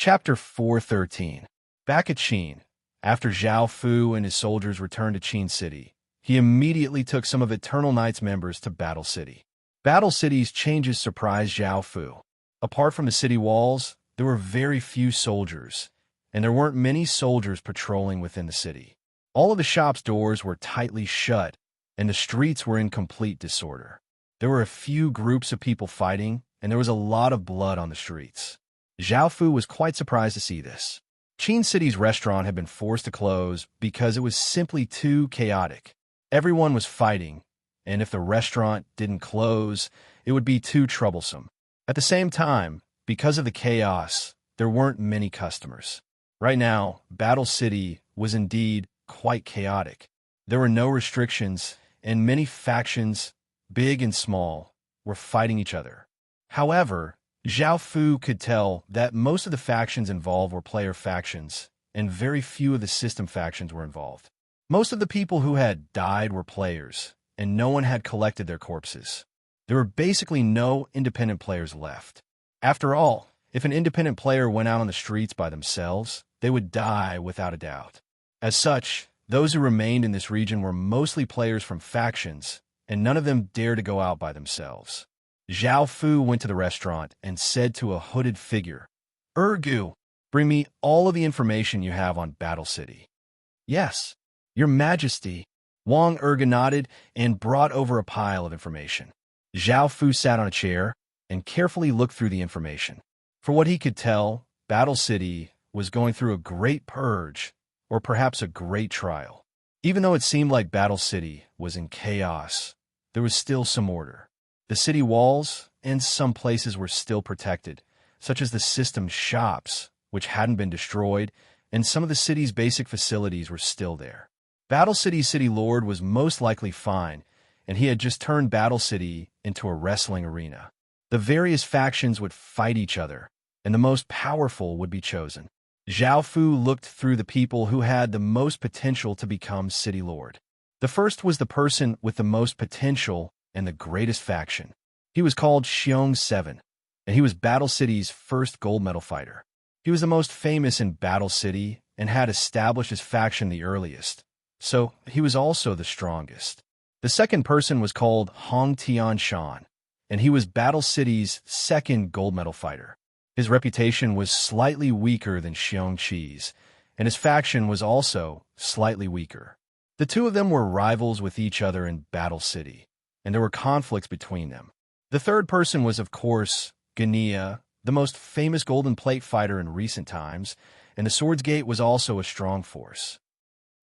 Chapter 413. Back at Qin. After Zhao Fu and his soldiers returned to Qin City, he immediately took some of Eternal Knight's members to Battle City. Battle City's changes surprised Zhao Fu. Apart from the city walls, there were very few soldiers, and there weren't many soldiers patrolling within the city. All of the shop's doors were tightly shut, and the streets were in complete disorder. There were a few groups of people fighting, and there was a lot of blood on the streets. Zhao Fu was quite surprised to see this. Qin City's restaurant had been forced to close because it was simply too chaotic. Everyone was fighting, and if the restaurant didn't close, it would be too troublesome. At the same time, because of the chaos, there weren't many customers. Right now, Battle City was indeed quite chaotic. There were no restrictions, and many factions, big and small, were fighting each other. However, Zhao Fu could tell that most of the factions involved were player factions, and very few of the system factions were involved. Most of the people who had died were players, and no one had collected their corpses. There were basically no independent players left. After all, if an independent player went out on the streets by themselves, they would die without a doubt. As such, those who remained in this region were mostly players from factions, and none of them dared to go out by themselves. Zhao Fu went to the restaurant and said to a hooded figure, "Ergu, bring me all of the information you have on Battle City." "Yes, Your Majesty." Wang Ergu nodded and brought over a pile of information. Zhao Fu sat on a chair and carefully looked through the information. For what he could tell, Battle City was going through a great purge, or perhaps a great trial. Even though it seemed like Battle City was in chaos, there was still some order. The city walls and some places were still protected, such as the system's shops, which hadn't been destroyed, and some of the city's basic facilities were still there. Battle City's city lord was most likely fine, and he had just turned Battle City into a wrestling arena. The various factions would fight each other, and the most powerful would be chosen. Zhao Fu looked through the people who had the most potential to become city lord. The first was the person with the most potential and the greatest faction. He was called Xiong 7, and he was Battle City's first gold medal fighter. He was the most famous in Battle City and had established his faction the earliest, so he was also the strongest. The second person was called Hong Tianshan, and he was Battle City's second gold medal fighter. His reputation was slightly weaker than Xiong Qi's, and his faction was also slightly weaker. The two of them were rivals with each other in Battle City, and there were conflicts between them. The third person was, of course, Gania, the most famous golden plate fighter in recent times, and the Swords Gate was also a strong force.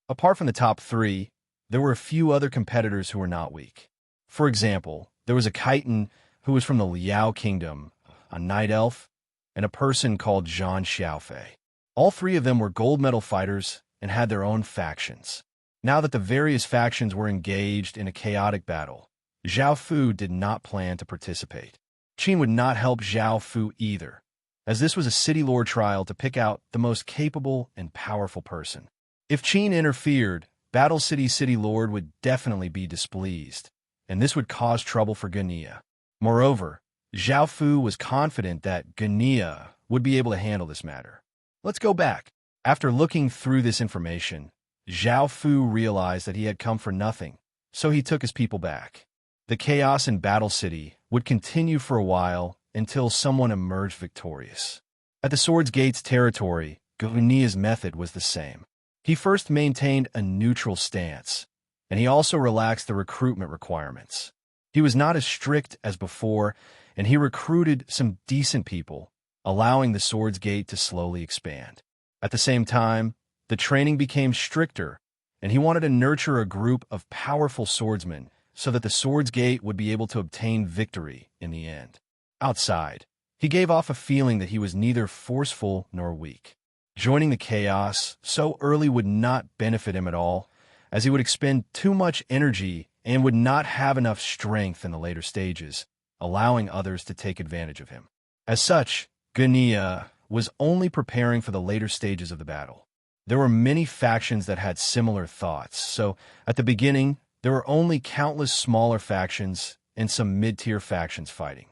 Apart from the top three, there were a few other competitors who were not weak. For example, there was a Chiton who was from the Liao Kingdom, a night elf, and a person called Zhan Xiaofei. All three of them were gold medal fighters and had their own factions. Now that the various factions were engaged in a chaotic battle, Zhao Fu did not plan to participate. Qin would not help Zhao Fu either, as this was a city lord trial to pick out the most capable and powerful person. If Qin interfered, Battle City's city lord would definitely be displeased, and this would cause trouble for Gania. Moreover, Zhao Fu was confident that Gania would be able to handle this matter. Let's go back. After looking through this information, Zhao Fu realized that he had come for nothing, so he took his people back. The chaos in Battle City would continue for a while until someone emerged victorious. At the Swords Gate's territory, Gania's method was the same. He first maintained a neutral stance, and he also relaxed the recruitment requirements. He was not as strict as before, and he recruited some decent people, allowing the Swords Gate to slowly expand. At the same time, the training became stricter, and he wanted to nurture a group of powerful swordsmen so that the Swords Gate would be able to obtain victory in the end. Outside, he gave off a feeling that he was neither forceful nor weak. Joining the chaos so early would not benefit him at all, as he would expend too much energy and would not have enough strength in the later stages, allowing others to take advantage of him. As such, Gania was only preparing for the later stages of the battle. There were many factions that had similar thoughts, so at the beginning, there were only countless smaller factions and some mid-tier factions fighting.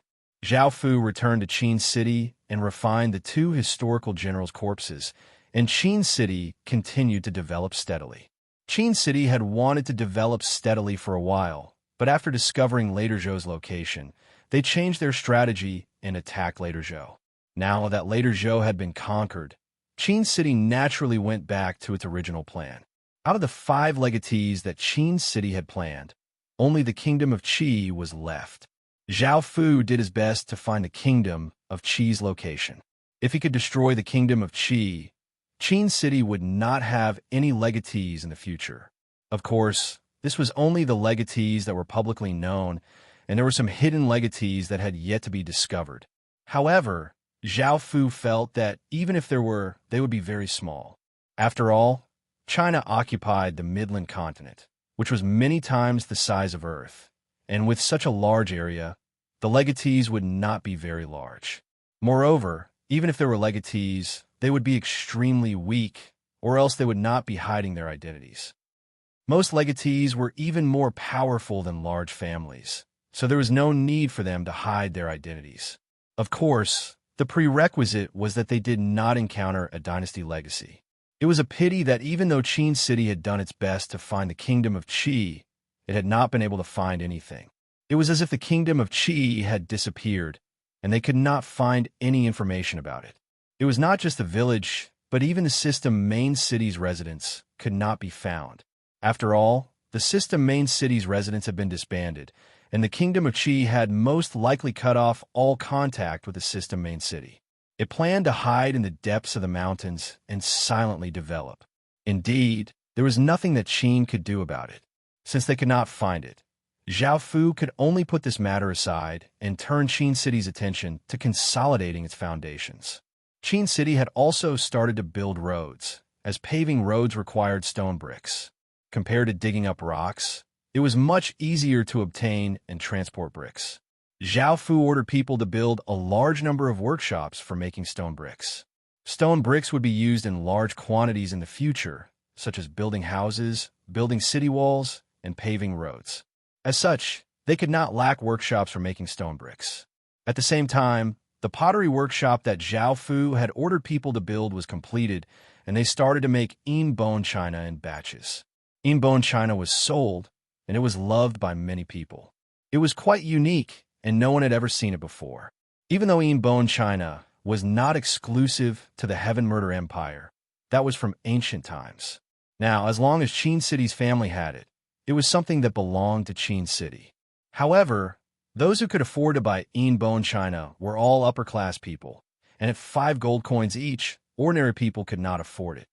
Zhao Fu returned to Qin City and refined the two historical generals' corpses, and Qin City continued to develop steadily. Qin City had wanted to develop steadily for a while, but after discovering Later Zhou's location, they changed their strategy and attacked Later Zhou. Now that Later Zhou had been conquered, Qin City naturally went back to its original plan. Out of the 5 legatees that Qin City had planned, only the kingdom of Qi was left. Zhao Fu did his best to find the kingdom of Qi's location. If he could destroy the kingdom of Qi, Qin City would not have any legatees in the future. Of course, this was only the legatees that were publicly known, and there were some hidden legatees that had yet to be discovered. However, Zhao Fu felt that even if there were, they would be very small. After all, China occupied the Midland continent, which was many times the size of Earth, and with such a large area, the legatees would not be very large. Moreover, even if there were legatees, they would be extremely weak, or else they would not be hiding their identities. Most legatees were even more powerful than large families, so there was no need for them to hide their identities. Of course, the prerequisite was that they did not encounter a dynasty legacy. It was a pity that even though Qin City had done its best to find the kingdom of Qi, it had not been able to find anything. It was as if the kingdom of Qi had disappeared, and they could not find any information about it. It was not just the village, but even the system main city's residents could not be found. After all, the system main city's residents had been disbanded, and the kingdom of Qi had most likely cut off all contact with the system main city. It planned to hide in the depths of the mountains and silently develop. Indeed, there was nothing that Qin could do about it. Since they could not find it, Zhao Fu could only put this matter aside and turn Qin City's attention to consolidating its foundations. Qin City had also started to build roads, as paving roads required stone bricks. Compared to digging up rocks, it was much easier to obtain and transport bricks. Zhao Fu ordered people to build a large number of workshops for making stone bricks. Stone bricks would be used in large quantities in the future, such as building houses, building city walls, and paving roads. As such, they could not lack workshops for making stone bricks. At the same time, the pottery workshop that Zhao Fu had ordered people to build was completed, and they started to make bone china in batches. Bone china was sold, and it was loved by many people. It was quite unique, and no one had ever seen it before. Even though bone china was not exclusive to the Heaven Murder Empire, that was from ancient times. Now, as long as Qin City's family had it, it was something that belonged to Qin City. However, those who could afford to buy bone china were all upper-class people, and at 5 gold coins each, ordinary people could not afford it.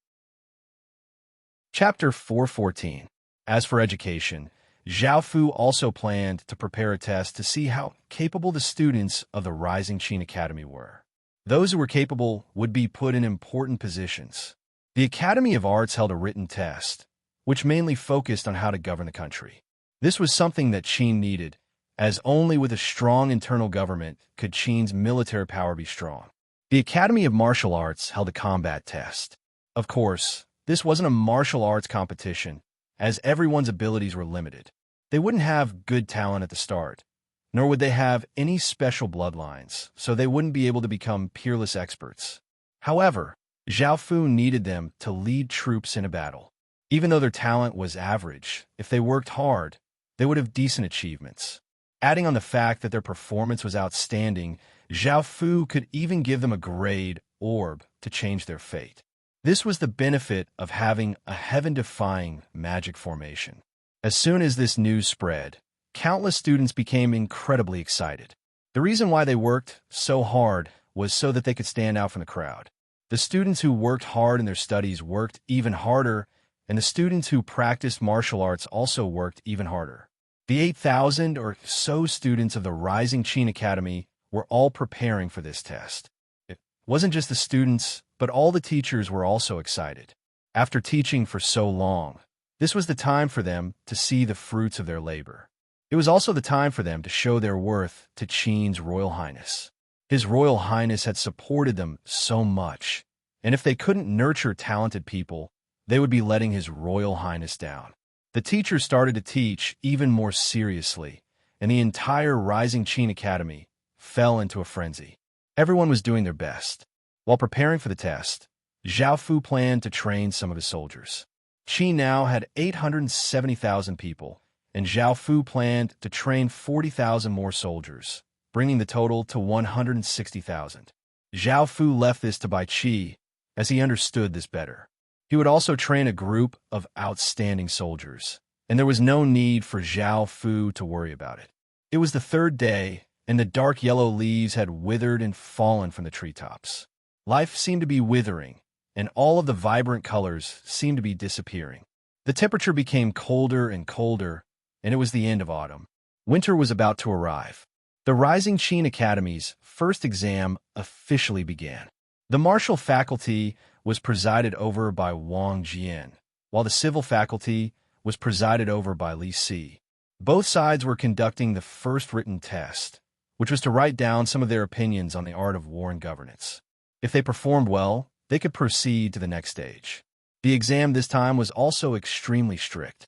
Chapter 414. As for education, Zhao Fu also planned to prepare a test to see how capable the students of the Rising Qin Academy were. Those who were capable would be put in important positions. The Academy of Arts held a written test, which mainly focused on how to govern the country. This was something that Qin needed, as only with a strong internal government could Qin's military power be strong. The Academy of Martial Arts held a combat test. Of course, this wasn't a martial arts competition, as everyone's abilities were limited. They wouldn't have good talent at the start, nor would they have any special bloodlines, so they wouldn't be able to become peerless experts. However, Zhao Fu needed them to lead troops in a battle. Even though their talent was average, if they worked hard, they would have decent achievements. Adding on the fact that their performance was outstanding, Zhao Fu could even give them a grade, orb, to change their fate. This was the benefit of having a heaven-defying magic formation. As soon as this news spread, countless students became incredibly excited. The reason why they worked so hard was so that they could stand out from the crowd. The students who worked hard in their studies worked even harder, and the students who practiced martial arts also worked even harder. The 8,000 or so students of the Rising Qin Academy were all preparing for this test. It wasn't just the students, but all the teachers were also excited. After teaching for so long, this was the time for them to see the fruits of their labor. It was also the time for them to show their worth to Qin's Royal Highness. His Royal Highness had supported them so much, and if they couldn't nurture talented people, they would be letting His Royal Highness down. The teachers started to teach even more seriously, and the entire Rising Qin Academy fell into a frenzy. Everyone was doing their best. While preparing for the test, Zhao Fu planned to train some of his soldiers. Qi now had 870,000 people, and Zhao Fu planned to train 40,000 more soldiers, bringing the total to 160,000. Zhao Fu left this to Bai Qi, as he understood this better. He would also train a group of outstanding soldiers, and there was no need for Zhao Fu to worry about it. It was the third day, and the dark yellow leaves had withered and fallen from the treetops. Life seemed to be withering, and all of the vibrant colors seemed to be disappearing. The temperature became colder and colder, and it was the end of autumn. Winter was about to arrive. The Rising Qin Academy's first exam officially began. The martial faculty was presided over by Wang Jian, while the civil faculty was presided over by Li Si. Both sides were conducting the first written test, which was to write down some of their opinions on the art of war and governance. If they performed well, they could proceed to the next stage. The exam this time was also extremely strict.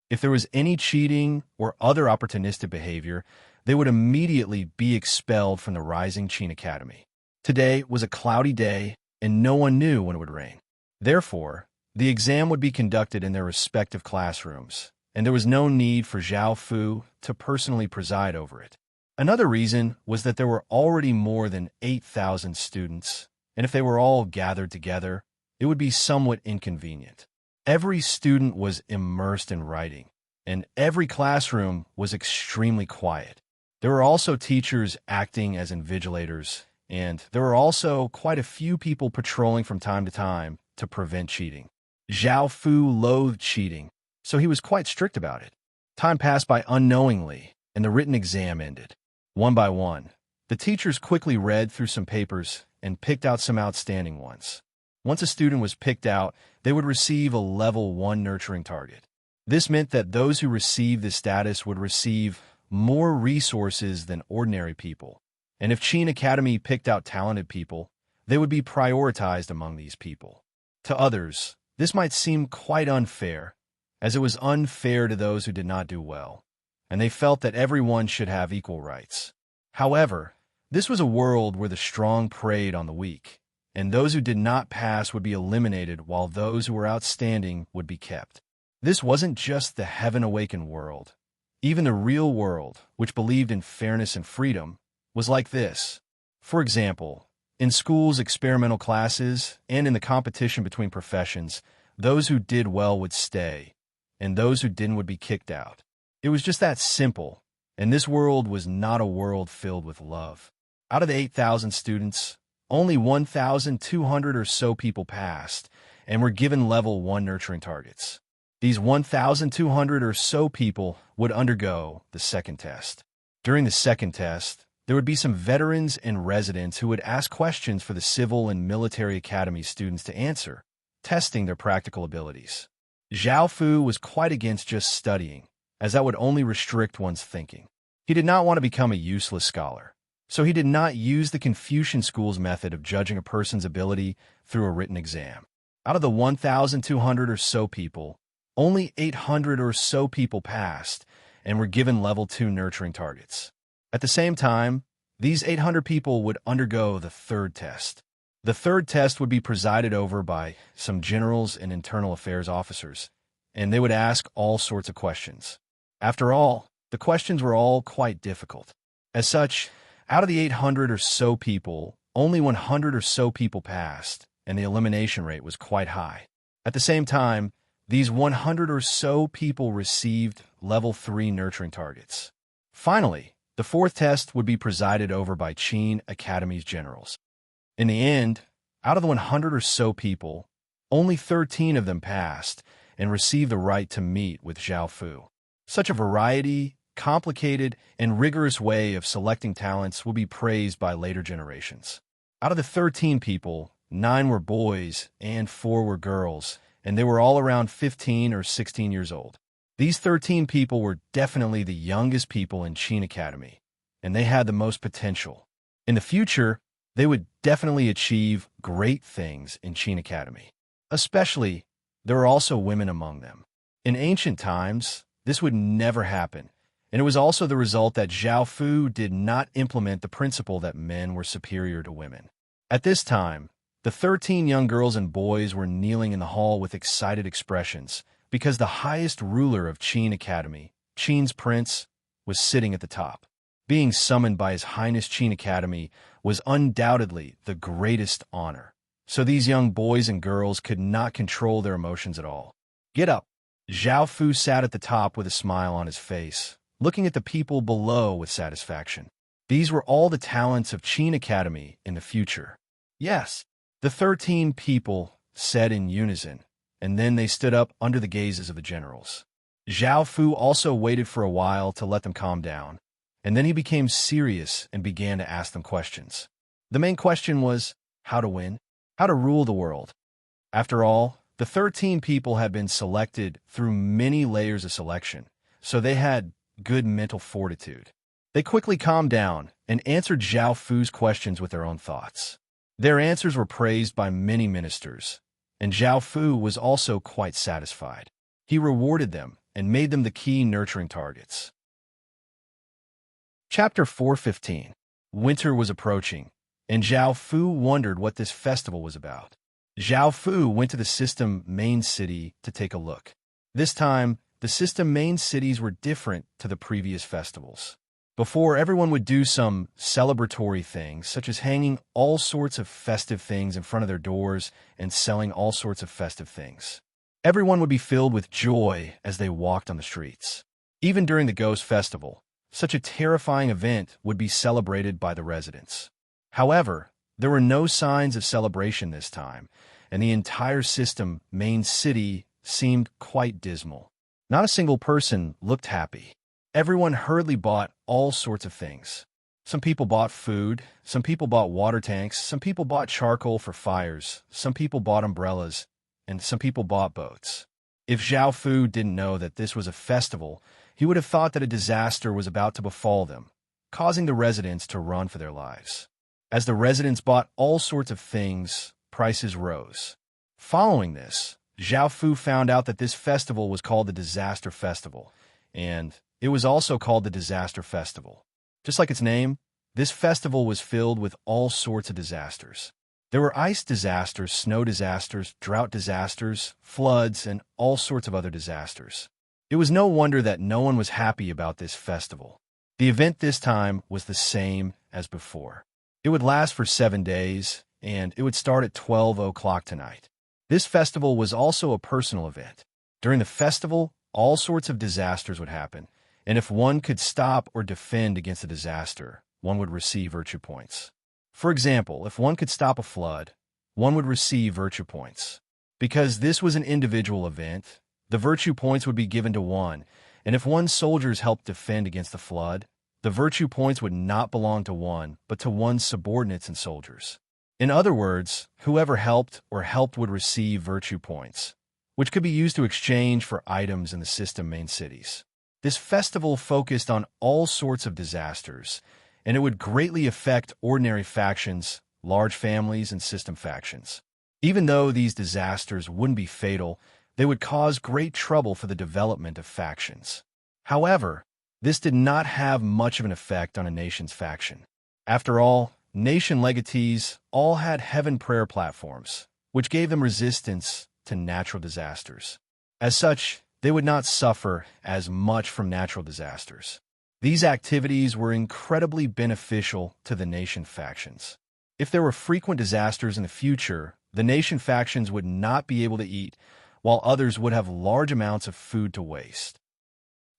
If there was any cheating or other opportunistic behavior, they would immediately be expelled from the Rising Qin Academy. Today was a cloudy day, and no one knew when it would rain. Therefore, the exam would be conducted in their respective classrooms, and there was no need for Zhao Fu to personally preside over it. Another reason was that there were already more than 8,000 students, and if they were all gathered together, it would be somewhat inconvenient. Every student was immersed in writing, and every classroom was extremely quiet. There were also teachers acting as invigilators, and there were also quite a few people patrolling from time to prevent cheating. Zhao Fu loathed cheating, so he was quite strict about it. Time passed by unknowingly, and the written exam ended. One by one, the teachers quickly read through some papers and picked out some outstanding ones. Once a student was picked out, they would receive a level 1 nurturing target. This meant that those who received this status would receive more resources than ordinary people, and if Qin Academy picked out talented people, they would be prioritized among these people. To others, this might seem quite unfair, as it was unfair to those who did not do well, and they felt that everyone should have equal rights. However, this was a world where the strong preyed on the weak, and those who did not pass would be eliminated while those who were outstanding would be kept. This wasn't just the heaven-awakened world. Even the real world, which believed in fairness and freedom, was like this. For example, in schools' experimental classes and in the competition between professions, those who did well would stay, and those who didn't would be kicked out. It was just that simple, and this world was not a world filled with love. Out of the 8,000 students, only 1,200 or so people passed and were given level 1 nurturing targets. These 1,200 or so people would undergo the second test. During the second test, there would be some veterans and residents who would ask questions for the civil and military academy students to answer, testing their practical abilities. Zhao Fu was quite against just studying, as that would only restrict one's thinking. He did not want to become a useless scholar, so he did not use the Confucian school's method of judging a person's ability through a written exam. Out of the 1,200 or so people, only 800 or so people passed and were given level 2 nurturing targets. At the same time, these 800 people would undergo the third test. The third test would be presided over by some generals and internal affairs officers, and they would ask all sorts of questions. After all, the questions were all quite difficult. As such, out of the 800 or so people, only 100 or so people passed, and the elimination rate was quite high. At the same time, these 100 or so people received level 3 nurturing targets. Finally, the fourth test would be presided over by Qin Academy's generals. In the end, out of the 100 or so people, only 13 of them passed and received the right to meet with Zhao Fu. Such a variety, complicated, and rigorous way of selecting talents will be praised by later generations. Out of the 13 people, 9 were boys and 4 were girls, and they were all around 15 or 16 years old. These 13 people were definitely the youngest people in Qin Academy, and they had the most potential. In the future, they would definitely achieve great things in Qin Academy. Especially, there were also women among them. In ancient times, this would never happen, And it was also the result that Zhao Fu did not implement the principle that men were superior to women. At this time, the 13 young girls and boys were kneeling in the hall with excited expressions because the highest ruler of Qin Academy, Qin's prince, was sitting at the top. Being summoned by His Highness Qin Academy was undoubtedly the greatest honor. So these young boys and girls could not control their emotions at all. Get up! Zhao Fu sat at the top with a smile on his face, looking at the people below with satisfaction. These were all the talents of Qin Academy in the future. Yes, the 13 people said in unison, and then they stood up under the gazes of the generals. Zhao Fu also waited for a while to let them calm down, and then he became serious and began to ask them questions. The main question was, how to win? How to rule the world? After all, the 13 people had been selected through many layers of selection, so they had good mental fortitude. They quickly calmed down and answered Zhao Fu's questions with their own thoughts. Their answers were praised by many ministers, and Zhao Fu was also quite satisfied. He rewarded them and made them the key nurturing targets. Chapter 4:15. Winter was approaching, and Zhao Fu wondered what this festival was about. Zhao Fu went to the system main city to take a look. This time, the system main cities were different to the previous festivals. Before, everyone would do some celebratory things, such as hanging all sorts of festive things in front of their doors and selling all sorts of festive things. Everyone would be filled with joy as they walked on the streets. Even during the Ghost Festival, such a terrifying event would be celebrated by the residents. However, there were no signs of celebration this time, and the entire system main city seemed quite dismal. Not a single person looked happy. Everyone hurriedly bought all sorts of things. Some people bought food, some people bought water tanks, some people bought charcoal for fires, some people bought umbrellas, and some people bought boats. If Zhao Fu didn't know that this was a festival, he would have thought that a disaster was about to befall them, causing the residents to run for their lives. As the residents bought all sorts of things, prices rose. Following this, Zhao Fu found out that this festival was called the Disaster Festival, and it was also called the Disaster Festival. Just like its name, this festival was filled with all sorts of disasters. There were ice disasters, snow disasters, drought disasters, floods, and all sorts of other disasters. It was no wonder that no one was happy about this festival. The event this time was the same as before. It would last for 7 days, and it would start at 12 o'clock tonight. This festival was also a personal event. During the festival, all sorts of disasters would happen, and if one could stop or defend against a disaster, one would receive virtue points. For example, if one could stop a flood, one would receive virtue points. Because this was an individual event, the virtue points would be given to one, and if one's soldiers helped defend against the flood, the virtue points would not belong to one, but to one's subordinates and soldiers. In other words, whoever helped would receive virtue points, which could be used to exchange for items in the system main cities. This festival focused on all sorts of disasters, and it would greatly affect ordinary factions, large families, and system factions. Even though these disasters wouldn't be fatal, they would cause great trouble for the development of factions. However, this did not have much of an effect on a nation's faction. After all, nation legatees all had heaven prayer platforms, which gave them resistance to natural disasters. As such, they would not suffer as much from natural disasters. These activities were incredibly beneficial to the nation factions. If there were frequent disasters in the future, the nation factions would not be able to eat, while others would have large amounts of food to waste.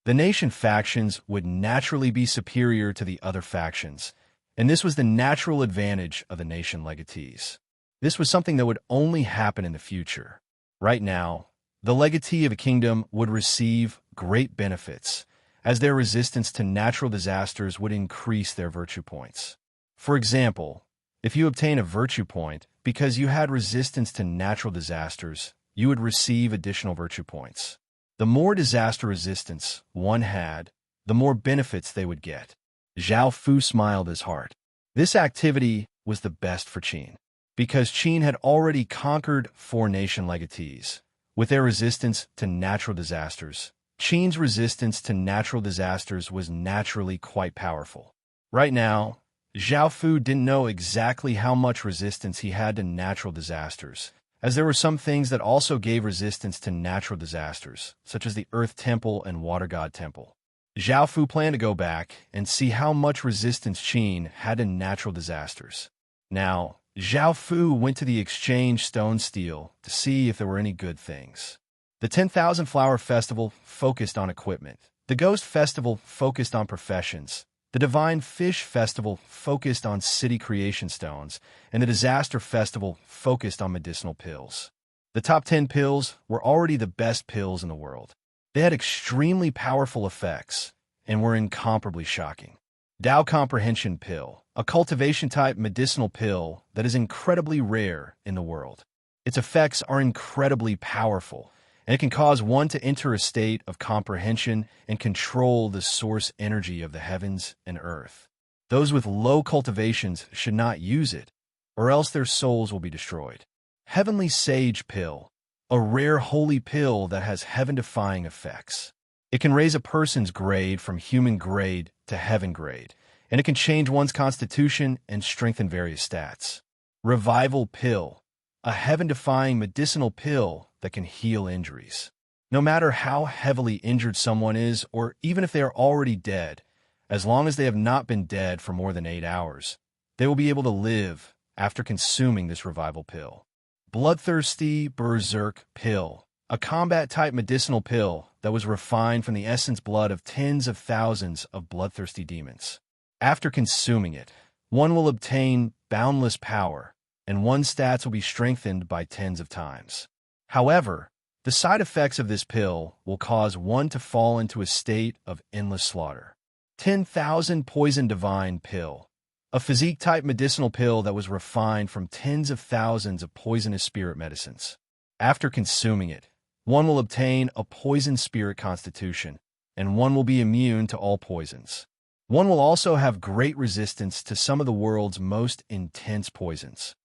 The nation factions would naturally be superior to the other factions, and this was the natural advantage of the nation legatees. This was something that would only happen in the future. Right now, the legatee of a kingdom would receive great benefits, as their resistance to natural disasters would increase their virtue points. For example, if you obtain a virtue point because you had resistance to natural disasters, you would receive additional virtue points. The more disaster resistance one had, the more benefits they would get. Zhao Fu smiled his heart. This activity was the best for Qin, because Qin had already conquered 4 nation legatees. With their resistance to natural disasters, Qin's resistance to natural disasters was naturally quite powerful. Right now, Zhao Fu didn't know exactly how much resistance he had to natural disasters, as there were some things that also gave resistance to natural disasters, such as the Earth Temple and Water God Temple. Zhao Fu planned to go back and see how much resistance Qin had to natural disasters. Now, Zhao Fu went to the Exchange Stone Steel to see if there were any good things. The 10,000 Flower Festival focused on equipment. The Ghost Festival focused on professions. The Divine Fish Festival focused on city creation stones, and the Disaster Festival focused on medicinal pills. The top 10 pills were already the best pills in the world. They had extremely powerful effects and were incomparably shocking. Tao Comprehension Pill, a cultivation-type medicinal pill that is incredibly rare in the world. Its effects are incredibly powerful, and it can cause one to enter a state of comprehension and control the source energy of the heavens and earth. Those with low cultivations should not use it, or else their souls will be destroyed. Heavenly Sage Pill, a rare holy pill that has heaven-defying effects. It can raise a person's grade from human grade to heaven grade, and it can change one's constitution and strengthen various stats. Revival Pill, a heaven-defying medicinal pill that can heal injuries. No matter how heavily injured someone is, or even if they are already dead, as long as they have not been dead for more than 8 hours, they will be able to live after consuming this revival pill. Bloodthirsty Berserk Pill, a combat-type medicinal pill that was refined from the essence blood of tens of thousands of bloodthirsty demons. After consuming it, one will obtain boundless power, and one's stats will be strengthened by tens of times. However, the side effects of this pill will cause one to fall into a state of endless slaughter. 10,000 Poison Divine Pill, a physique-type medicinal pill that was refined from tens of thousands of poisonous spirit medicines. After consuming it, one will obtain a poison spirit constitution, and one will be immune to all poisons. One will also have great resistance to some of the world's most intense poisons.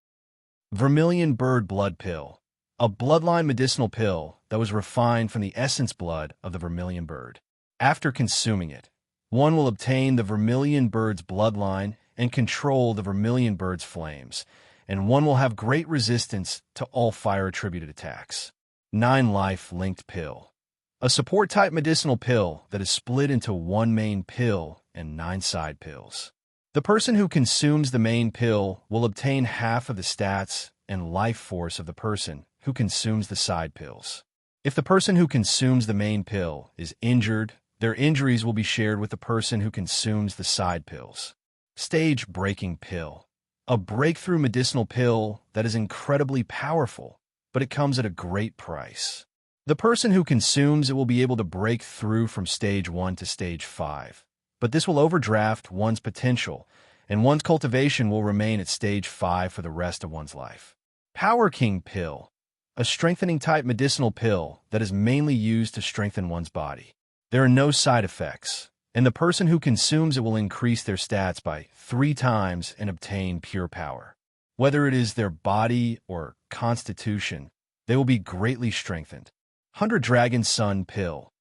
Vermilion Bird Blood Pill, a bloodline medicinal pill that was refined from the essence blood of the vermilion bird. After consuming it, one will obtain the vermilion bird's bloodline and control the vermilion bird's flames, and one will have great resistance to all fire-attributed attacks. 9 Life Linked Pill, a support-type medicinal pill that is split into one main pill and 9 side pills. The person who consumes the main pill will obtain half of the stats and life force of the person who consumes the side pills. If the person who consumes the main pill is injured, their injuries will be shared with the person who consumes the side pills. Stage Breaking Pill, a breakthrough medicinal pill that is incredibly powerful, but it comes at a great price. The person who consumes it will be able to break through from stage 1 to stage 5, but this will overdraft one's potential, and one's cultivation will remain at stage 5 for the rest of one's life. Power King Pill, a strengthening-type medicinal pill that is mainly used to strengthen one's body. There are no side effects, and the person who consumes it will increase their stats by 3 times and obtain pure power. Whether it is their body or constitution, they will be greatly strengthened. 100 Dragon Sun Pill,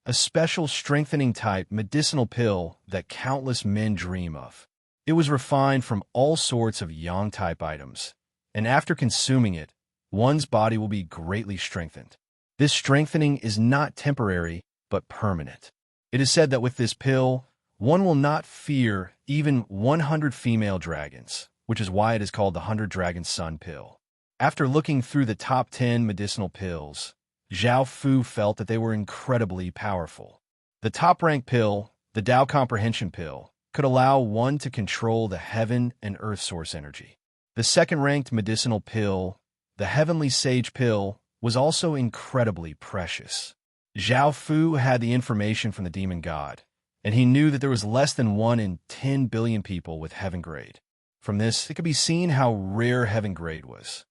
a special strengthening-type medicinal pill that countless men dream of. It was refined from all sorts of yang-type items, and after consuming it, one's body will be greatly strengthened. This strengthening is not temporary, but permanent. It is said that with this pill, one will not fear even 100 female dragons, which is why it is called the 100 Dragon Sun Pill. After looking through the top 10 medicinal pills, Zhao Fu felt that they were incredibly powerful. The top-ranked pill, the Tao Comprehension Pill, could allow one to control the heaven and earth source energy. The second-ranked medicinal pill, the Heavenly Sage Pill, was also incredibly precious. Zhao Fu had the information from the demon god, and he knew that there was less than 1 in 10 billion people with heaven grade. From this, it could be seen how rare heaven grade was.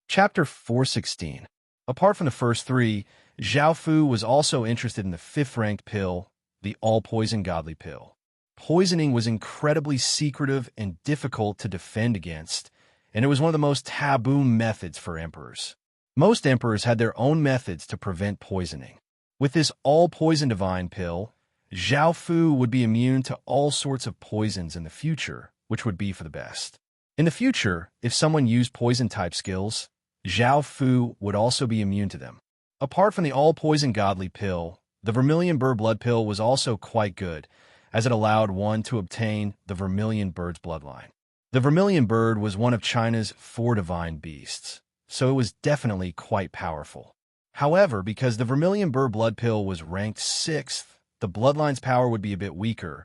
Chapter 416. Apart from the first 3, Zhao Fu was also interested in the 5th-ranked pill, the All-Poison Godly Pill. Poisoning was incredibly secretive and difficult to defend against, and it was one of the most taboo methods for emperors. Most emperors had their own methods to prevent poisoning. With this all-poison divine pill, Zhao Fu would be immune to all sorts of poisons in the future, which would be for the best. In the future, if someone used poison-type skills, Zhao Fu would also be immune to them. Apart from the all-poison godly pill, the Vermilion Bird blood pill was also quite good, as it allowed one to obtain the Vermilion Bird's bloodline. The Vermilion Bird was one of China's 4 divine beasts, so it was definitely quite powerful. However, because the Vermilion Bird blood pill was ranked 6th, the bloodline's power would be a bit weaker,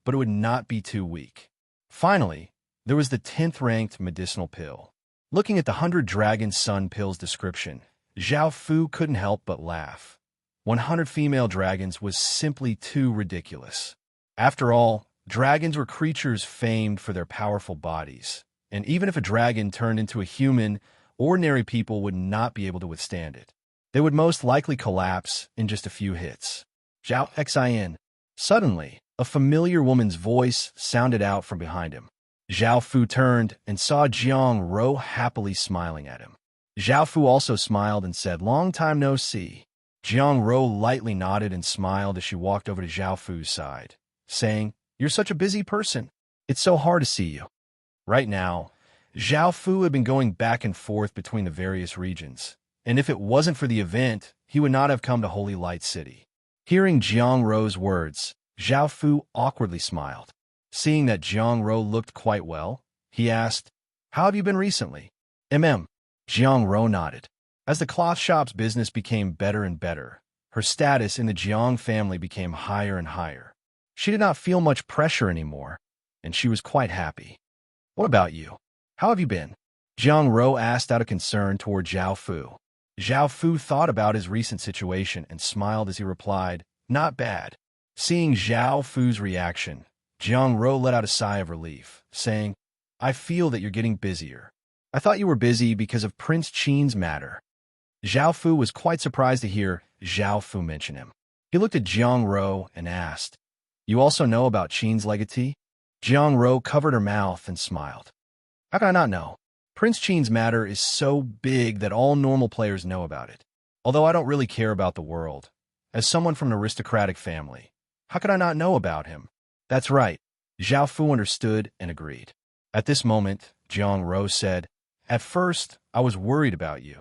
but it would not be too weak. Finally, there was the 10th ranked medicinal pill. Looking at the 100 Dragon Sun pill's description, Zhao Fu couldn't help but laugh. 100 female dragons was simply too ridiculous. After all, dragons were creatures famed for their powerful bodies, and even if a dragon turned into a human, ordinary people would not be able to withstand it. They would most likely collapse in just a few hits. Zhao Xin. Suddenly, a familiar woman's voice sounded out from behind him. Zhao Fu turned and saw Jiang Ro happily smiling at him. Zhao Fu also smiled and said, "Long time no see." Jiang Ro lightly nodded and smiled as she walked over to Zhao Fu's side, saying, "You're such a busy person. It's so hard to see you." Right now, Zhao Fu had been going back and forth between the various regions, and if it wasn't for the event, he would not have come to Holy Light City. Hearing Jiang Ro's words, Zhao Fu awkwardly smiled. Seeing that Jiang Ro looked quite well, he asked, "How have you been recently?" Jiang Ro nodded. As the cloth shop's business became better and better, her status in the Jiang family became higher and higher. She did not feel much pressure anymore, and she was quite happy. "What about you? How have you been?" Jiang Ro asked out of concern toward Zhao Fu. Zhao Fu thought about his recent situation and smiled as he replied, "Not bad." Seeing Zhao Fu's reaction, Jiang Ro let out a sigh of relief, saying, "I feel that you're getting busier. I thought you were busy because of Prince Qin's matter." Zhao Fu was quite surprised to hear Zhao Fu mention him. He looked at Jiang Ro and asked, "You also know about Qin's legatee?" Jiang Ro covered her mouth and smiled. "How can I not know? Prince Qin's matter is so big that all normal players know about it. Although I don't really care about the world, as someone from an aristocratic family, how could I not know about him?" "That's right." Zhao Fu understood and agreed. At this moment, Jiang Ro said, "At first, I was worried about you.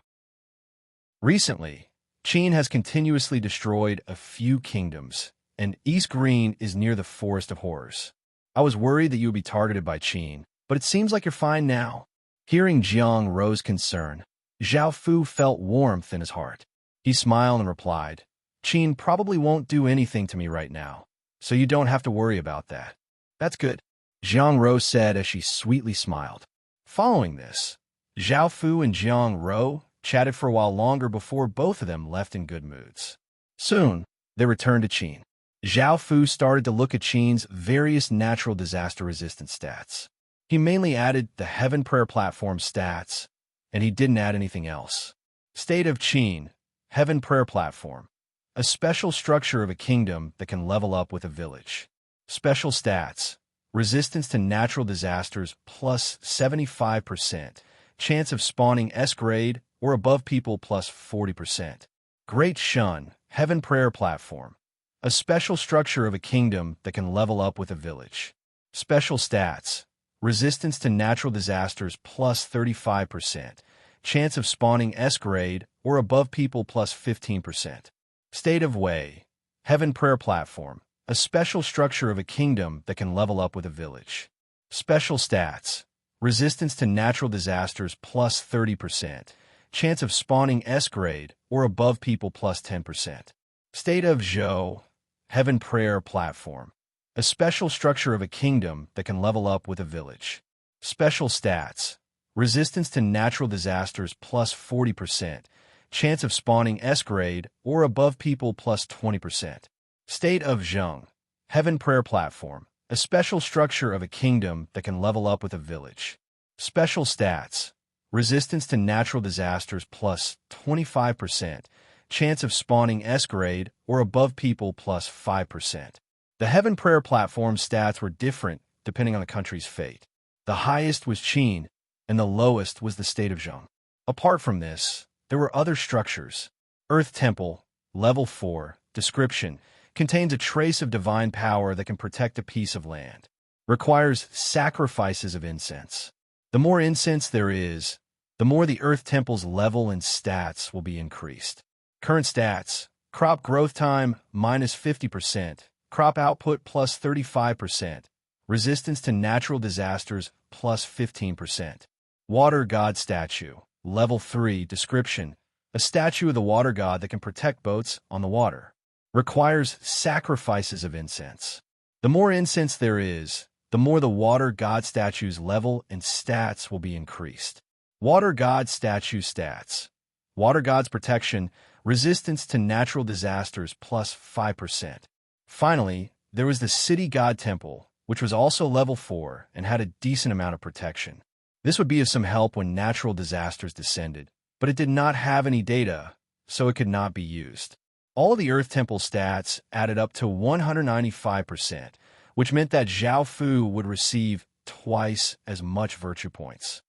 Recently, Qin has continuously destroyed a few kingdoms, and East Green is near the Forest of Horrors. I was worried that you would be targeted by Qin, but it seems like you're fine now." Hearing Jiang Ro's concern, Zhao Fu felt warmth in his heart. He smiled and replied, "Qin probably won't do anything to me right now, so you don't have to worry about that." "That's good," Jiang Ro said as she sweetly smiled. Following this, Zhao Fu and Jiang Ro chatted for a while longer before both of them left in good moods. Soon, they returned to Qin. Zhao Fu started to look at Qin's various natural disaster-resistant stats. He mainly added the Heaven Prayer Platform stats, and he didn't add anything else. State of Qin, Heaven Prayer Platform, a special structure of a kingdom that can level up with a village. Special stats, resistance to natural disasters plus 75%, chance of spawning S-grade or above people plus 40%. Great Shun, Heaven Prayer Platform, a special structure of a kingdom that can level up with a village. Special stats, resistance to natural disasters plus 35%, chance of spawning S-grade or above people plus 15%. State of Wei, Heaven Prayer Platform, a special structure of a kingdom that can level up with a village. Special stats, resistance to natural disasters plus 30%, chance of spawning S-grade or above people plus 10%. State of Zhou, Heaven Prayer Platform, a special structure of a kingdom that can level up with a village. Special stats, resistance to natural disasters plus 40%, chance of spawning S-grade or above people plus 20%. State of Zheng, Heaven Prayer Platform, a special structure of a kingdom that can level up with a village. Special stats, resistance to natural disasters plus 25%, chance of spawning S-grade or above people plus 5%. The Heaven Prayer Platform stats were different depending on the country's fate. The highest was Qin, and the lowest was the state of Zheng. Apart from this, there were other structures. Earth Temple, Level 4, Description, contains a trace of divine power that can protect a piece of land. Requires sacrifices of incense. The more incense there is, the more the Earth Temple's level and stats will be increased. Current stats: crop growth time minus 50%, crop output plus 35%, resistance to natural disasters plus 15%. Water God Statue, Level 3, Description, a statue of the water god that can protect boats on the water. Requires sacrifices of incense. The more incense there is, the more the water god statue's level and stats will be increased. Water god statue stats: water god's protection, resistance to natural disasters plus 5%. Finally, there was the city god temple, which was also level 4 and had a decent amount of protection. This would be of some help when natural disasters descended, but it did not have any data, so it could not be used. All of the Earth Temple stats added up to 195%, which meant that Zhao Fu would receive twice as much virtue points.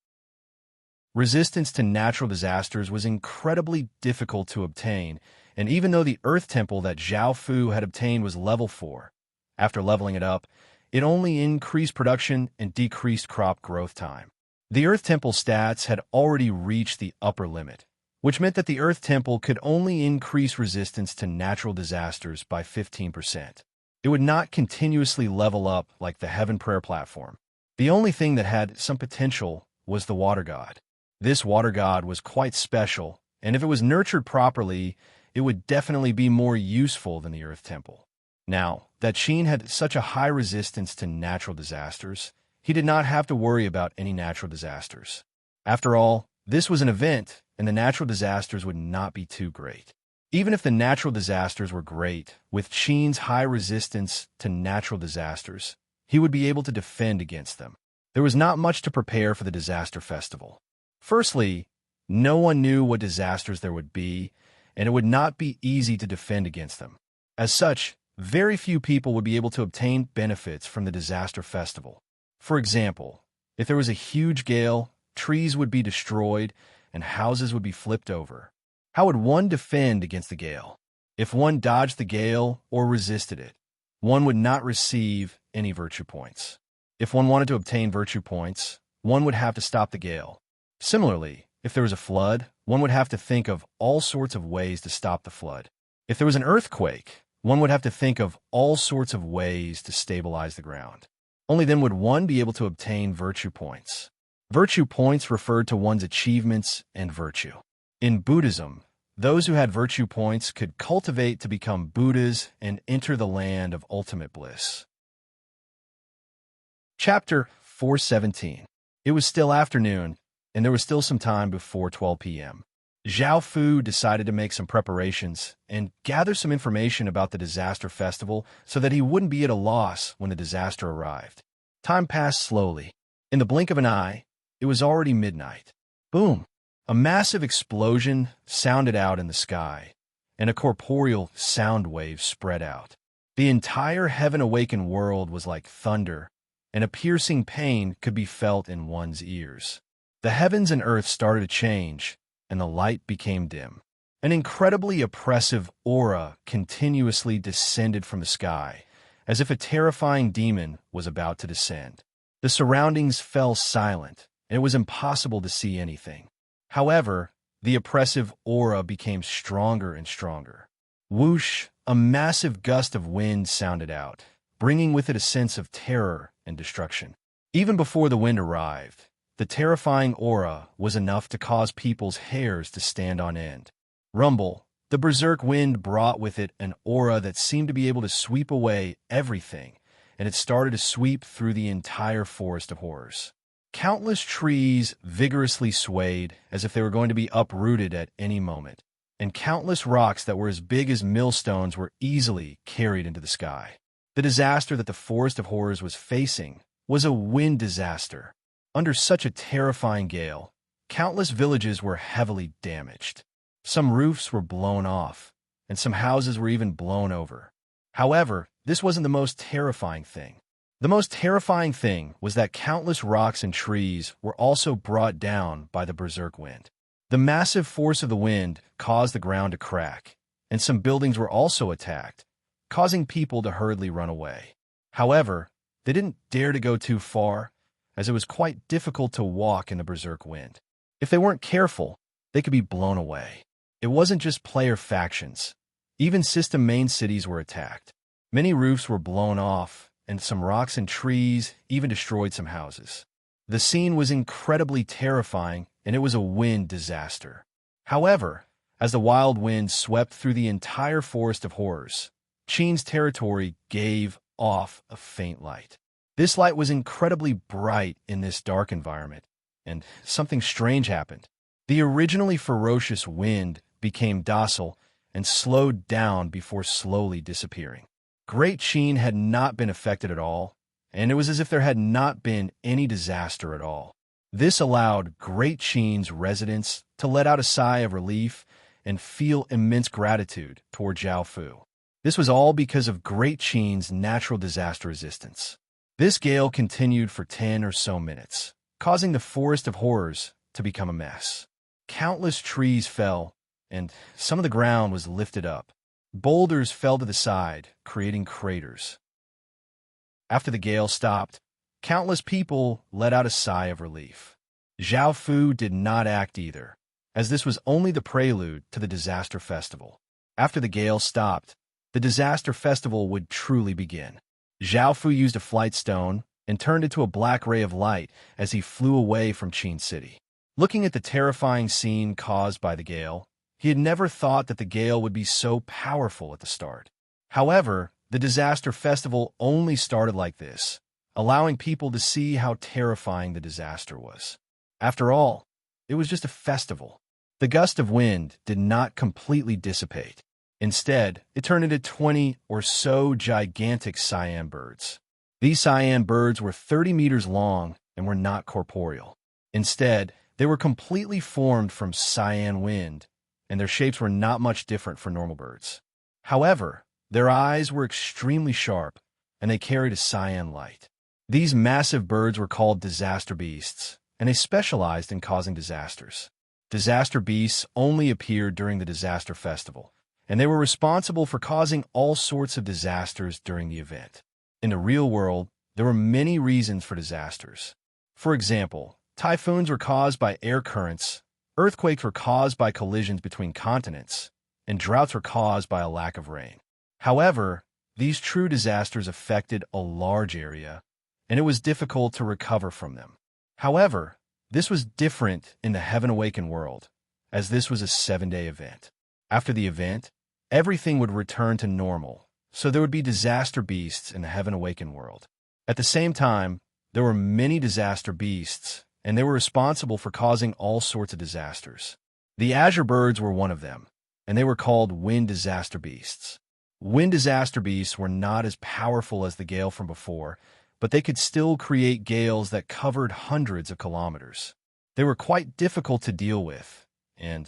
Resistance to natural disasters was incredibly difficult to obtain, and even though the Earth Temple that Zhao Fu had obtained was level 4, after leveling it up, it only increased production and decreased crop growth time. The Earth Temple stats had already reached the upper limit, which meant that the Earth Temple could only increase resistance to natural disasters by 15%. It would not continuously level up like the Heaven Prayer platform. The only thing that had some potential was the water god. This water god was quite special, and if it was nurtured properly, it would definitely be more useful than the Earth Temple. Now, that Qin had such a high resistance to natural disasters, he did not have to worry about any natural disasters. After all, this was an event, and the natural disasters would not be too great. Even if the natural disasters were great, with Qin's high resistance to natural disasters, he would be able to defend against them. There was not much to prepare for the disaster festival. Firstly, no one knew what disasters there would be, and it would not be easy to defend against them. As such, very few people would be able to obtain benefits from the disaster festival. For example, if there was a huge gale, trees would be destroyed, and houses would be flipped over. How would one defend against the gale? If one dodged the gale or resisted it, one would not receive any virtue points. If one wanted to obtain virtue points, one would have to stop the gale. Similarly, if there was a flood, one would have to think of all sorts of ways to stop the flood. If there was an earthquake, one would have to think of all sorts of ways to stabilize the ground. Only then would one be able to obtain virtue points. Virtue points referred to one's achievements and virtue. In Buddhism, those who had virtue points could cultivate to become Buddhas and enter the land of ultimate bliss. Chapter 417. It was still afternoon, and there was still some time before 12 p.m. Zhao Fu decided to make some preparations and gather some information about the disaster festival so that he wouldn't be at a loss when the disaster arrived. Time passed slowly. In the blink of an eye, it was already midnight. Boom! A massive explosion sounded out in the sky, and a corporeal sound wave spread out. The entire heaven-awakened world was like thunder, and a piercing pain could be felt in one's ears. The heavens and earth started to change, and the light became dim. An incredibly oppressive aura continuously descended from the sky, as if a terrifying demon was about to descend. The surroundings fell silent, and it was impossible to see anything. However, the oppressive aura became stronger and stronger. Whoosh! A massive gust of wind sounded out, bringing with it a sense of terror and destruction. Even before the wind arrived, the terrifying aura was enough to cause people's hairs to stand on end. Rumble! The berserk wind brought with it an aura that seemed to be able to sweep away everything, and it started to sweep through the entire forest of horrors. Countless trees vigorously swayed as if they were going to be uprooted at any moment, and countless rocks that were as big as millstones were easily carried into the sky. The disaster that the forest of horrors was facing was a wind disaster. Under such a terrifying gale, countless villages were heavily damaged. Some roofs were blown off, and some houses were even blown over. However, this wasn't the most terrifying thing. The most terrifying thing was that countless rocks and trees were also brought down by the berserk wind. The massive force of the wind caused the ground to crack, and some buildings were also attacked, causing people to hurriedly run away. However, they didn't dare to go too far, as it was quite difficult to walk in the berserk wind. If they weren't careful, they could be blown away. It wasn't just player factions. Even system main cities were attacked. Many roofs were blown off, and some rocks and trees even destroyed some houses. The scene was incredibly terrifying, and it was a wind disaster. However, as the wild wind swept through the entire forest of horrors, Qin's territory gave off a faint light. This light was incredibly bright in this dark environment, and something strange happened. The originally ferocious wind became docile and slowed down before slowly disappearing. Great Qin had not been affected at all, and it was as if there had not been any disaster at all. This allowed Great Qin's residents to let out a sigh of relief and feel immense gratitude toward Zhao Fu. This was all because of Great Qin's natural disaster resistance. This gale continued for 10 or so minutes, causing the forest of horrors to become a mess. Countless trees fell, and some of the ground was lifted up. Boulders fell to the side, creating craters. After the gale stopped, countless people let out a sigh of relief. Zhao Fu did not act either, as this was only the prelude to the disaster festival. After the gale stopped, the disaster festival would truly begin. Zhao Fu used a flight stone and turned into a black ray of light as he flew away from Qin City. Looking at the terrifying scene caused by the gale, he had never thought that the gale would be so powerful at the start. However, the disaster festival only started like this, allowing people to see how terrifying the disaster was. After all, it was just a festival. The gust of wind did not completely dissipate. Instead, it turned into 20 or so gigantic cyan birds. These cyan birds were 30 meters long and were not corporeal. Instead, they were completely formed from cyan wind, and their shapes were not much different from normal birds. However, their eyes were extremely sharp, and they carried a cyan light. These massive birds were called disaster beasts, and they specialized in causing disasters. Disaster beasts only appeared during the disaster festival, and they were responsible for causing all sorts of disasters during the event. In the real world, there were many reasons for disasters. For example, typhoons were caused by air currents, earthquakes were caused by collisions between continents, and droughts were caused by a lack of rain. However, these true disasters affected a large area, and it was difficult to recover from them. However, this was different in the Heaven Awakened world, as this was a 7-day event. After the event, everything would return to normal, so there would be disaster beasts in the Heaven Awakened world. At the same time, there were many disaster beasts, and they were responsible for causing all sorts of disasters. The azure birds were one of them, and they were called wind disaster beasts. Wind disaster beasts were not as powerful as the gale from before, but they could still create gales that covered hundreds of kilometers. They were quite difficult to deal with, and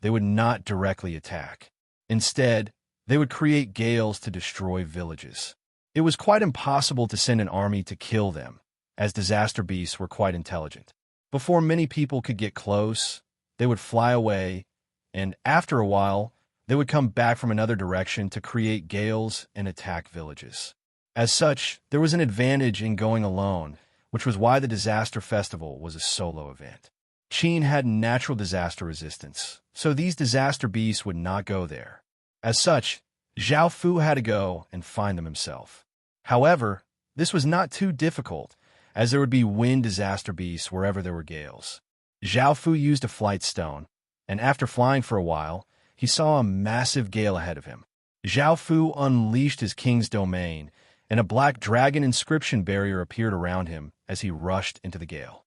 they would not directly attack. Instead, they would create gales to destroy villages. It was quite impossible to send an army to kill them, as disaster beasts were quite intelligent. Before many people could get close, they would fly away, and after a while, they would come back from another direction to create gales and attack villages. As such, there was an advantage in going alone, which was why the disaster festival was a solo event. Qin had natural disaster resistance, so these disaster beasts would not go there. As such, Zhao Fu had to go and find them himself. However, this was not too difficult, as there would be wind disaster beasts wherever there were gales. Zhao Fu used a flight stone, and after flying for a while, he saw a massive gale ahead of him. Zhao Fu unleashed his king's domain, and a black dragon inscription barrier appeared around him as he rushed into the gale.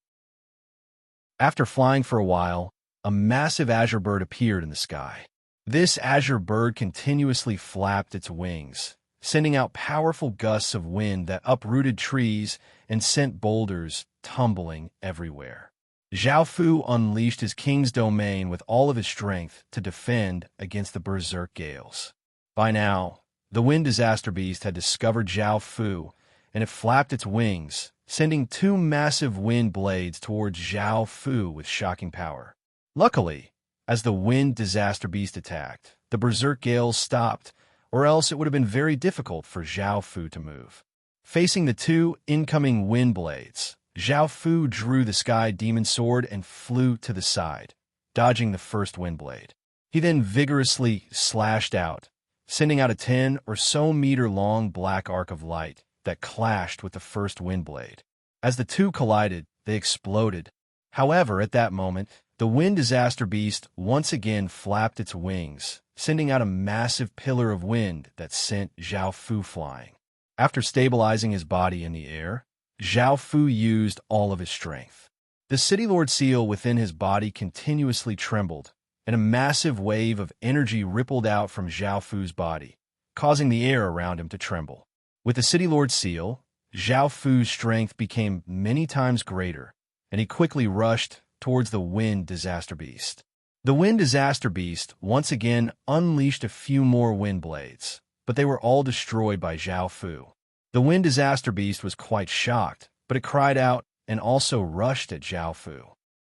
After flying for a while, a massive azure bird appeared in the sky. This azure bird continuously flapped its wings, sending out powerful gusts of wind that uprooted trees and sent boulders tumbling everywhere. Zhao Fu unleashed his king's domain with all of his strength to defend against the berserk gales. By now, the wind disaster beast had discovered Zhao Fu, and it flapped its wings, sending 2 massive wind blades towards Zhao Fu with shocking power. Luckily, As the wind disaster beast attacked, the berserk gales stopped, or else it would have been very difficult for Zhao Fu to move. Facing the two incoming wind blades, Zhao Fu drew the sky demon sword and flew to the side, dodging the first wind blade. He then vigorously slashed out, sending out a 10 or so meter long black arc of light that clashed with the first wind blade. As the two collided, they exploded. However, at that moment, the wind disaster beast once again flapped its wings, sending out a massive pillar of wind that sent Zhao Fu flying. After stabilizing his body in the air, Zhao Fu used all of his strength. The City Lord seal within his body continuously trembled, and a massive wave of energy rippled out from Zhao Fu's body, causing the air around him to tremble. With the City Lord seal, Zhao Fu's strength became many times greater, and he quickly rushed towards the wind disaster beast. The wind disaster beast once again unleashed a few more wind blades, but they were all destroyed by Zhao Fu. The wind disaster beast was quite shocked, but it cried out and also rushed at Zhao Fu.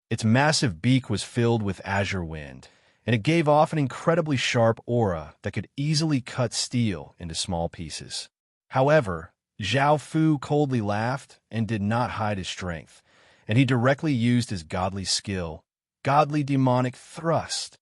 Its massive beak was filled with azure wind, and it gave off an incredibly sharp aura that could easily cut steel into small pieces. However, Zhao Fu coldly laughed and did not hide his strength, and he directly used his godly skill, Godly Demonic Thrust.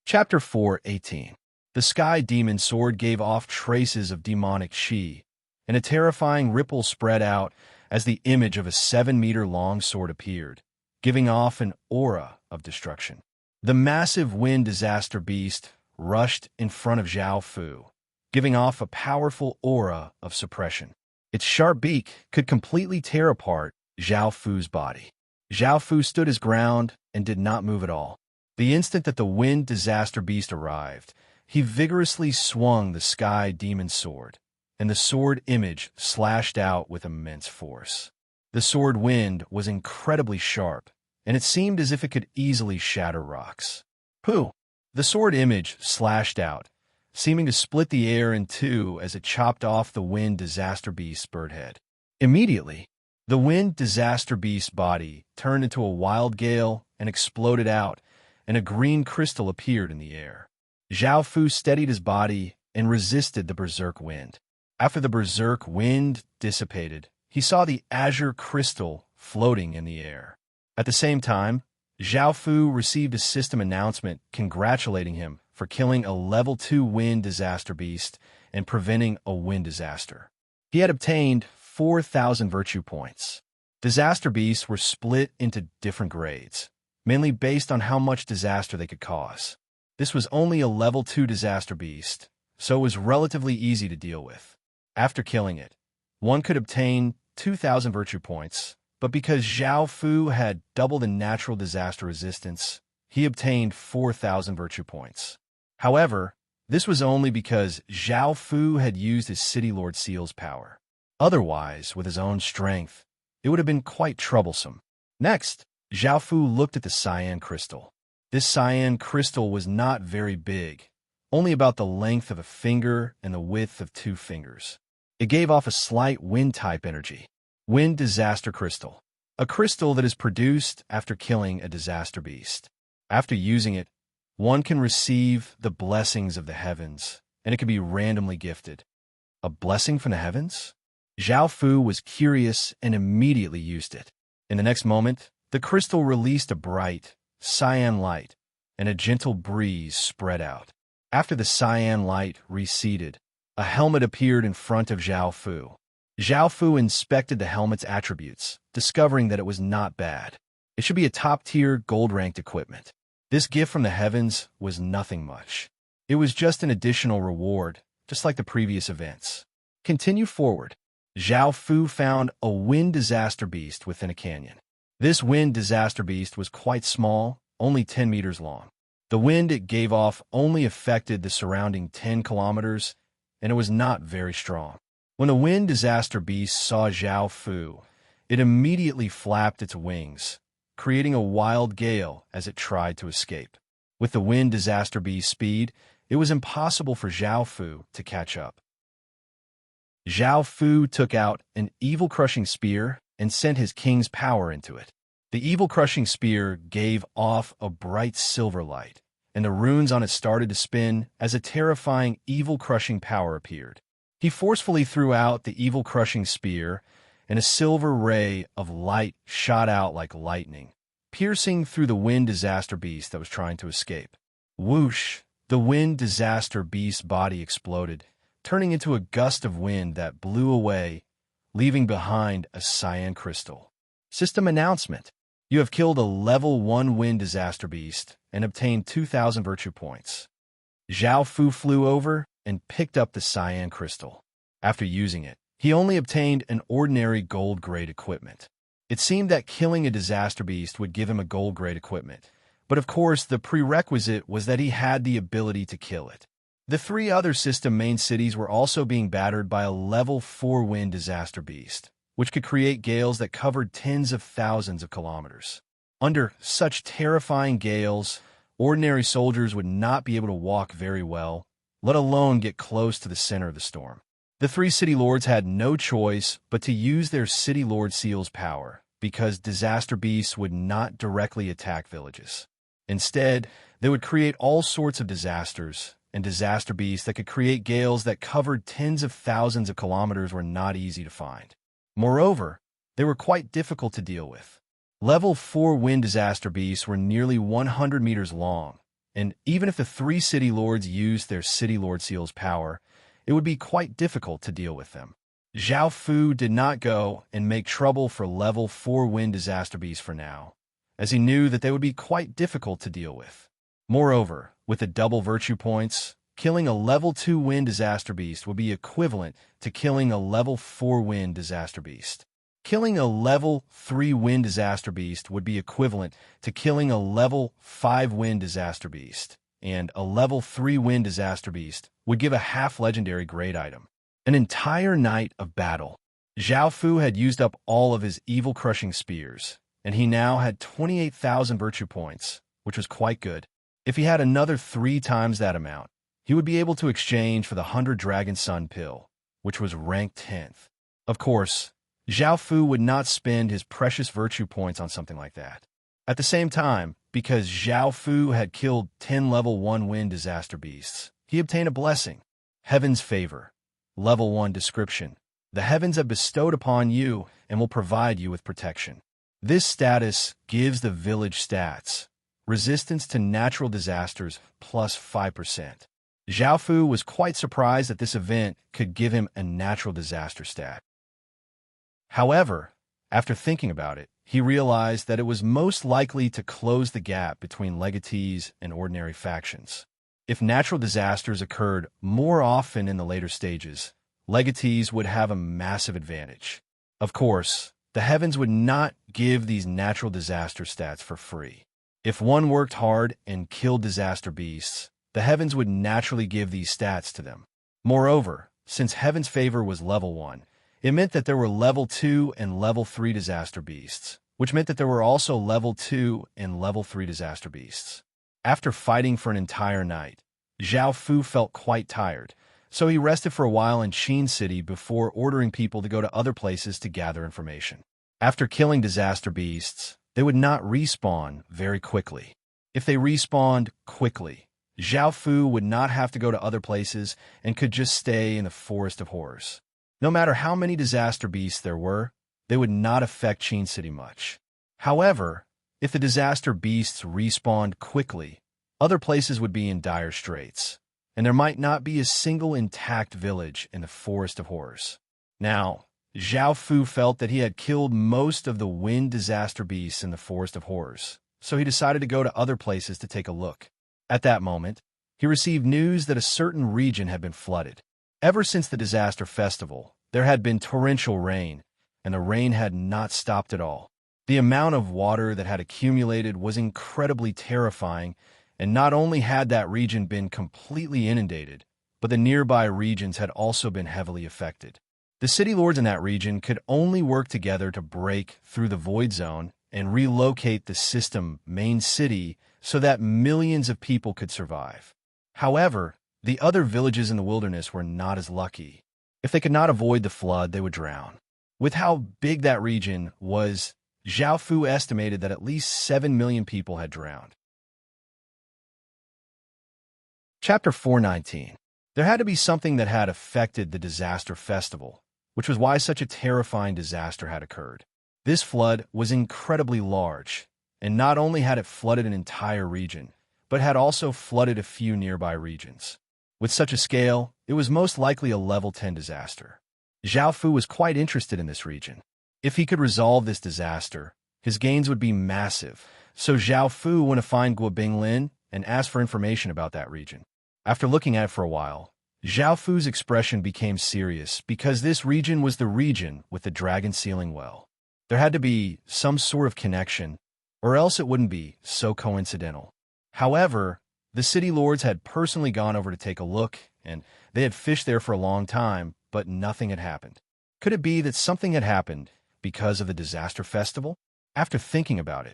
Chapter 4:18. The Sky Demon Sword gave off traces of demonic chi, and a terrifying ripple spread out as the image of a 7-meter-long sword appeared, giving off an aura of destruction. The massive wind disaster beast rushed in front of Zhao Fu, giving off a powerful aura of suppression. Its sharp beak could completely tear apart Zhao Fu's body. Zhao Fu stood his ground and did not move at all. The instant that the wind disaster beast arrived, he vigorously swung the Sky Demon Sword, and the sword image slashed out with immense force. The sword wind was incredibly sharp, and it seemed as if it could easily shatter rocks. Pooh! The sword image slashed out, seeming to split the air in two as it chopped off the wind disaster beast's bird head. Immediately, the wind disaster beast's body turned into a wild gale and exploded out, and a green crystal appeared in the air. Zhao Fu steadied his body and resisted the berserk wind. After the berserk wind dissipated, he saw the azure crystal floating in the air. At the same time, Zhao Fu received a system announcement congratulating him for killing a level 2 wind disaster beast and preventing a wind disaster. He had obtained 4,000 virtue points. Disaster beasts were split into different grades, mainly based on how much disaster they could cause. This was only a level 2 disaster beast, so it was relatively easy to deal with. After killing it, one could obtain 2,000 virtue points, but because Zhao Fu had double the natural disaster resistance, he obtained 4,000 virtue points. However, this was only because Zhao Fu had used his City Lord Seal's power. Otherwise, with his own strength, it would have been quite troublesome. Next, Zhao Fu looked at the cyan crystal. This cyan crystal was not very big, only about the length of a finger and the width of 2 fingers. It gave off a slight wind-type energy. Wind Disaster Crystal. A crystal that is produced after killing a disaster beast. After using it, one can receive the blessings of the heavens, and it can be randomly gifted. A blessing from the heavens? Zhao Fu was curious and immediately used it. In the next moment, the crystal released a bright, cyan light, and a gentle breeze spread out. After the cyan light receded, a helmet appeared in front of Zhao Fu. Zhao Fu inspected the helmet's attributes, discovering that it was not bad. It should be a top-tier, gold-ranked equipment. This gift from the heavens was nothing much. It was just an additional reward, just like the previous events. Continue forward. Zhao Fu found a wind disaster beast within a canyon. This wind disaster beast was quite small, only 10 meters long. The wind it gave off only affected the surrounding 10 kilometers, and it was not very strong. When the wind disaster beast saw Zhao Fu, it immediately flapped its wings, creating a wild gale as it tried to escape. With the wind disaster beast's speed, it was impossible for Zhao Fu to catch up. Zhao Fu took out an evil crushing spear and sent his king's power into it. The evil crushing spear gave off a bright silver light, and the runes on it started to spin as a terrifying evil crushing power appeared. He forcefully threw out the evil crushing spear, and a silver ray of light shot out like lightning, piercing through the wind disaster beast that was trying to escape. Whoosh! The wind disaster beast's body exploded, turning into a gust of wind that blew away, leaving behind a cyan crystal. System announcement. You have killed a level 1 wind disaster beast and obtained 2,000 virtue points. Zhao Fu flew over and picked up the cyan crystal. After using it, he only obtained an ordinary gold-grade equipment. It seemed that killing a disaster beast would give him a gold-grade equipment, but of course the prerequisite was that he had the ability to kill it. The 3 other system main cities were also being battered by a level 4 wind disaster beast, which could create gales that covered tens of thousands of kilometers. Under such terrifying gales, ordinary soldiers would not be able to walk very well, let alone get close to the center of the storm. The 3 city lords had no choice but to use their city lord seal's power, because disaster beasts would not directly attack villages. Instead, they would create all sorts of disasters, and disaster beasts that could create gales that covered tens of thousands of kilometers were not easy to find. Moreover, they were quite difficult to deal with. Level 4 wind disaster beasts were nearly 100 meters long, and even if the 3 city lords used their city lord seal's power, it would be quite difficult to deal with them. Zhao Fu did not go and make trouble for level 4 wind disaster beasts for now, as he knew that they would be quite difficult to deal with. Moreover, with the double virtue points, killing a level 2 wind disaster beast would be equivalent to killing a level 4 wind disaster beast. Killing a level 3 wind disaster beast would be equivalent to killing a level 5 wind disaster beast, and a level 3 wind disaster beast would give a half-legendary grade item. An entire night of battle. Zhao Fu had used up all of his evil-crushing spears, and he now had 28,000 virtue points, which was quite good. If he had another 3 times that amount, he would be able to exchange for the 100 Dragon Sun pill, which was ranked 10th. Of course, Zhao Fu would not spend his precious virtue points on something like that. At the same time, because Zhao Fu had killed 10 level 1 wind disaster beasts, he obtained a blessing. Heaven's favor. Level 1 description. The heavens have bestowed upon you and will provide you with protection. This status gives the village stats. Resistance to natural disasters plus 5%. Zhao Fu was quite surprised that this event could give him a natural disaster stat. However, after thinking about it, he realized that it was most likely to close the gap between legatees and ordinary factions. If natural disasters occurred more often in the later stages, legatees would have a massive advantage. Of course, the heavens would not give these natural disaster stats for free. If one worked hard and killed disaster beasts, the heavens would naturally give these stats to them. Moreover, since Heaven's favor was level 1, it meant that there were level 2 and level 3 disaster beasts, which meant that there were also level 2 and level 3 disaster beasts. After fighting for an entire night, Zhao Fu felt quite tired, so he rested for a while in Qin City before ordering people to go to other places to gather information. After killing disaster beasts, they would not respawn very quickly. If they respawned quickly, Zhao Fu would not have to go to other places and could just stay in the Forest of Horrors. No matter how many disaster beasts there were, they would not affect Qin City much. However, if the disaster beasts respawned quickly, other places would be in dire straits, and there might not be a single intact village in the Forest of Horrors. Now, Zhao Fu felt that he had killed most of the wind disaster beasts in the Forest of Horrors, so he decided to go to other places to take a look. At that moment, he received news that a certain region had been flooded. Ever since the disaster festival, there had been torrential rain, and the rain had not stopped at all. The amount of water that had accumulated was incredibly terrifying, and not only had that region been completely inundated, but the nearby regions had also been heavily affected. The city lords in that region could only work together to break through the void zone and relocate the system main city so that millions of people could survive. However, the other villages in the wilderness were not as lucky. If they could not avoid the flood, they would drown. With how big that region was, Zhao Fu estimated that at least 7 million people had drowned. Chapter 419. There had to be something that had affected the disaster festival, which was why such a terrifying disaster had occurred. This flood was incredibly large, and not only had it flooded an entire region, but had also flooded a few nearby regions. With such a scale, it was most likely a level 10 disaster. Zhao Fu was quite interested in this region. If he could resolve this disaster, his gains would be massive, so Zhao Fu went to find Guo Binglin and asked for information about that region. After looking at it for a while, Zhao Fu's expression became serious because this region was the region with the dragon sealing well. There had to be some sort of connection, or else it wouldn't be so coincidental. However, the city lords had personally gone over to take a look, and they had fished there for a long time, but nothing had happened. Could it be that something had happened because of the disaster festival? After thinking about it,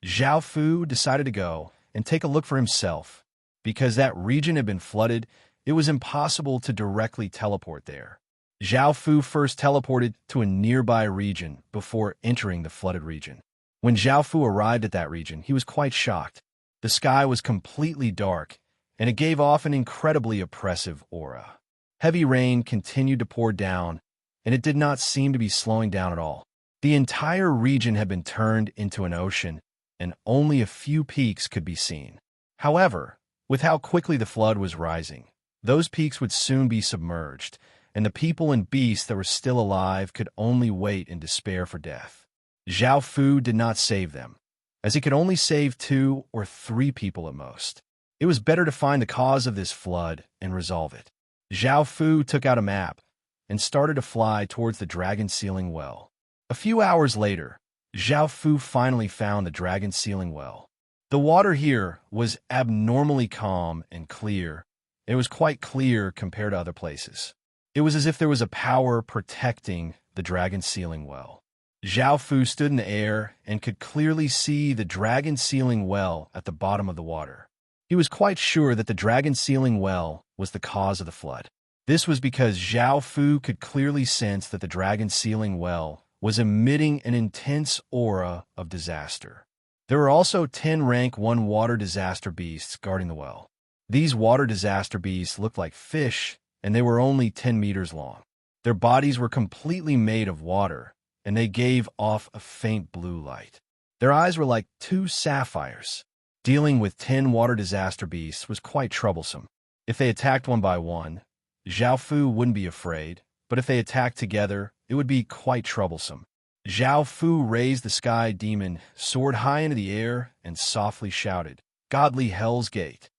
Zhao Fu decided to go and take a look for himself. Because that region had been flooded, it was impossible to directly teleport there. Zhao Fu first teleported to a nearby region before entering the flooded region. When Zhao Fu arrived at that region, he was quite shocked. The sky was completely dark, and it gave off an incredibly oppressive aura. Heavy rain continued to pour down, and it did not seem to be slowing down at all. The entire region had been turned into an ocean, and only a few peaks could be seen. However, with how quickly the flood was rising, those peaks would soon be submerged, and the people and beasts that were still alive could only wait in despair for death. Zhao Fu did not save them, as he could only save 2 or 3 people at most. It was better to find the cause of this flood and resolve it. Zhao Fu took out a map and started to fly towards the dragon sealing well. A few hours later, Zhao Fu finally found the dragon sealing well. The water here was abnormally calm and clear. It was quite clear compared to other places. It was as if there was a power protecting the dragon sealing well. Zhao Fu stood in the air and could clearly see the dragon sealing well at the bottom of the water. He was quite sure that the dragon sealing well was the cause of the flood. This was because Zhao Fu could clearly sense that the dragon sealing well was emitting an intense aura of disaster. There were also 10 rank 1 water disaster beasts guarding the well. These water disaster beasts looked like fish, and they were only 10 meters long. Their bodies were completely made of water, and they gave off a faint blue light. Their eyes were like 2 sapphires. Dealing with 10 water disaster beasts was quite troublesome. If they attacked one by one, Zhao Fu wouldn't be afraid, but if they attacked together, it would be quite troublesome. Zhao Fu raised the sky demon, soared high into the air, and softly shouted, "Godly Hell's Gate."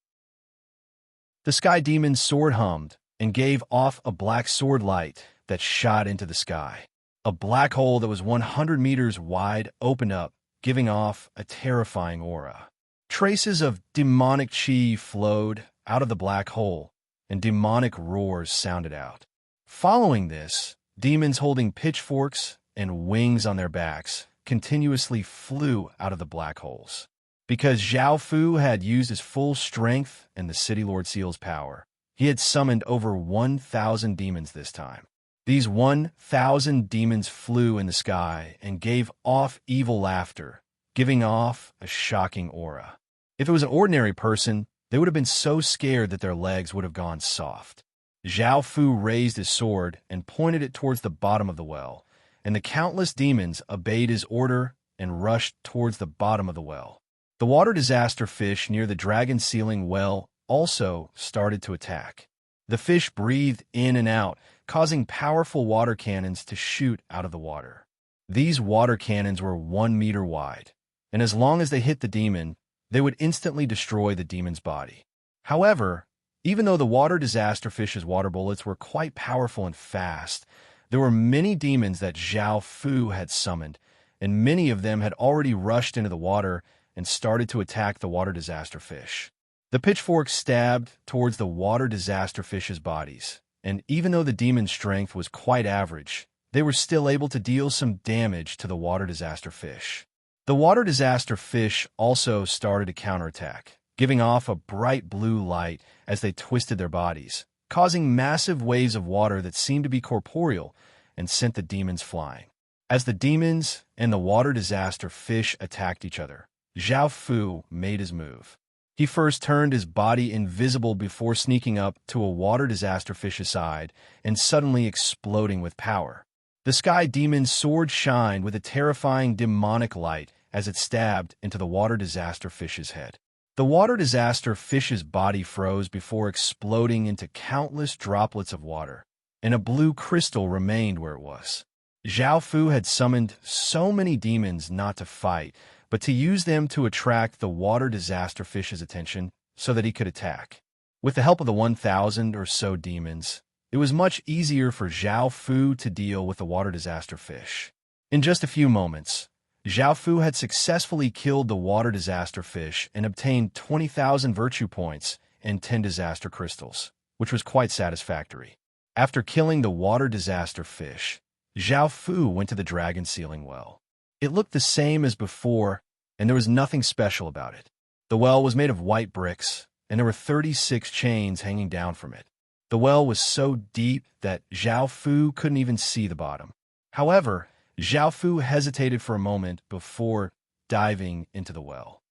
The sky demon sword hummed and gave off a black sword light that shot into the sky. A black hole that was 100 meters wide opened up, giving off a terrifying aura. Traces of demonic chi flowed out of the black hole, and demonic roars sounded out. Following this, demons holding pitchforks and wings on their backs continuously flew out of the black holes. Because Zhao Fu had used his full strength and the City Lord Seal's power, he had summoned over 1,000 demons this time. These 1,000 demons flew in the sky and gave off evil laughter, giving off a shocking aura. If it was an ordinary person, they would have been so scared that their legs would have gone soft. Zhao Fu raised his sword and pointed it towards the bottom of the well, and the countless demons obeyed his order and rushed towards the bottom of the well. The water disaster fish near the dragon sealing well also started to attack. The fish breathed in and out, causing powerful water cannons to shoot out of the water. These water cannons were 1 meter wide, and as long as they hit the demon, they would instantly destroy the demon's body. However, even though the water disaster fish's water bullets were quite powerful and fast, there were many demons that Zhao Fu had summoned, and many of them had already rushed into the water and started to attack the water disaster fish. The pitchforks stabbed towards the water disaster fish's bodies, and even though the demon's strength was quite average, they were still able to deal some damage to the water disaster fish. The water disaster fish also started to counterattack, giving off a bright blue light as they twisted their bodies, causing massive waves of water that seemed to be corporeal and sent the demons flying. As the demons and the water disaster fish attacked each other, Zhao Fu made his move. He first turned his body invisible before sneaking up to a water disaster fish's side and suddenly exploding with power. The sky demon's sword shined with a terrifying demonic light as it stabbed into the water disaster fish's head. The water disaster fish's body froze before exploding into countless droplets of water, and a blue crystal remained where it was. Zhao Fu had summoned so many demons not to fight, but to use them to attract the water disaster fish's attention so that he could attack. With the help of the 1,000 or so demons, it was much easier for Zhao Fu to deal with the water disaster fish. In just a few moments, Zhao Fu had successfully killed the water disaster fish and obtained 20,000 virtue points and 10 disaster crystals, which was quite satisfactory. After killing the water disaster fish, Zhao Fu went to the dragon sealing well. It looked the same as before, and there was nothing special about it. The well was made of white bricks, and there were 36 chains hanging down from it. The well was so deep that Zhao Fu couldn't even see the bottom. However, Zhao Fu hesitated for a moment before diving into the well.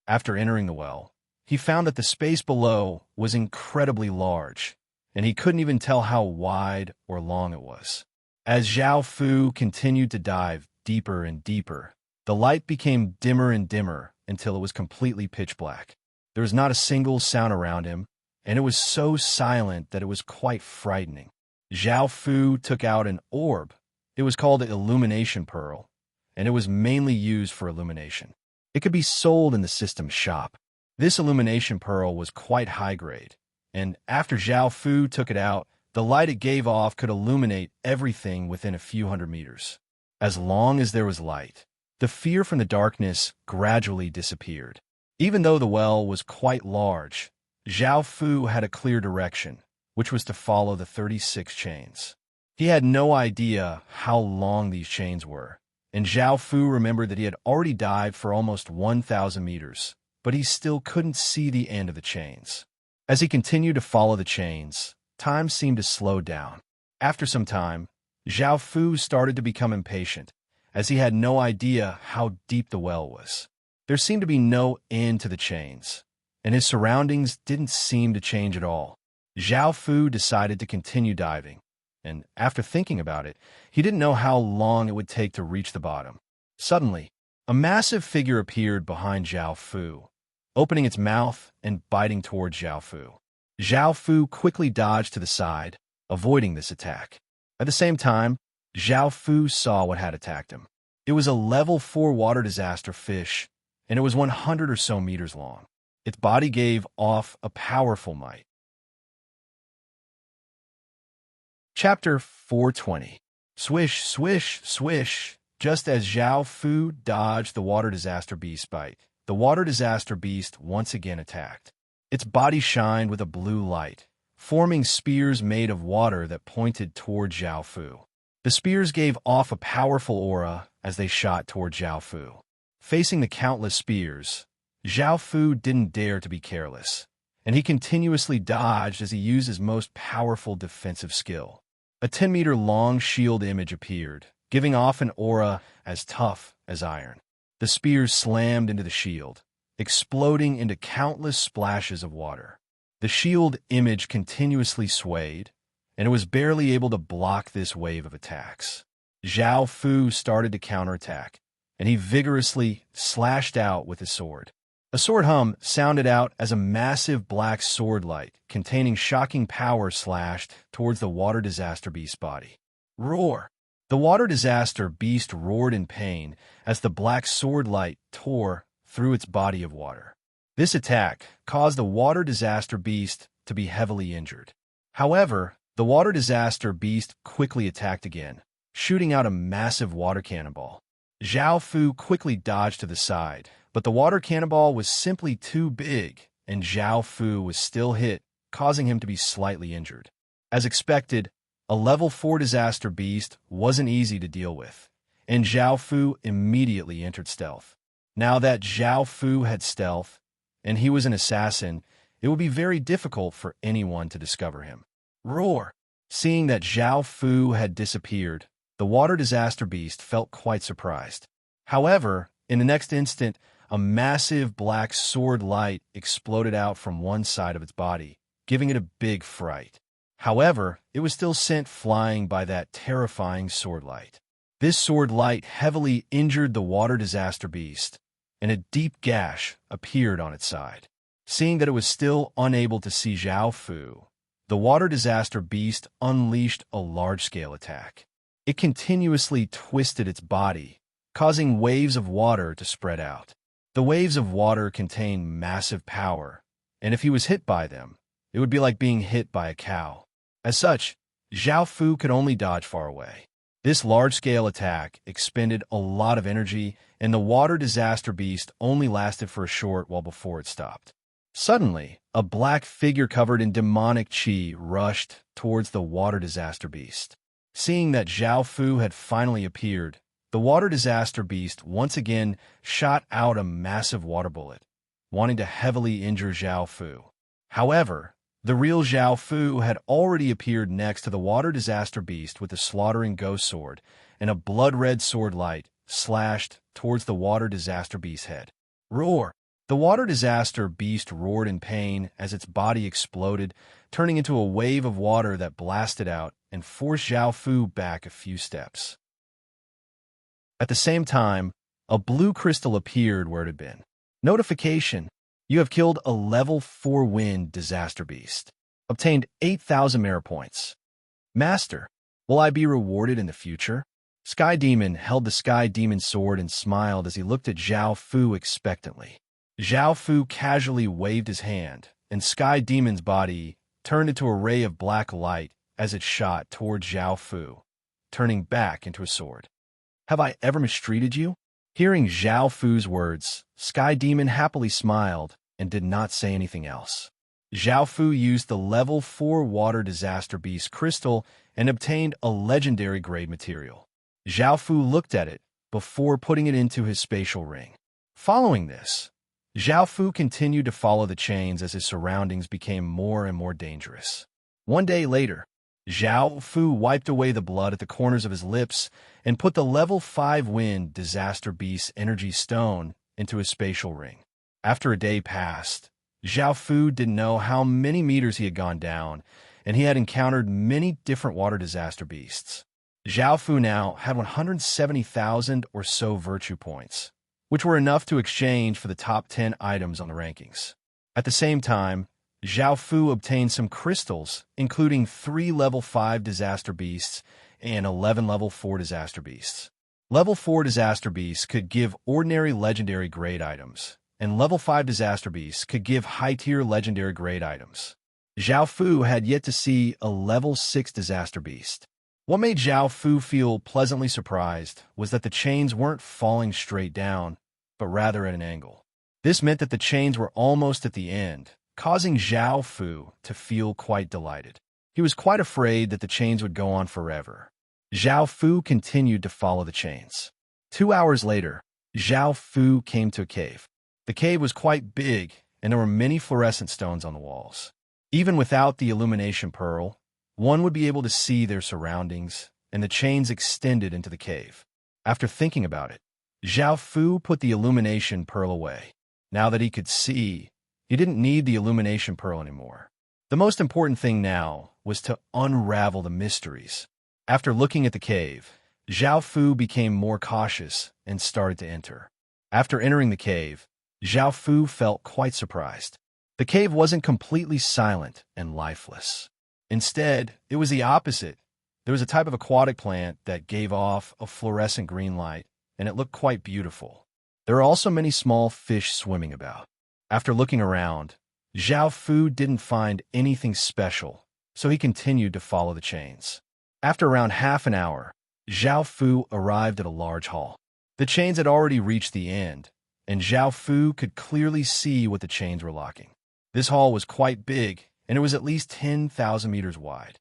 After entering the well, he found that the space below was incredibly large, and he couldn't even tell how wide or long it was. As Zhao Fu continued to dive deeper and deeper, the light became dimmer and dimmer until it was completely pitch black. There was not a single sound around him, and it was so silent that it was quite frightening. Zhao Fu took out an orb. It was called the Illumination Pearl, and it was mainly used for illumination. It could be sold in the system shop. This Illumination Pearl was quite high grade, and after Zhao Fu took it out, the light it gave off could illuminate everything within a few hundred meters. As long as there was light, the fear from the darkness gradually disappeared. Even though the well was quite large, Zhao Fu had a clear direction, which was to follow the 36 chains. He had no idea how long these chains were, and Zhao Fu remembered that he had already dived for almost 1,000 meters, but he still couldn't see the end of the chains. As he continued to follow the chains, time seemed to slow down. After some time, Zhao Fu started to become impatient, as he had no idea how deep the well was. There seemed to be no end to the chains, and his surroundings didn't seem to change at all. Zhao Fu decided to continue diving, and after thinking about it, he didn't know how long it would take to reach the bottom. Suddenly, a massive figure appeared behind Zhao Fu, opening its mouth and biting towards Zhao Fu. Zhao Fu quickly dodged to the side, avoiding this attack. At the same time, Zhao Fu saw what had attacked him. It was a level 4 water disaster fish, and it was 100 or so meters long. Its body gave off a powerful might. Chapter 420. Swish, swish, swish. Just as Zhao Fu dodged the water disaster beast's bite, the water disaster beast once again attacked. Its body shined with a blue light, forming spears made of water that pointed toward Zhao Fu. The spears gave off a powerful aura as they shot toward Zhao Fu. Facing the countless spears, Zhao Fu didn't dare to be careless, and he continuously dodged as he used his most powerful defensive skill. A 10-meter-long shield image appeared, giving off an aura as tough as iron. The spears slammed into the shield, exploding into countless splashes of water. The shield image continuously swayed, and it was barely able to block this wave of attacks. Zhao Fu started to counterattack, and he vigorously slashed out with his sword. A sword hum sounded out as a massive black sword light containing shocking power slashed towards the water disaster beast's body. Roar! The water disaster beast roared in pain as the black sword light tore through its body of water. This attack caused the water disaster beast to be heavily injured. However, the water disaster beast quickly attacked again, shooting out a massive water cannonball. Zhao Fu quickly dodged to the side, but the water cannonball was simply too big, and Zhao Fu was still hit, causing him to be slightly injured. As expected, a level 4 disaster beast wasn't easy to deal with, and Zhao Fu immediately entered stealth. Now that Zhao Fu had stealth, and he was an assassin, it would be very difficult for anyone to discover him. Roar! Seeing that Zhao Fu had disappeared, the water disaster beast felt quite surprised. However, in the next instant, a massive black sword light exploded out from one side of its body, giving it a big fright. However, it was still sent flying by that terrifying sword light. This sword light heavily injured the water disaster beast, and a deep gash appeared on its side. Seeing that it was still unable to see Zhao Fu, the water disaster beast unleashed a large-scale attack. It continuously twisted its body, causing waves of water to spread out. The waves of water contain massive power, and if he was hit by them, it would be like being hit by a cow. As such, Zhao Fu could only dodge far away. This large-scale attack expended a lot of energy, and the water disaster beast only lasted for a short while before it stopped. Suddenly, a black figure covered in demonic chi rushed towards the water disaster beast. Seeing that Zhao Fu had finally appeared, the water disaster beast once again shot out a massive water bullet, wanting to heavily injure Zhao Fu. However, the real Zhao Fu had already appeared next to the water disaster beast with a slaughtering ghost sword, and a blood-red sword light slashed towards the water disaster beast's head. Roar! The water disaster beast roared in pain as its body exploded, turning into a wave of water that blasted out and forced Zhao Fu back a few steps. At the same time, a blue crystal appeared where it had been. Notification: you have killed a level 4 wind disaster beast. Obtained 8,000 merit points. Master, will I be rewarded in the future? Sky Demon held the Sky Demon sword and smiled as he looked at Zhao Fu expectantly. Zhao Fu casually waved his hand, and Sky Demon's body turned into a ray of black light as it shot toward Zhao Fu, turning back into a sword. Have I ever mistreated you? Hearing Zhao Fu's words, Sky Demon happily smiled and did not say anything else. Zhao Fu used the level 4 water disaster beast crystal and obtained a legendary grade material. Zhao Fu looked at it before putting it into his spatial ring. Following this, Zhao Fu continued to follow the chains as his surroundings became more and more dangerous. One day later, Zhao Fu wiped away the blood at the corners of his lips and put the level 5 wind disaster beast energy stone into his spatial ring. After a day passed, Zhao Fu didn't know how many meters he had gone down, and he had encountered many different water disaster beasts. Zhao Fu now had 170,000 or so virtue points, which were enough to exchange for the top 10 items on the rankings. At the same time, Zhao Fu obtained some crystals, including 3 level 5 disaster beasts and 11 level 4 disaster beasts. Level 4 disaster beasts could give ordinary legendary grade items, and level 5 disaster beasts could give high-tier legendary grade items. Zhao Fu had yet to see a level 6 disaster beast. What made Zhao Fu feel pleasantly surprised was that the chains weren't falling straight down, but rather at an angle. This meant that the chains were almost at the end, causing Zhao Fu to feel quite delighted. He was quite afraid that the chains would go on forever. Zhao Fu continued to follow the chains. 2 hours later, Zhao Fu came to a cave. The cave was quite big, and there were many fluorescent stones on the walls. Even without the illumination pearl, one would be able to see their surroundings, and the chains extended into the cave. After thinking about it, Zhao Fu put the illumination pearl away. Now that he could see, he didn't need the illumination pearl anymore. The most important thing now was to unravel the mysteries. After looking at the cave, Zhao Fu became more cautious and started to enter. After entering the cave, Zhao Fu felt quite surprised. The cave wasn't completely silent and lifeless. Instead, it was the opposite. There was a type of aquatic plant that gave off a fluorescent green light, and it looked quite beautiful. There are also many small fish swimming about. After looking around, Zhao Fu didn't find anything special, so he continued to follow the chains. After around half an hour, Zhao Fu arrived at a large hall. The chains had already reached the end, and Zhao Fu could clearly see what the chains were locking. This hall was quite big, and it was at least 10,000 meters wide.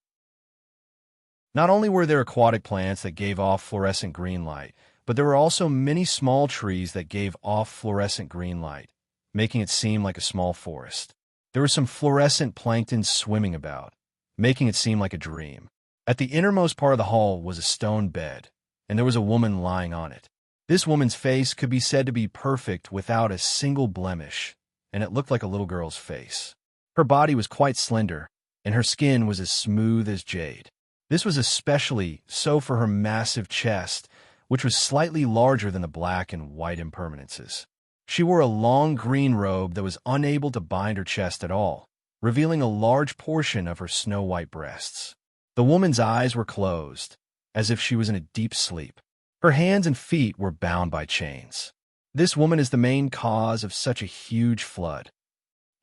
Not only were there aquatic plants that gave off fluorescent green light, but there were also many small trees that gave off fluorescent green light, making it seem like a small forest. There was some fluorescent plankton swimming about, making it seem like a dream. At the innermost part of the hall was a stone bed, and there was a woman lying on it. This woman's face could be said to be perfect without a single blemish, and it looked like a little girl's face. Her body was quite slender, and her skin was as smooth as jade. This was especially so for her massive chest, which was slightly larger than the black and white impermanences. She wore a long green robe that was unable to bind her chest at all, revealing a large portion of her snow-white breasts. The woman's eyes were closed, as if she was in a deep sleep. Her hands and feet were bound by chains. This woman is the main cause of such a huge flood.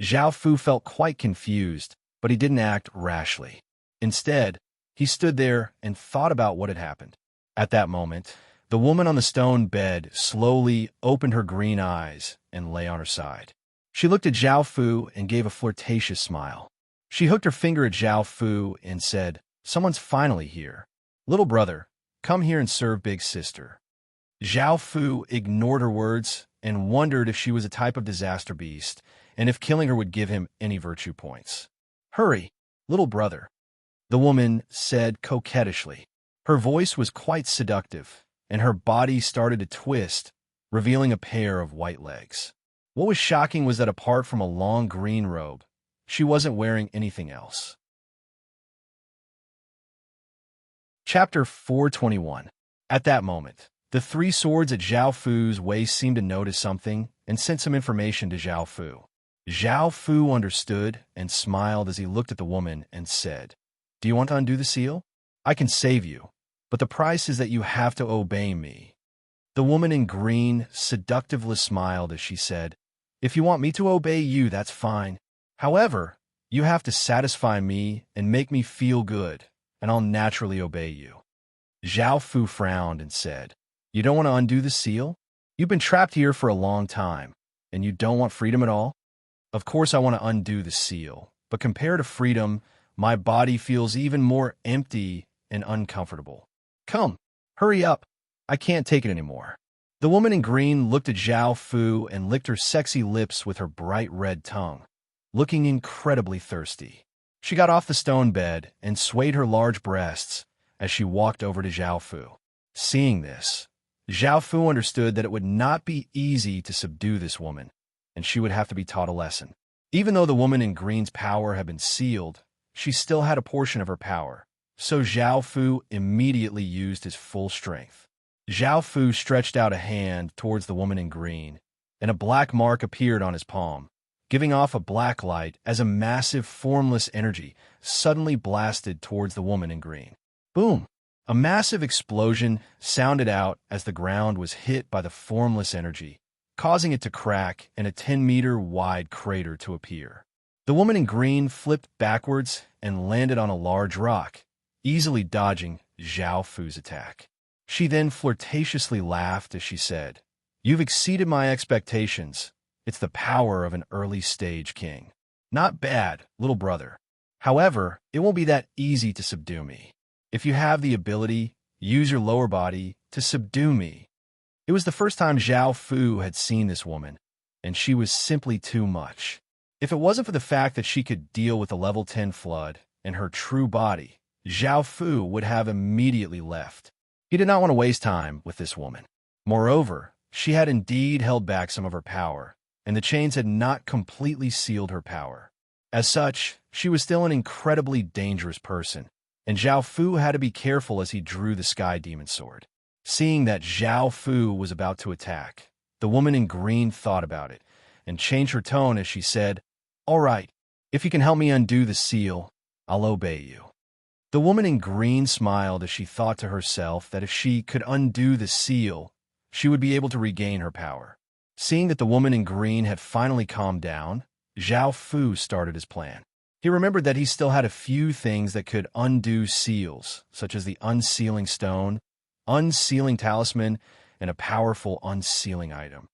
Zhao Fu felt quite confused, but he didn't act rashly. Instead, he stood there and thought about what had happened. At that moment, the woman on the stone bed slowly opened her green eyes and lay on her side. She looked at Zhao Fu and gave a flirtatious smile. She hooked her finger at Zhao Fu and said, "Someone's finally here. Little brother, come here and serve big sister." Zhao Fu ignored her words and wondered if she was a type of disaster beast and if killing her would give him any virtue points. "Hurry, little brother," the woman said coquettishly. Her voice was quite seductive, and her body started to twist, revealing a pair of white legs. What was shocking was that apart from a long green robe, she wasn't wearing anything else. Chapter 421. At that moment, the three swords at Zhao Fu's waist seemed to notice something and sent some information to Zhao Fu. Zhao Fu understood and smiled as he looked at the woman and said, "Do you want to undo the seal? I can save you, but the price is that you have to obey me." The woman in green seductively smiled as she said, "If you want me to obey you, that's fine. However, you have to satisfy me and make me feel good, and I'll naturally obey you." Zhao Fu frowned and said, "You don't want to undo the seal? You've been trapped here for a long time, and you don't want freedom at all?" "Of course I want to undo the seal, but compared to freedom, my body feels even more empty and uncomfortable. Come, hurry up. I can't take it anymore." The woman in green looked at Zhao Fu and licked her sexy lips with her bright red tongue, looking incredibly thirsty. She got off the stone bed and swayed her large breasts as she walked over to Zhao Fu. Seeing this, Zhao Fu understood that it would not be easy to subdue this woman, and she would have to be taught a lesson. Even though the woman in green's power had been sealed, she still had a portion of her power, so Zhao Fu immediately used his full strength. Zhao Fu stretched out a hand towards the woman in green, and a black mark appeared on his palm, giving off a black light as a massive formless energy suddenly blasted towards the woman in green. Boom! A massive explosion sounded out as the ground was hit by the formless energy, causing it to crack and a 10-meter wide crater to appear. The woman in green flipped backwards and landed on a large rock, easily dodging Zhao Fu's attack. She then flirtatiously laughed as she said, "You've exceeded my expectations. It's the power of an early-stage king. Not bad, little brother. However, it won't be that easy to subdue me. If you have the ability, use your lower body to subdue me." It was the first time Zhao Fu had seen this woman, and she was simply too much. If it wasn't for the fact that she could deal with a level 10 flood and her true body, Zhao Fu would have immediately left. He did not want to waste time with this woman. Moreover, she had indeed held back some of her power, and the chains had not completely sealed her power. As such, she was still an incredibly dangerous person, and Zhao Fu had to be careful as he drew the Sky Demon Sword. Seeing that Zhao Fu was about to attack, the woman in green thought about it and changed her tone as she said, "All right, if you can help me undo the seal, I'll obey you." The woman in green smiled as she thought to herself that if she could undo the seal, she would be able to regain her power. Seeing that the woman in green had finally calmed down, Zhao Fu started his plan. He remembered that he still had a few things that could undo seals, such as the unsealing stone, unsealing talisman, and a powerful unsealing item.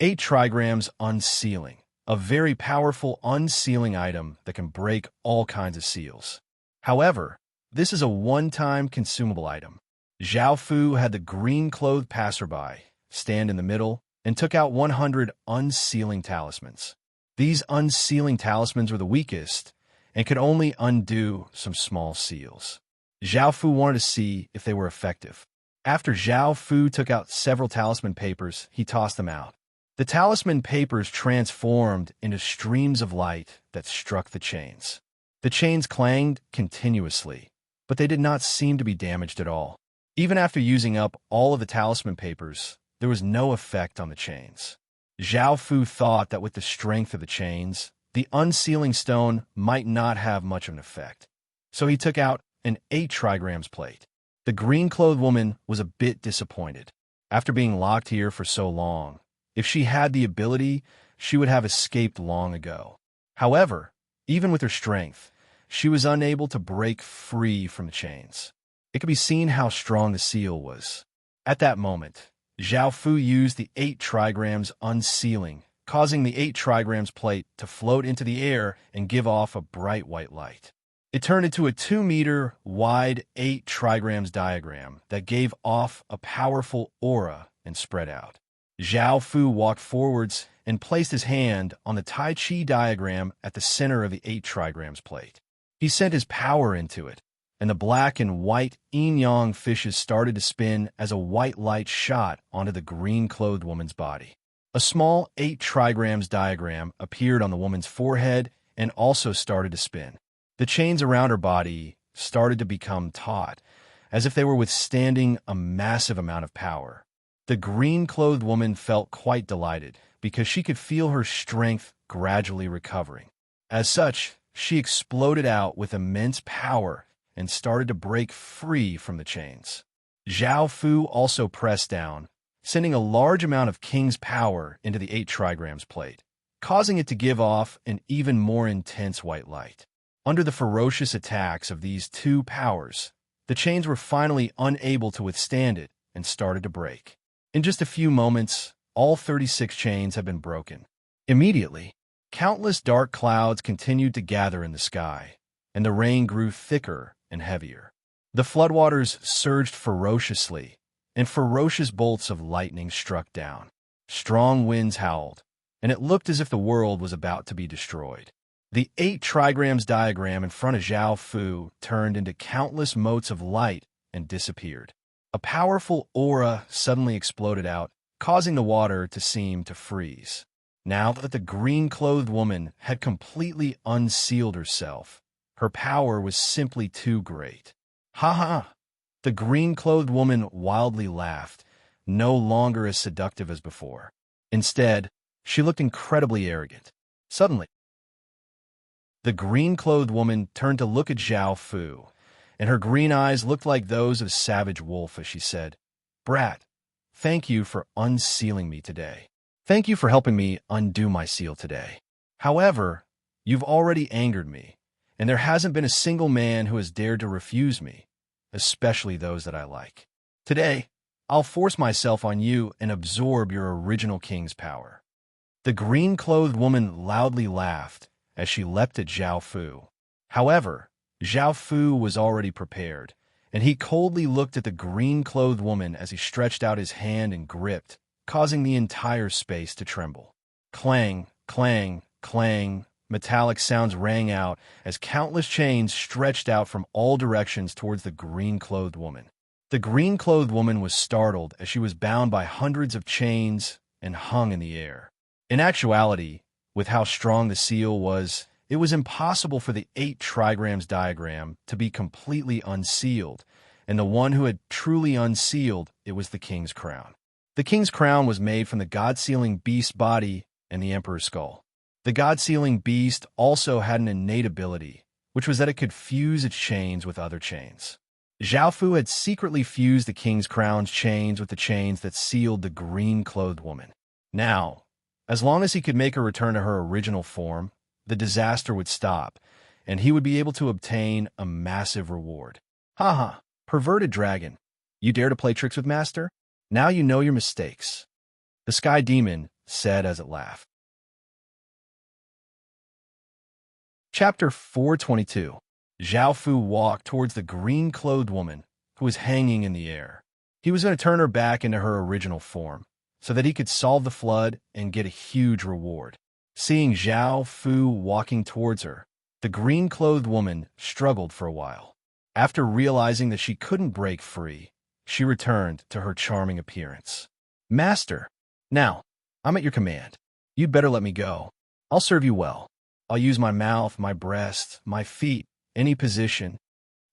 8 trigrams unsealing, a very powerful unsealing item that can break all kinds of seals. However, this is a one-time consumable item. Zhao Fu had the green-clothed passerby stand in the middle and took out 100 unsealing talismans. These unsealing talismans were the weakest, and could only undo some small seals. Zhao Fu wanted to see if they were effective. After Zhao Fu took out several talisman papers, he tossed them out. The talisman papers transformed into streams of light that struck the chains. The chains clanged continuously, but they did not seem to be damaged at all. Even after using up all of the talisman papers, there was no effect on the chains. Zhao Fu thought that with the strength of the chains, the unsealing stone might not have much of an effect. So he took out an 8 trigrams plate. The green-clothed woman was a bit disappointed. After being locked here for so long, if she had the ability, she would have escaped long ago. However, even with her strength, she was unable to break free from the chains. It could be seen how strong the seal was. At that moment, Zhao Fu used the 8 trigrams unsealing, causing the 8 trigrams plate to float into the air and give off a bright white light. It turned into a 2-meter wide 8 trigrams diagram that gave off a powerful aura and spread out. Zhao Fu walked forwards and placed his hand on the Tai Chi diagram at the center of the 8 trigrams plate. He sent his power into it, and the black and white yin-yang fishes started to spin as a white light shot onto the green-clothed woman's body. A small 8 trigrams diagram appeared on the woman's forehead and also started to spin. The chains around her body started to become taut, as if they were withstanding a massive amount of power. The green-clothed woman felt quite delighted because she could feel her strength gradually recovering. As such, she exploded out with immense power and started to break free from the chains. Zhao Fu also pressed down, sending a large amount of King's power into the 8 trigrams plate, causing it to give off an even more intense white light. Under the ferocious attacks of these 2 powers, the chains were finally unable to withstand it and started to break. In just a few moments, all 36 chains had been broken. Immediately, countless dark clouds continued to gather in the sky, and the rain grew thicker and heavier. The floodwaters surged ferociously, and ferocious bolts of lightning struck down. Strong winds howled, and it looked as if the world was about to be destroyed. The 8 trigrams diagram in front of Zhao Fu turned into countless motes of light and disappeared. A powerful aura suddenly exploded out, causing the water to seem to freeze. Now that the green-clothed woman had completely unsealed herself, her power was simply too great. Ha ha! The green-clothed woman wildly laughed, no longer as seductive as before. Instead, she looked incredibly arrogant. Suddenly, the green-clothed woman turned to look at Zhao Fu, and her green eyes looked like those of a savage wolf as she said, "Brat, thank you for unsealing me today. Thank you for helping me undo my seal today. However, you've already angered me, and there hasn't been a single man who has dared to refuse me, especially those that I like. Today, I'll force myself on you and absorb your original king's power." The green-clothed woman loudly laughed as she leapt at Zhao Fu. However, Zhao Fu was already prepared, and he coldly looked at the green-clothed woman as he stretched out his hand and gripped, causing the entire space to tremble. Clang, clang, clang, metallic sounds rang out as countless chains stretched out from all directions towards the green-clothed woman. The green-clothed woman was startled as she was bound by hundreds of chains and hung in the air. In actuality, with how strong the seal was, it was impossible for the 8 trigrams diagram to be completely unsealed, and the one who had truly unsealed it was the king's crown. The king's crown was made from the god-sealing beast body and the emperor's skull. The god-sealing beast also had an innate ability, which was that it could fuse its chains with other chains. Zhao Fu had secretly fused the king's crown's chains with the chains that sealed the green-clothed woman. Now, as long as he could make her return to her original form, the disaster would stop, and he would be able to obtain a massive reward. Ha ha, perverted dragon. You dare to play tricks with Master? Now you know your mistakes, the Sky Demon said as it laughed. Chapter 422. Zhao Fu walked towards the green-clothed woman, who was hanging in the air. He was going to turn her back into her original form, so that he could solve the flood and get a huge reward. Seeing Zhao Fu walking towards her, The green-clothed woman struggled for a while. After realizing that she couldn't break free, she returned to her charming appearance. Master, now, I'm at your command. You'd better let me go. I'll serve you well. I'll use my mouth, my breast, my feet, any position.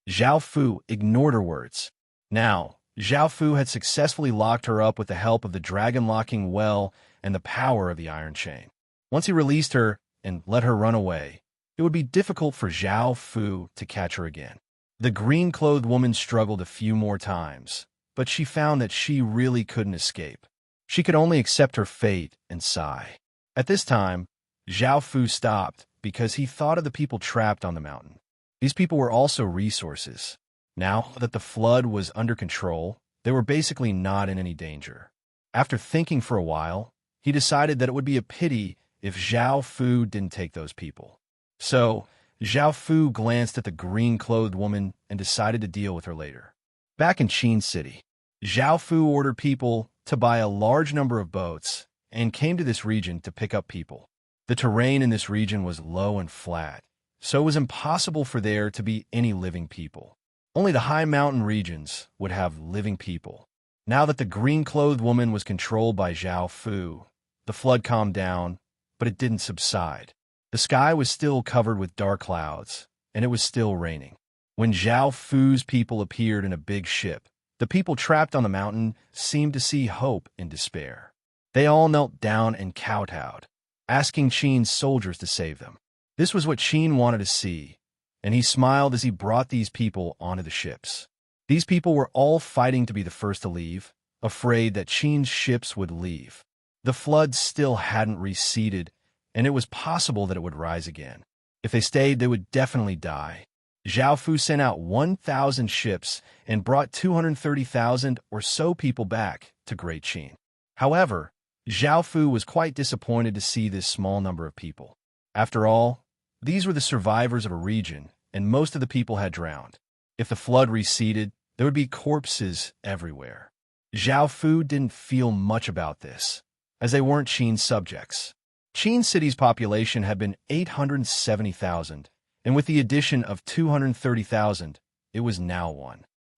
Zhao Fu ignored her words. Now, Zhao Fu had successfully locked her up with the help of the dragon-locking well and the power of the iron chain. Once he released her and let her run away, it would be difficult for Zhao Fu to catch her again. The green-clothed woman struggled a few more times, but she found that she really couldn't escape. She could only accept her fate and sigh. At this time, Zhao Fu stopped because he thought of the people trapped on the mountain. These people were also resources. Now that the flood was under control, they were basically not in any danger. After thinking for a while, he decided that it would be a pity if Zhao Fu didn't take those people. So, Zhao Fu glanced at the green-clothed woman and decided to deal with her later. Back in Qin City, Zhao Fu ordered people to buy a large number of boats and came to this region to pick up people. The terrain in this region was low and flat, so it was impossible for there to be any living people. Only the high mountain regions would have living people. Now that the green-clothed woman was controlled by Zhao Fu, the flood calmed down, but it didn't subside. The sky was still covered with dark clouds, and it was still raining. When Zhao Fu's people appeared in a big ship, the people trapped on the mountain seemed to see hope in despair. They all knelt down and kowtowed, asking Qin's soldiers to save them. This was what Qin wanted to see, and he smiled as he brought these people onto the ships. These people were all fighting to be the first to leave, afraid that Qin's ships would leave. The flood still hadn't receded, and it was possible that it would rise again. If they stayed, they would definitely die. Zhao Fu sent out 1,000 ships and brought 230,000 or so people back to Great Qin. However, Zhao Fu was quite disappointed to see this small number of people. After all, these were the survivors of a region, and most of the people had drowned. If the flood receded, there would be corpses everywhere. Zhao Fu didn't feel much about this, as they weren't Qin's subjects. Qin City's population had been 870,000, and with the addition of 230,000, it was now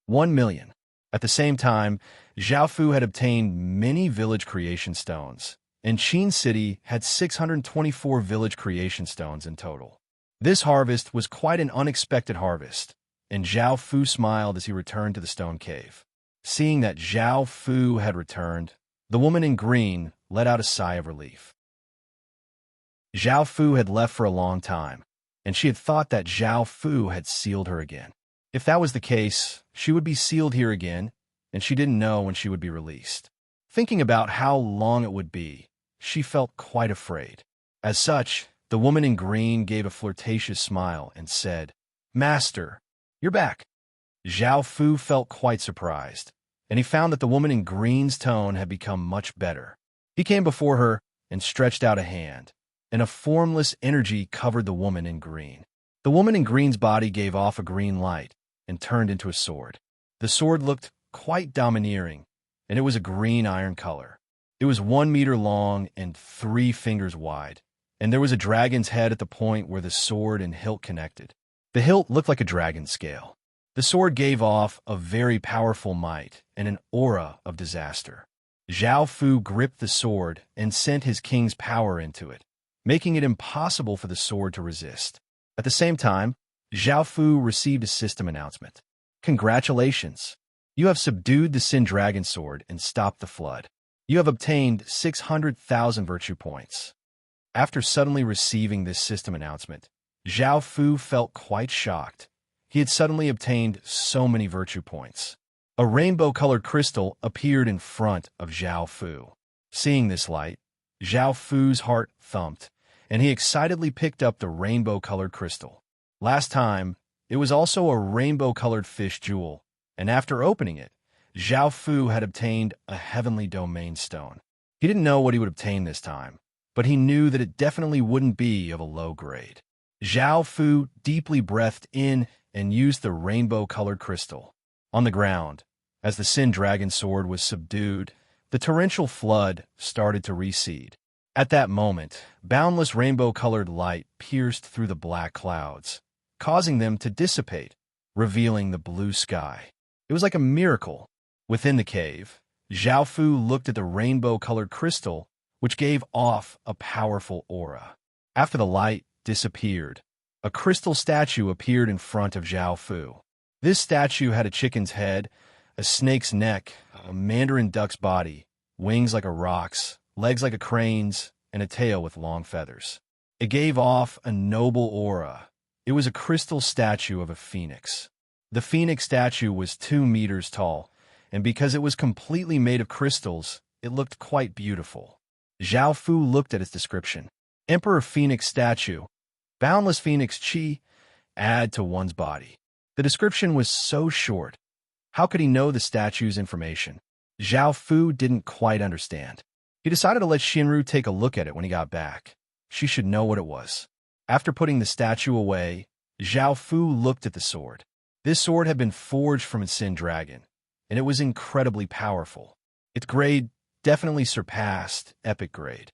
1 million. At the same time, Zhao Fu had obtained many village creation stones, and Qin City had 624 village creation stones in total. This harvest was quite an unexpected harvest, and Zhao Fu smiled as he returned to the stone cave. Seeing that Zhao Fu had returned, the woman in green let out a sigh of relief. Zhao Fu had left for a long time, and she had thought that Zhao Fu had sealed her again. If that was the case, she would be sealed here again, and she didn't know when she would be released. Thinking about how long it would be, she felt quite afraid. As such, the woman in green gave a flirtatious smile and said, "Master, you're back." Zhao Fu felt quite surprised, and he found that the woman in green's tone had become much better. He came before her and stretched out a hand, and a formless energy covered the woman in green. The woman in green's body gave off a green light and turned into a sword. The sword looked quite domineering, and it was a green iron color. It was 1 meter long and 3 fingers wide, and there was a dragon's head at the point where the sword and hilt connected. The hilt looked like a dragon's scale. The sword gave off a very powerful might and an aura of disaster. Zhao Fu gripped the sword and sent his king's power into it, making it impossible for the sword to resist. At the same time, Zhao Fu received a system announcement. "Congratulations! You have subdued the Sin Dragon Sword and stopped the flood. You have obtained 600,000 virtue points." After suddenly receiving this system announcement, Zhao Fu felt quite shocked. He had suddenly obtained so many virtue points. A rainbow-colored crystal appeared in front of Zhao Fu. Seeing this light, Zhao Fu's heart thumped, and he excitedly picked up the rainbow-colored crystal. Last time, it was also a rainbow-colored fish jewel, and after opening it, Zhao Fu had obtained a heavenly domain stone. He didn't know what he would obtain this time, but he knew that it definitely wouldn't be of a low grade. Zhao Fu deeply breathed in and used the rainbow-colored crystal. On the ground, as the Sin Dragon Sword was subdued, the torrential flood started to recede. At that moment, boundless rainbow-colored light pierced through the black clouds, causing them to dissipate, revealing the blue sky. It was like a miracle. Within the cave, Zhao Fu looked at the rainbow-colored crystal, which gave off a powerful aura. After the light disappeared, a crystal statue appeared in front of Zhao Fu. This statue had a chicken's head, a snake's neck, a mandarin duck's body, wings like a roc's, legs like a crane's, and a tail with long feathers. It gave off a noble aura. It was a crystal statue of a phoenix. The phoenix statue was 2 meters tall, and because it was completely made of crystals, it looked quite beautiful. Zhao Fu looked at its description. Emperor Phoenix statue. Boundless Phoenix chi. Add to one's body. The description was so short. How could he know the statue's information? Zhao Fu didn't quite understand. He decided to let Xinru take a look at it when he got back. She should know what it was. After putting the statue away, Zhao Fu looked at the sword. This sword had been forged from a Sin Dragon, and it was incredibly powerful. Its grade definitely surpassed epic grade.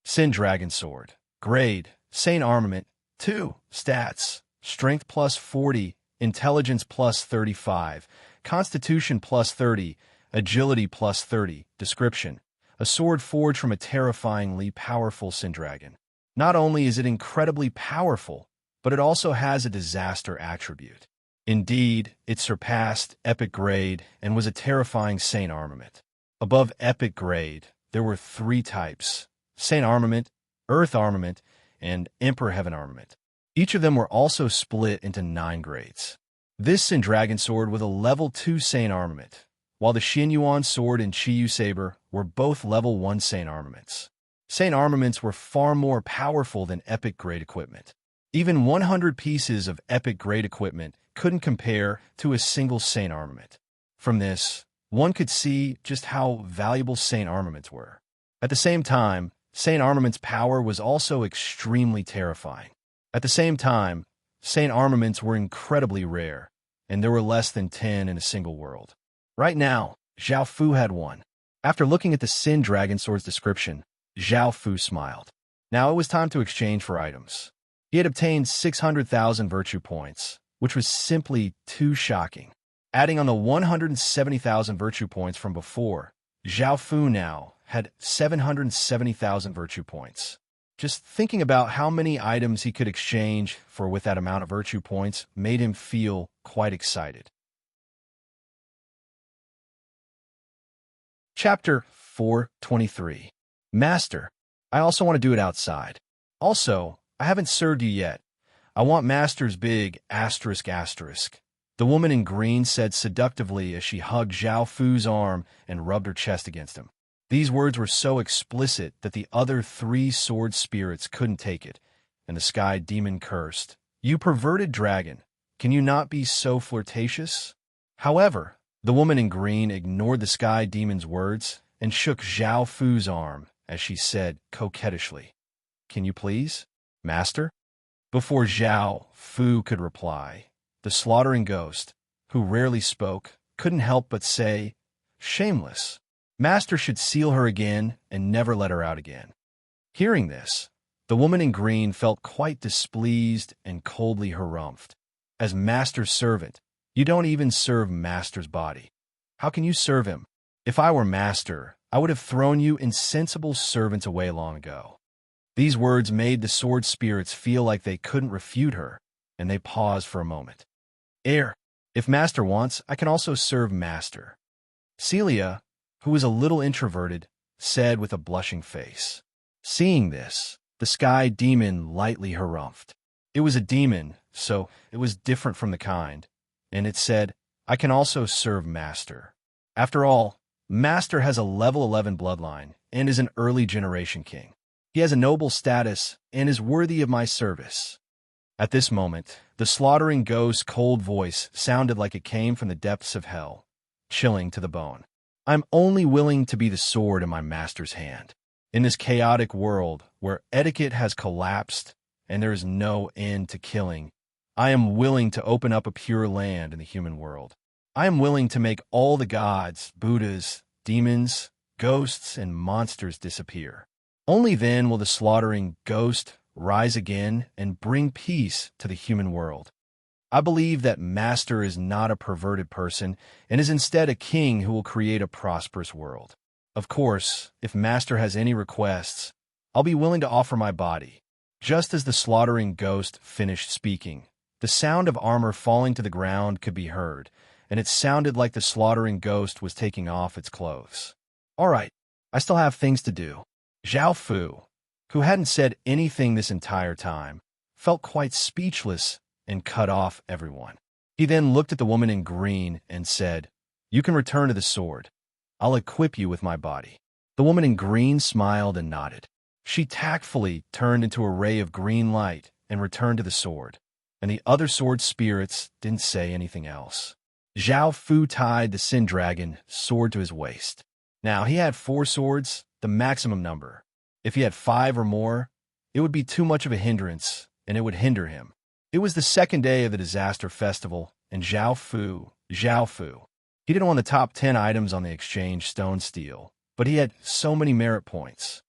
Sin Dragon Sword. Grade, Sane Armament, 2. Stats, Strength plus 40, Intelligence plus 35, Constitution plus 30, Agility plus 30. Description: a sword forged from a terrifyingly powerful Sin Dragon. Not only is it incredibly powerful, but it also has a disaster attribute. Indeed, it surpassed epic grade and was a terrifying Sane Armament. Above epic grade, there were 3 types: Sane Armament, Earth Armament, and Emperor Heaven Armament. Each of them were also split into 9 grades. This Sin Dragon Sword was a level 2 Sane Armament, while the Xin Yuan Sword and Qiyu Saber were both level 1 Sane Armaments. Sane Armaments were far more powerful than epic grade equipment. Even 100 pieces of epic grade equipment couldn't compare to a single Sane Armament. From this, one could see just how valuable Sane Armaments were. At the same time, Sane Armaments' power was also extremely terrifying. At the same time, Sane Armaments were incredibly rare, and there were less than 10 in a single world. Right now, Zhao Fu had one. After looking at the Sin Dragon Sword's description, Zhao Fu smiled. Now it was time to exchange for items. He had obtained 600,000 virtue points, which was simply too shocking. Adding on the 170,000 virtue points from before, Zhao Fu now had 770,000 virtue points. Just thinking about how many items he could exchange for with that amount of virtue points made him feel quite excited. Chapter 423. Master, I also want to do it outside. Also, I haven't served you yet. I want Master's big asterisk asterisk. The woman in green said seductively as she hugged Zhao Fu's arm and rubbed her chest against him. These words were so explicit that the other 3 sword spirits couldn't take it, and the sky demon cursed. You perverted dragon, can you not be so flirtatious? However, the woman in green ignored the sky demon's words and shook Zhao Fu's arm as she said coquettishly, Can you please, Master? Before Zhao Fu could reply, the slaughtering ghost, who rarely spoke, couldn't help but say, Shameless. Master should seal her again and never let her out again. Hearing this, the woman in green felt quite displeased and coldly harumphed. As Master's servant, you don't even serve Master's body. How can you serve him? If I were Master, I would have thrown you insensible servants away long ago. These words made the sword spirits feel like they couldn't refute her, and they paused for a moment. If Master wants, I can also serve Master. Celia, who was a little introverted, said with a blushing face. Seeing this, the sky demon lightly harumphed. It was a demon, so it was different from the kind, and it said, I can also serve Master. After all, Master has a level 11 bloodline and is an early generation king. He has a noble status and is worthy of my service. At this moment, the slaughtering ghost's cold voice sounded like it came from the depths of hell, chilling to the bone. I'm only willing to be the sword in my master's hand. In this chaotic world where etiquette has collapsed and there is no end to killing, I am willing to open up a pure land in the human world. I am willing to make all the gods, Buddhas, demons, ghosts and monsters disappear. Only then will the slaughtering ghost rise again and bring peace to the human world. I believe that Master is not a perverted person and is instead a king who will create a prosperous world. Of course, if Master has any requests, I'll be willing to offer my body. Just as the slaughtering ghost finished speaking, the sound of armor falling to the ground could be heard, and it sounded like the slaughtering ghost was taking off its clothes. All right, I still have things to do. Zhao Fu, who hadn't said anything this entire time, felt quite speechless and cut off everyone. He then looked at the woman in green and said, "You can return to the sword. I'll equip you with my body." The woman in green smiled and nodded. She tactfully turned into a ray of green light and returned to the sword, and the other sword spirits didn't say anything else. Zhao Fu tied the Sin Dragon sword to his waist. Now, he had 4 swords, the maximum number. If he had 5 or more, it would be too much of a hindrance, and it would hinder him. It was the second day of the Disaster Festival, and Zhao Fu, he didn't want the top 10 items on the exchange stone steel, but he had so many merit points.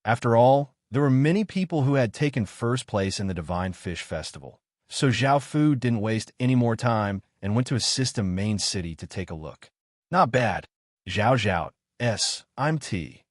After all, there were many people who had taken first place in the Divine Fish Festival, so Zhao Fu didn't waste any more time and went to his system main city to take a look. Not bad. Zhao, I'm T.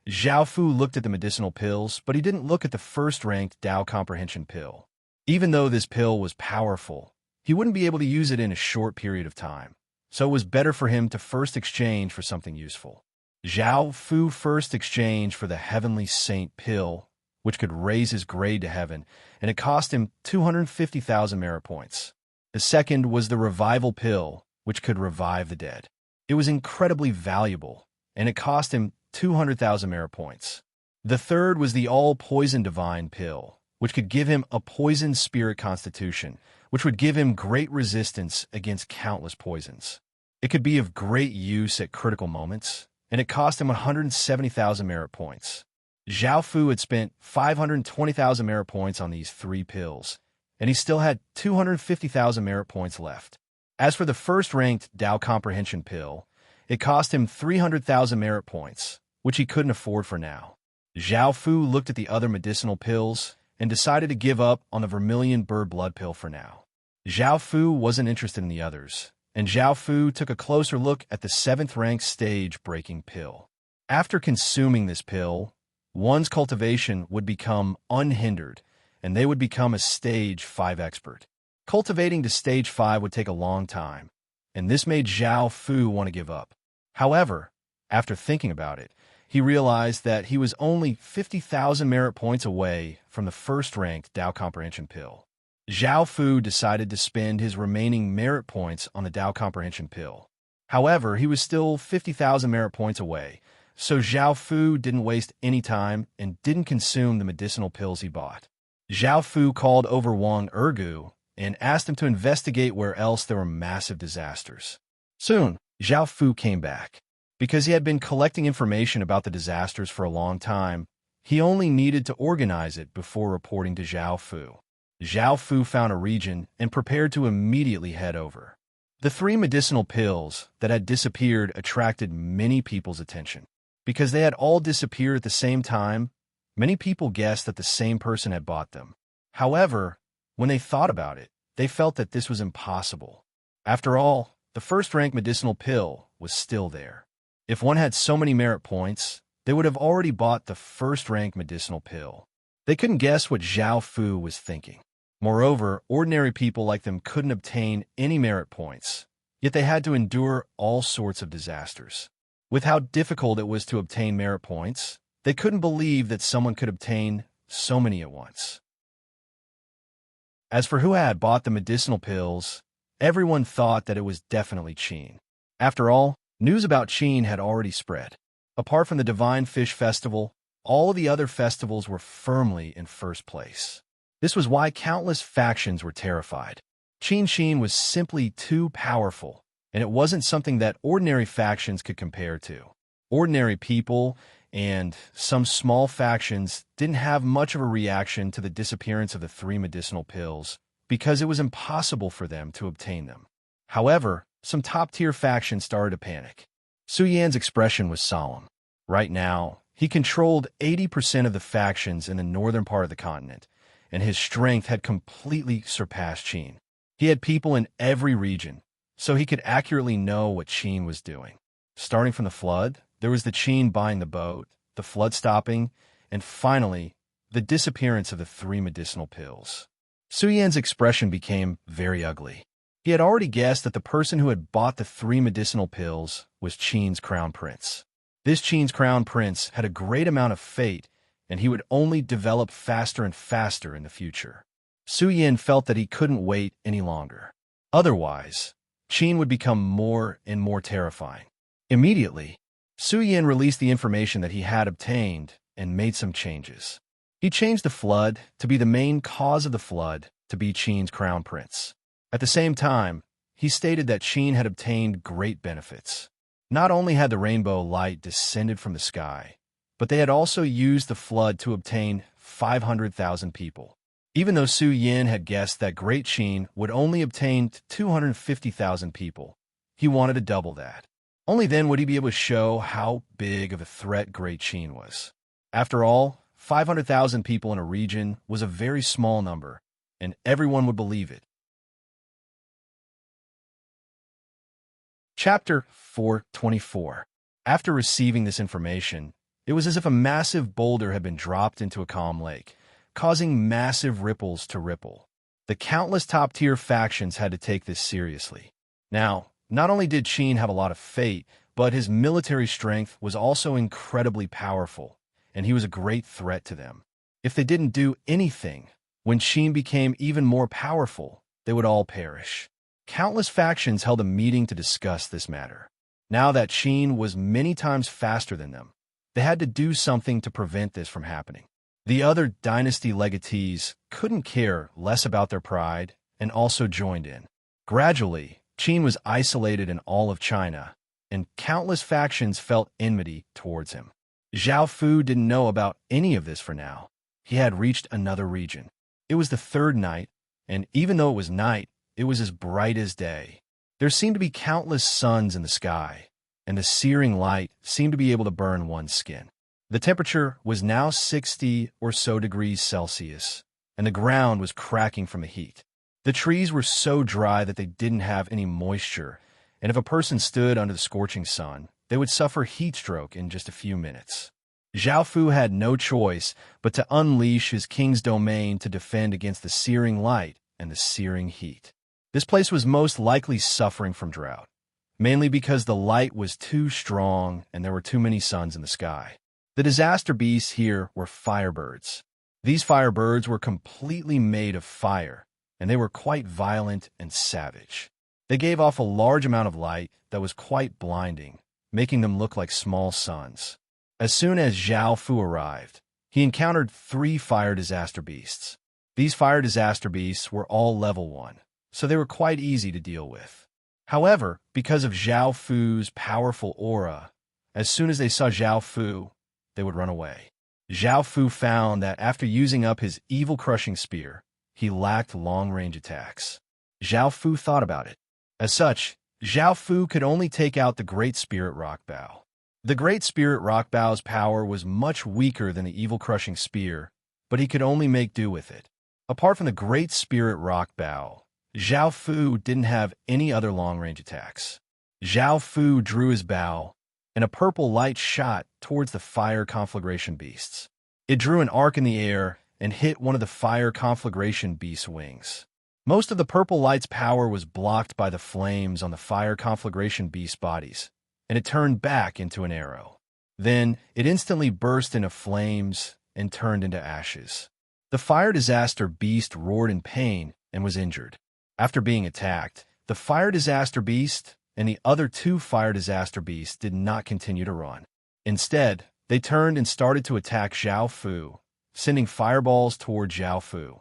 Zhao Fu looked at the medicinal pills, but he didn't look at the first-ranked Dao Comprehension pill. Even though this pill was powerful, he wouldn't be able to use it in a short period of time, so it was better for him to first exchange for something useful. Zhao Fu first exchanged for the Heavenly Saint pill, which could raise his grade to heaven, and it cost him 250,000 merit points. The second was the Revival pill, which could revive the dead. It was incredibly valuable, and it cost him 200,000 merit points. The third was the All-Poison Divine pill, which could give him a poison spirit constitution, which would give him great resistance against countless poisons. It could be of great use at critical moments, and it cost him 170,000 merit points. Zhao Fu had spent 520,000 merit points on these 3 pills, and he still had 250,000 merit points left. As for the first-ranked Dao Comprehension pill, it cost him 300,000 merit points, which he couldn't afford for now. Zhao Fu looked at the other medicinal pills and decided to give up on the Vermilion Bird Blood pill for now. Zhao Fu wasn't interested in the others, and Zhao Fu took a closer look at the 7th-ranked stage-breaking pill. After consuming this pill, one's cultivation would become unhindered, and they would become a Stage 5 expert. Cultivating to Stage 5 would take a long time, and this made Zhao Fu want to give up. However, after thinking about it, he realized that he was only 50,000 merit points away from the first-ranked Dao Comprehension pill. Zhao Fu decided to spend his remaining merit points on the Dao Comprehension pill. However, he was still 50,000 merit points away, so Zhao Fu didn't waste any time and didn't consume the medicinal pills he bought. Zhao Fu called over Wang Ergu and asked him to investigate where else there were massive disasters. Soon, Zhao Fu came back. Because he had been collecting information about the disasters for a long time, he only needed to organize it before reporting to Zhao Fu. Zhao Fu found a region and prepared to immediately head over. The 3 medicinal pills that had disappeared attracted many people's attention. Because they had all disappeared at the same time, many people guessed that the same person had bought them. However, when they thought about it, they felt that this was impossible. After all, the first-ranked medicinal pill was still there. If one had so many merit points, they would have already bought the first-ranked medicinal pill. They couldn't guess what Zhao Fu was thinking. Moreover, ordinary people like them couldn't obtain any merit points, yet they had to endure all sorts of disasters. With how difficult it was to obtain merit points, they couldn't believe that someone could obtain so many at once. As for who had bought the medicinal pills, everyone thought that it was definitely Qin. After all, news about Qin had already spread. Apart from the Divine Fish Festival, all the other festivals were firmly in first place. This was why countless factions were terrified. Qin was simply too powerful, and it wasn't something that ordinary factions could compare to. Ordinary people and some small factions didn't have much of a reaction to the disappearance of the 3 medicinal pills because it was impossible for them to obtain them. However, some top-tier factions started to panic. Su Yan's expression was solemn. Right now, he controlled 80% of the factions in the northern part of the continent, and his strength had completely surpassed Qin. He had people in every region, so he could accurately know what Qin was doing. Starting from the flood, there was the Qin buying the boat, the flood stopping, and finally, the disappearance of the 3 medicinal pills. Su Yan's expression became very ugly. He had already guessed that the person who had bought the 3 medicinal pills was Qin's crown prince. This Qin's crown prince had a great amount of fate, and he would only develop faster and faster in the future. Su Yan felt that he couldn't wait any longer. Otherwise, Qin would become more and more terrifying. Immediately, Su Yan released the information that he had obtained and made some changes. He changed the flood to be the main cause of the flood to be Qin's crown prince. At the same time, he stated that Qin had obtained great benefits. Not only had the rainbow light descended from the sky, but they had also used the flood to obtain 500,000 people. Even though Su Yan had guessed that Great Qin would only obtain 250,000 people, he wanted to double that. Only then would he be able to show how big of a threat Great Qin was. After all, 500,000 people in a region was a very small number, and everyone would believe it. Chapter 424. After receiving this information, it was as if a massive boulder had been dropped into a calm lake, causing massive ripples to ripple. The countless top-tier factions had to take this seriously. Now, not only did Qin have a lot of fate, but his military strength was also incredibly powerful, and he was a great threat to them. If they didn't do anything, when Qin became even more powerful, they would all perish. Countless factions held a meeting to discuss this matter. Now that Qin was many times faster than them, they had to do something to prevent this from happening. The other dynasty legatees couldn't care less about their pride and also joined in. Gradually, Qin was isolated in all of China, and countless factions felt enmity towards him. Zhao Fu didn't know about any of this for now. He had reached another region. It was the 3rd night, and even though it was night, it was as bright as day. There seemed to be countless suns in the sky, and the searing light seemed to be able to burn one's skin. The temperature was now 60 or so degrees Celsius, and the ground was cracking from the heat. The trees were so dry that they didn't have any moisture, and if a person stood under the scorching sun, they would suffer heat stroke in just a few minutes. Zhao Fu had no choice but to unleash his king's domain to defend against the searing light and the searing heat. This place was most likely suffering from drought, mainly because the light was too strong and there were too many suns in the sky. The disaster beasts here were firebirds. These firebirds were completely made of fire, and they were quite violent and savage. They gave off a large amount of light that was quite blinding, making them look like small suns. As soon as Zhao Fu arrived, he encountered 3 fire disaster beasts. These fire disaster beasts were all level 1, so they were quite easy to deal with. However, because of Zhao Fu's powerful aura, as soon as they saw Zhao Fu, they would run away. Zhao Fu found that after using up his evil crushing spear, he lacked long-range attacks. Zhao Fu thought about it. As such, Zhao Fu could only take out the Great Spirit Rock Bow. The Great Spirit Rock Bow's power was much weaker than the evil crushing spear, but he could only make do with it. Apart from the Great Spirit Rock Bow, Zhao Fu didn't have any other long-range attacks. Zhao Fu drew his bow, and a purple light shot towards the fire conflagration beasts. It drew an arc in the air and hit one of the fire conflagration beast's wings. Most of the purple light's power was blocked by the flames on the fire conflagration beast's bodies, and it turned back into an arrow. Then it instantly burst into flames and turned into ashes. The fire disaster beast roared in pain and was injured. After being attacked, the fire disaster beast and the other 2 fire disaster beasts did not continue to run. Instead, they turned and started to attack Zhao Fu, sending fireballs toward Zhao Fu.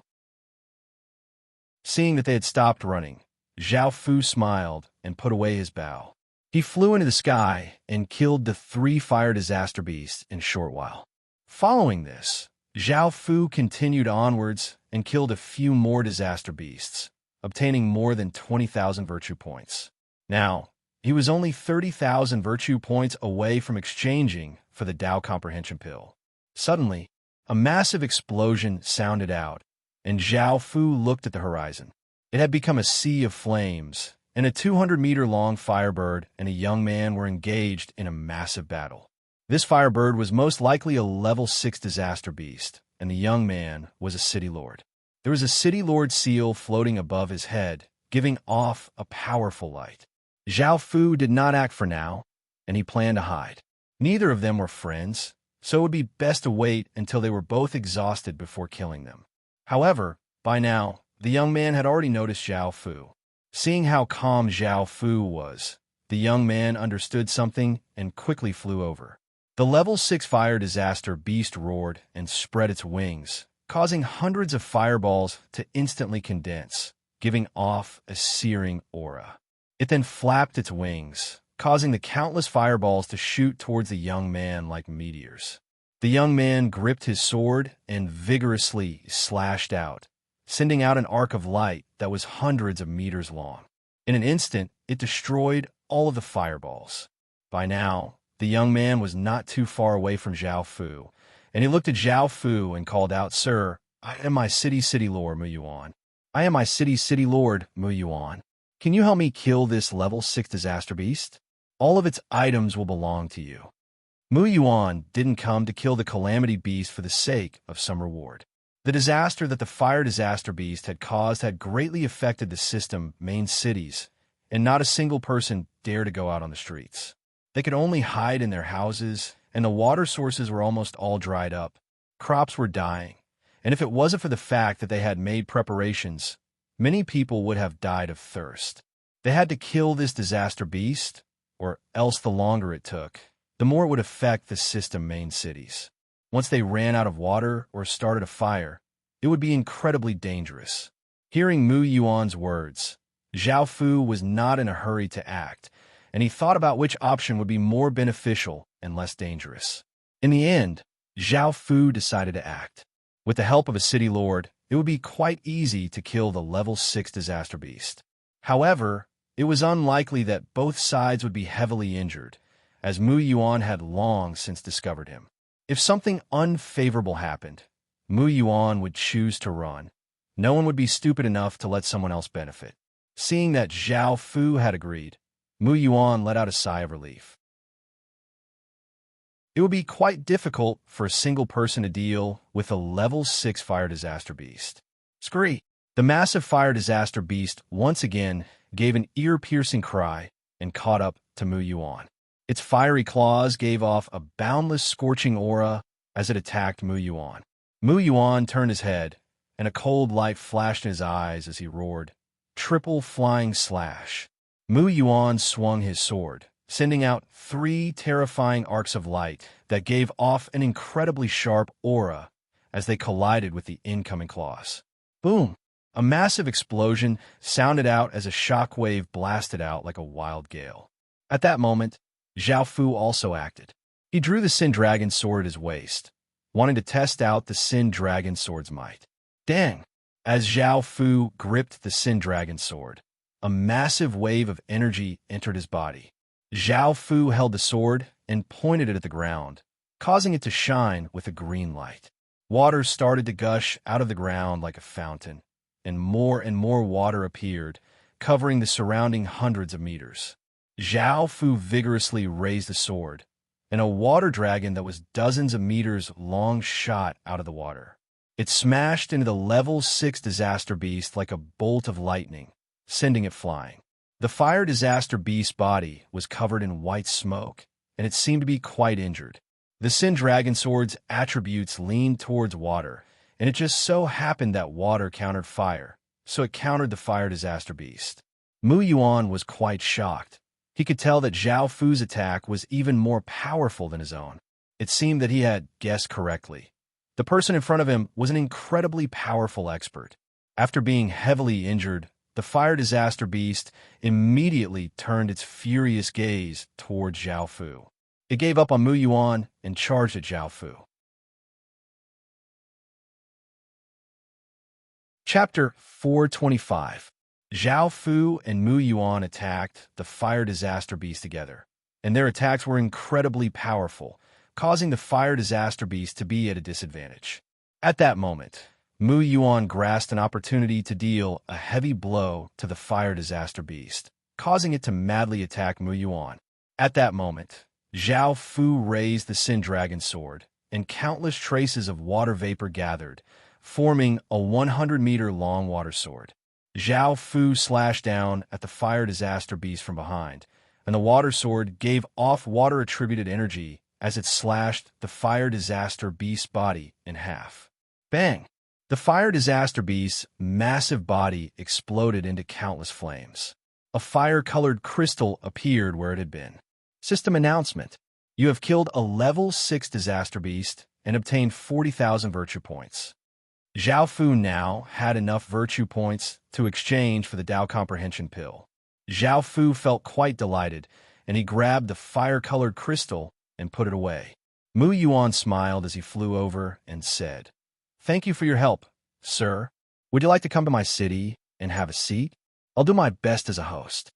Seeing that they had stopped running, Zhao Fu smiled and put away his bow. He flew into the sky and killed the 3 fire disaster beasts in a short while. Following this, Zhao Fu continued onwards and killed a few more disaster beasts, obtaining more than 20,000 virtue points. Now, He was only 30,000 virtue points away from exchanging for the Tao comprehension pill. Suddenly, a massive explosion sounded out, and Zhao Fu looked at the horizon. It had become a sea of flames, and a 200-meter-long firebird and a young man were engaged in a massive battle. This firebird was most likely a level 6 disaster beast, and the young man was a city lord. There was a city lord seal floating above his head, giving off a powerful light. Zhao Fu did not act for now, and he planned to hide. Neither of them were friends, so it would be best to wait until they were both exhausted before killing them. However, by now, the young man had already noticed Zhao Fu. Seeing how calm Zhao Fu was, the young man understood something and quickly flew over. The level 6 fire disaster beast roared and spread its wings, causing hundreds of fireballs to instantly condense, giving off a searing aura. It then flapped its wings, causing the countless fireballs to shoot towards the young man like meteors. The young man gripped his sword and vigorously slashed out, sending out an arc of light that was hundreds of meters long. In an instant, it destroyed all of the fireballs. By now, the young man was not too far away from Zhao Fu, and he looked at Zhao Fu and called out, "Sir, I am my city lord, Mu Yuan. I am my city lord, Mu Yuan. Can you help me kill this level 6 disaster beast? All of its items will belong to you." Mu Yuan didn't come to kill the calamity beast for the sake of some reward. The disaster that the fire disaster beast had caused had greatly affected the system's main cities, and not a single person dared to go out on the streets. They could only hide in their houses, and the water sources were almost all dried up. Crops were dying, and if it wasn't for the fact that they had made preparations, many people would have died of thirst. They had to kill this disaster beast, or else the longer it took, the more it would affect the system's main cities. Once they ran out of water or started a fire, it would be incredibly dangerous. Hearing Mu Yuan's words, Zhao Fu was not in a hurry to act, and he thought about which option would be more beneficial and less dangerous. In the end, Zhao Fu decided to act. With the help of a city lord, it would be quite easy to kill the level 6 disaster beast. However, it was unlikely that both sides would be heavily injured, as Mu Yuan had long since discovered him. If something unfavorable happened, Mu Yuan would choose to run. No one would be stupid enough to let someone else benefit. Seeing that Zhao Fu had agreed, Mu Yuan let out a sigh of relief. It would be quite difficult for a single person to deal with a level 6 fire disaster beast. Scree! The massive fire disaster beast once again gave an ear-piercing cry and caught up to Mu Yuan. Its fiery claws gave off a boundless scorching aura as it attacked Mu Yuan. Mu Yuan turned his head, and a cold light flashed in his eyes as he roared, "Triple flying slash." Mu Yuan swung his sword, sending out 3 terrifying arcs of light that gave off an incredibly sharp aura as they collided with the incoming claws. Boom! A massive explosion sounded out as a shockwave blasted out like a wild gale. At that moment, Zhao Fu also acted. He drew the Sin Dragon sword at his waist, wanting to test out the Sin Dragon sword's might. Dang! As Zhao Fu gripped the Sin Dragon sword, a massive wave of energy entered his body. Zhao Fu held the sword and pointed it at the ground, causing it to shine with a green light. Water started to gush out of the ground like a fountain, and more water appeared, covering the surrounding hundreds of meters. Zhao Fu vigorously raised the sword, and a water dragon that was dozens of meters long shot out of the water. It smashed into the level 6 disaster beast like a bolt of lightning, sending it flying. The fire disaster beast's body was covered in white smoke, and it seemed to be quite injured. The Sin Dragon sword's attributes leaned towards water, and it just so happened that water countered fire, so it countered the fire disaster beast. Mu Yuan was quite shocked. He could tell that Zhao Fu's attack was even more powerful than his own. It seemed that he had guessed correctly. The person in front of him was an incredibly powerful expert. After being heavily injured, the fire disaster beast immediately turned its furious gaze towards Zhao Fu. It gave up on Mu Yuan and charged at Zhao Fu. Chapter 425. Zhao Fu and Mu Yuan attacked the fire disaster beast together, and their attacks were incredibly powerful, causing the fire disaster beast to be at a disadvantage. At that moment, Mu Yuan grasped an opportunity to deal a heavy blow to the fire disaster beast, causing it to madly attack Mu Yuan. At that moment, Zhao Fu raised the Sin Dragon sword, and countless traces of water vapor gathered, forming a 100-meter-long water sword. Zhao Fu slashed down at the fire disaster beast from behind, and the water sword gave off water-attributed energy as it slashed the fire disaster beast's body in half. Bang! The fire disaster beast's massive body exploded into countless flames. A fire-colored crystal appeared where it had been. System announcement. You have killed a level 6 disaster beast and obtained 40,000 virtue points. Zhao Fu now had enough virtue points to exchange for the Dao Comprehension Pill. Zhao Fu felt quite delighted, and he grabbed the fire-colored crystal and put it away. Mu Yuan smiled as he flew over and said, "Thank you for your help, sir. Would you like to come to my city and have a seat? I'll do my best as a host."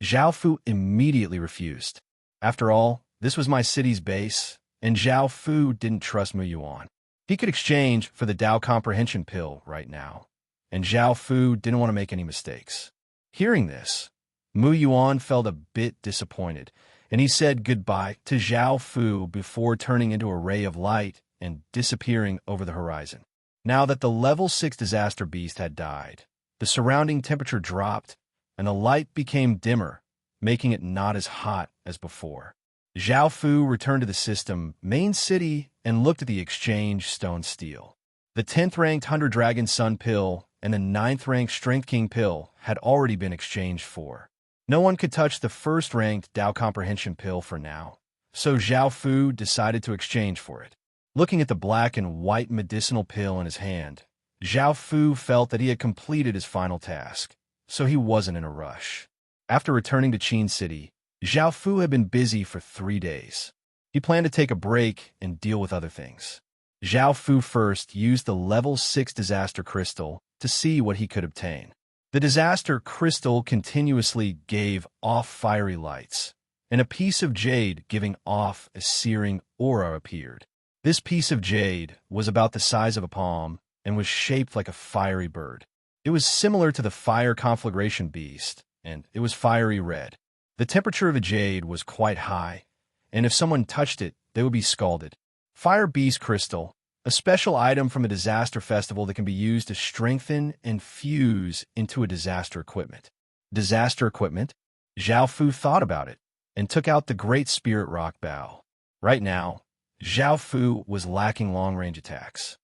Zhao Fu immediately refused. After all, this was my city's base, and Zhao Fu didn't trust Mu Yuan. He could exchange for the Dao Comprehension Pill right now, and Zhao Fu didn't want to make any mistakes. Hearing this, Mu Yuan felt a bit disappointed, and he said goodbye to Zhao Fu before turning into a ray of light and disappearing over the horizon. Now that the level 6 disaster beast had died, the surrounding temperature dropped, and the light became dimmer, making it not as hot as before. Zhao Fu returned to the system main city and looked at the exchange stone steel. The 10th-ranked 100 Dragon Sun Pill and the 9th-ranked Strength King Pill had already been exchanged for. No one could touch the 1st-ranked Dao Comprehension Pill for now, so Zhao Fu decided to exchange for it. Looking at the black and white medicinal pill in his hand, Zhao Fu felt that he had completed his final task, so he wasn't in a rush. After returning to Qin City, Zhao Fu had been busy for 3 days. He planned to take a break and deal with other things. Zhao Fu first used the level 6 disaster crystal to see what he could obtain. The disaster crystal continuously gave off fiery lights, and a piece of jade giving off a searing aura appeared. This piece of jade was about the size of a palm and was shaped like a fiery bird. It was similar to the fire conflagration beast, and it was fiery red. The temperature of a jade was quite high, and if someone touched it, they would be scalded. Fire Beast Crystal, a special item from a disaster festival that can be used to strengthen and fuse into a disaster equipment. Disaster equipment? Zhao Fu thought about it and took out the Great Spirit Rock Bow. Right now, Zhao Fu was lacking long-range attacks.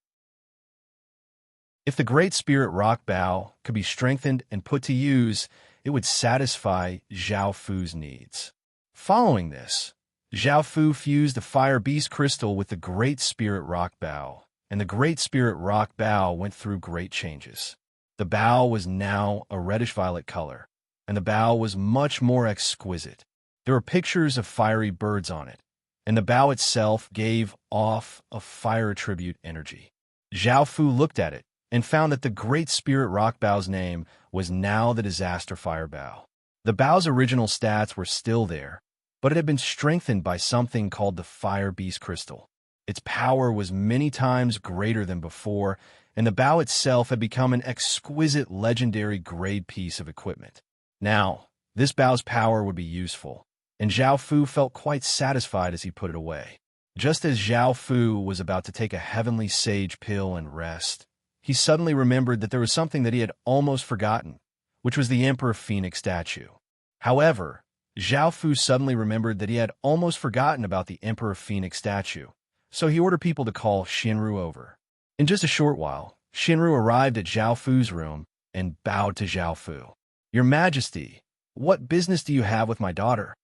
If the Great Spirit Rock Bow could be strengthened and put to use, it would satisfy Zhao Fu's needs. Following this, Zhao Fu fused the Fire Beast Crystal with the Great Spirit Rock Bow, and the Great Spirit Rock Bow went through great changes. The bow was now a reddish-violet color, and the bow was much more exquisite. There were pictures of fiery birds on it, and the bow itself gave off a fire attribute energy. Zhao Fu looked at it and found that the Great Spirit Rock Bow's name was now the Disaster Fire Bow. The bow's original stats were still there, but it had been strengthened by something called the Fire Beast Crystal. Its power was many times greater than before, and the bow itself had become an exquisite legendary grade piece of equipment. Now, this bow's power would be useful, and Zhao Fu felt quite satisfied as he put it away. Just as Zhao Fu was about to take a heavenly sage pill and rest, he suddenly remembered that there was something that he had almost forgotten, which was the Emperor Phoenix statue. However, Zhao Fu suddenly remembered that he had almost forgotten about the Emperor Phoenix statue, so he ordered people to call Shinru over. In just a short while, Shinru arrived at Zhao Fu's room and bowed to Zhao Fu. "Your Majesty, what business do you have with my daughter?"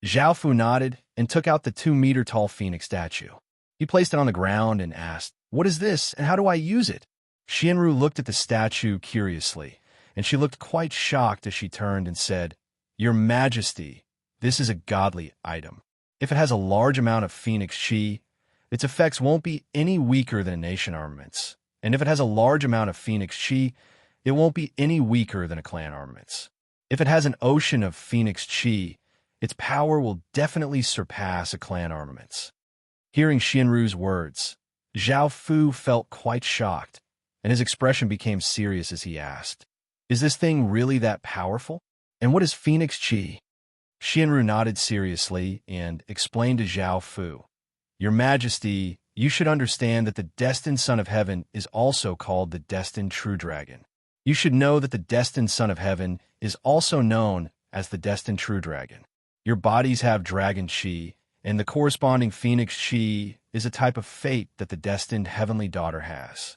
Zhao Fu nodded and took out the 2-meter-tall Phoenix statue. He placed it on the ground and asked, "What is this, and how do I use it?" Shinru looked at the statue curiously, and she looked quite shocked as she turned and said, "Your Majesty, this is a godly item. If it has a large amount of Phoenix Chi, its effects won't be any weaker than nation armaments. And if it has a large amount of Phoenix Chi, it won't be any weaker than a clan armament's. If it has an ocean of phoenix chi, its power will definitely surpass a clan armament's. Hearing Xianru's words, Zhao Fu felt quite shocked, and his expression became serious as he asked, "Is this thing really that powerful? And what is phoenix chi?" Xianru nodded seriously and explained to Zhao Fu, "Your Majesty, you should understand that the destined Son of Heaven is also called the destined True Dragon. You should know that the destined Son of Heaven is also known as the destined True Dragon. Your bodies have dragon chi, and the corresponding phoenix chi is a type of fate that the destined heavenly daughter has.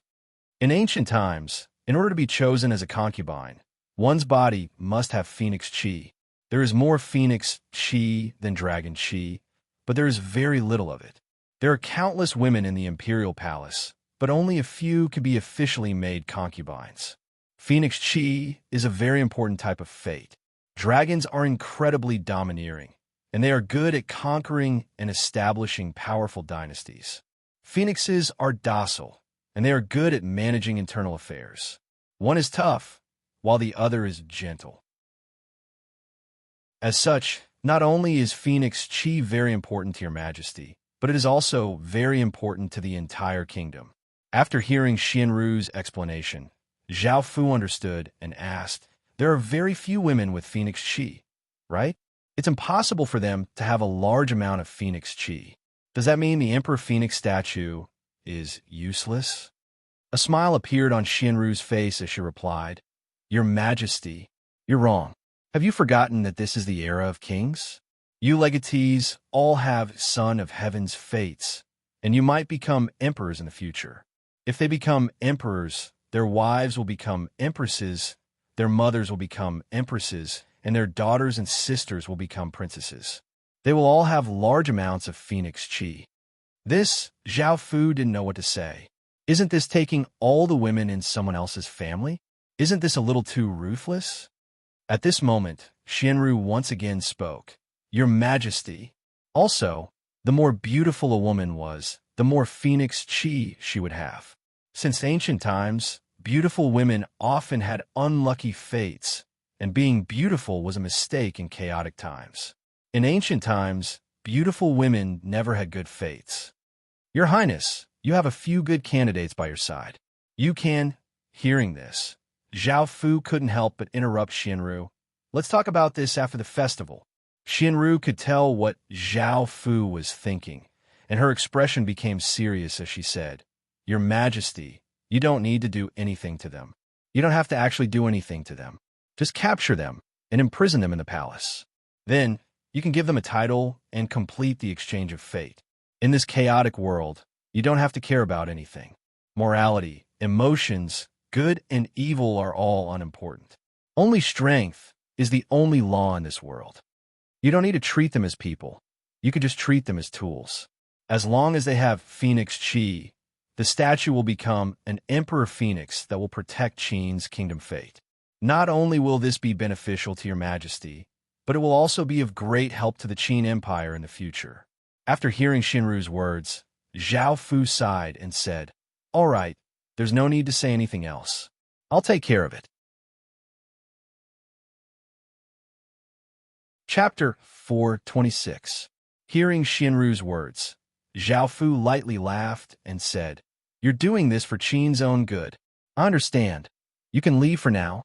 In ancient times, in order to be chosen as a concubine, one's body must have phoenix chi. There is more phoenix chi than dragon chi, but there is very little of it. There are countless women in the imperial palace, but only a few can be officially made concubines. Phoenix chi is a very important type of fate. Dragons are incredibly domineering, and they are good at conquering and establishing powerful dynasties. Phoenixes are docile, and they are good at managing internal affairs. One is tough, while the other is gentle. As such, not only is phoenix chi very important to your Majesty, but it is also very important to the entire kingdom." After hearing Xianru's explanation, Zhao Fu understood and asked, "There are very few women with phoenix chi, right? It's impossible for them to have a large amount of phoenix chi. Does that mean the Emperor Phoenix statue is useless?" A smile appeared on Xianru's face as she replied, "Your Majesty, you're wrong. Have you forgotten that this is the era of kings? You legatees all have Son of Heaven's fates, and you might become emperors in the future. If they become emperors, their wives will become empresses, their mothers will become empresses, and their daughters and sisters will become princesses. They will all have large amounts of phoenix chi." This, Zhao Fu didn't know what to say. Isn't this taking all the women in someone else's family? Isn't this a little too ruthless? At this moment, Xianru once again spoke, "Your Majesty." Also, the more beautiful a woman was, the more phoenix chi she would have. Since ancient times, beautiful women often had unlucky fates, and being beautiful was a mistake in chaotic times. In ancient times, beautiful women never had good fates. "Your Highness, you have a few good candidates by your side. You can..." Hearing this, Zhao Fu couldn't help but interrupt Xianru. "Let's talk about this after the festival." Xianru could tell what Zhao Fu was thinking, and her expression became serious as she said, "Your Majesty, you don't need to do anything to them. You don't have to actually do anything to them. Just capture them and imprison them in the palace. Then, you can give them a title and complete the exchange of fate. In this chaotic world, you don't have to care about anything. Morality, emotions, good and evil are all unimportant. Only strength is the only law in this world. You don't need to treat them as people. You could just treat them as tools. As long as they have phoenix chi, the statue will become an Emperor Phoenix that will protect Qin's kingdom fate. Not only will this be beneficial to your Majesty, but it will also be of great help to the Qin Empire in the future." After hearing Xianru's words, Zhao Fu sighed and said, "All right, there's no need to say anything else. I'll take care of it." Chapter 426. Hearing Xianru's words, Zhao Fu lightly laughed and said, "You're doing this for Qin's own good. I understand. You can leave for now."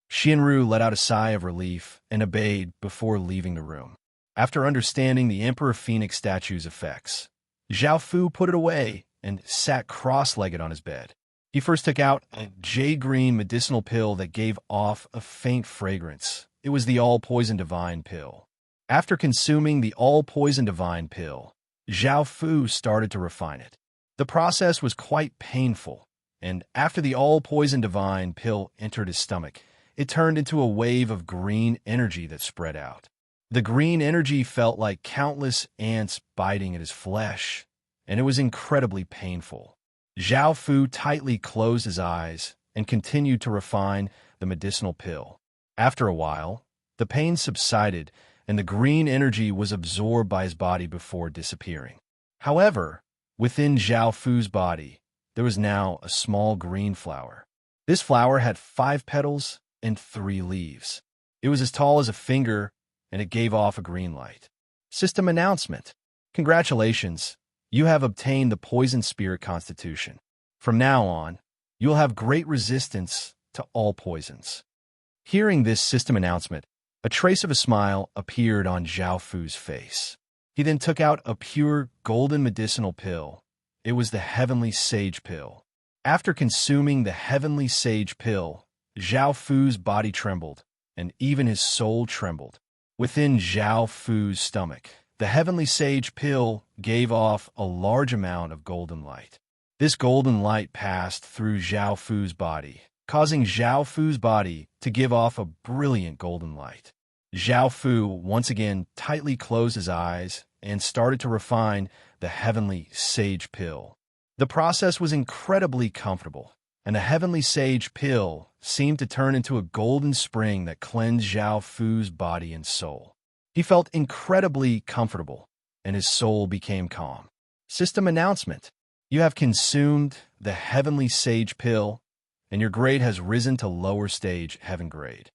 Xianru let out a sigh of relief and obeyed before leaving the room. After understanding the Emperor Phoenix statue's effects, Zhao Fu put it away and sat cross-legged on his bed. He first took out a jade-green medicinal pill that gave off a faint fragrance. It was the all-poison divine pill. After consuming the all-poison divine pill, Zhao Fu started to refine it. The process was quite painful, and after the all-poison divine pill entered his stomach, it turned into a wave of green energy that spread out. The green energy felt like countless ants biting at his flesh, and it was incredibly painful. Zhao Fu tightly closed his eyes and continued to refine the medicinal pill. After a while, the pain subsided, and the green energy was absorbed by his body before disappearing. However, within Zhao Fu's body, there was now a small green flower. This flower had 5 petals and 3 leaves. It was as tall as a finger, and it gave off a green light. System announcement. Congratulations, you have obtained the Poison Spirit Constitution. From now on, you will have great resistance to all poisons. Hearing this system announcement, a trace of a smile appeared on Zhao Fu's face. He then took out a pure golden medicinal pill. It was the Heavenly Sage Pill. After consuming the Heavenly Sage Pill, Zhao Fu's body trembled, and even his soul trembled. Within Zhao Fu's stomach, the Heavenly Sage Pill gave off a large amount of golden light. This golden light passed through Zhao Fu's body, causing Zhao Fu's body to give off a brilliant golden light. Zhao Fu once again tightly closed his eyes and started to refine the Heavenly Sage Pill. The process was incredibly comfortable, and the Heavenly Sage Pill seemed to turn into a golden spring that cleansed Zhao Fu's body and soul. He felt incredibly comfortable, and his soul became calm. System announcement. You have consumed the Heavenly Sage Pill, and your grade has risen to lower stage Heaven grade.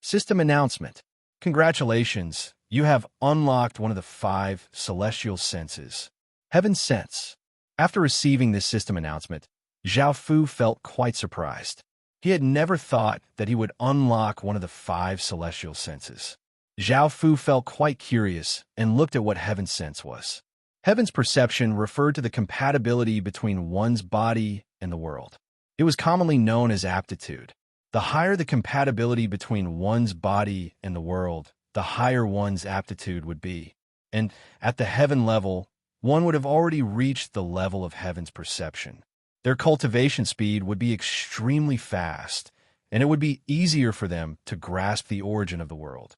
System announcement. Congratulations, you have unlocked one of the 5 celestial senses. Heaven sense. After receiving this system announcement, Zhao Fu felt quite surprised. He had never thought that he would unlock one of the 5 celestial senses. Zhao Fu felt quite curious and looked at what Heaven sense was. Heaven's perception referred to the compatibility between one's body and the world. It was commonly known as aptitude. The higher the compatibility between one's body and the world, the higher one's aptitude would be. And at the Heaven level, one would have already reached the level of Heaven's perception. Their cultivation speed would be extremely fast, and it would be easier for them to grasp the origin of the world.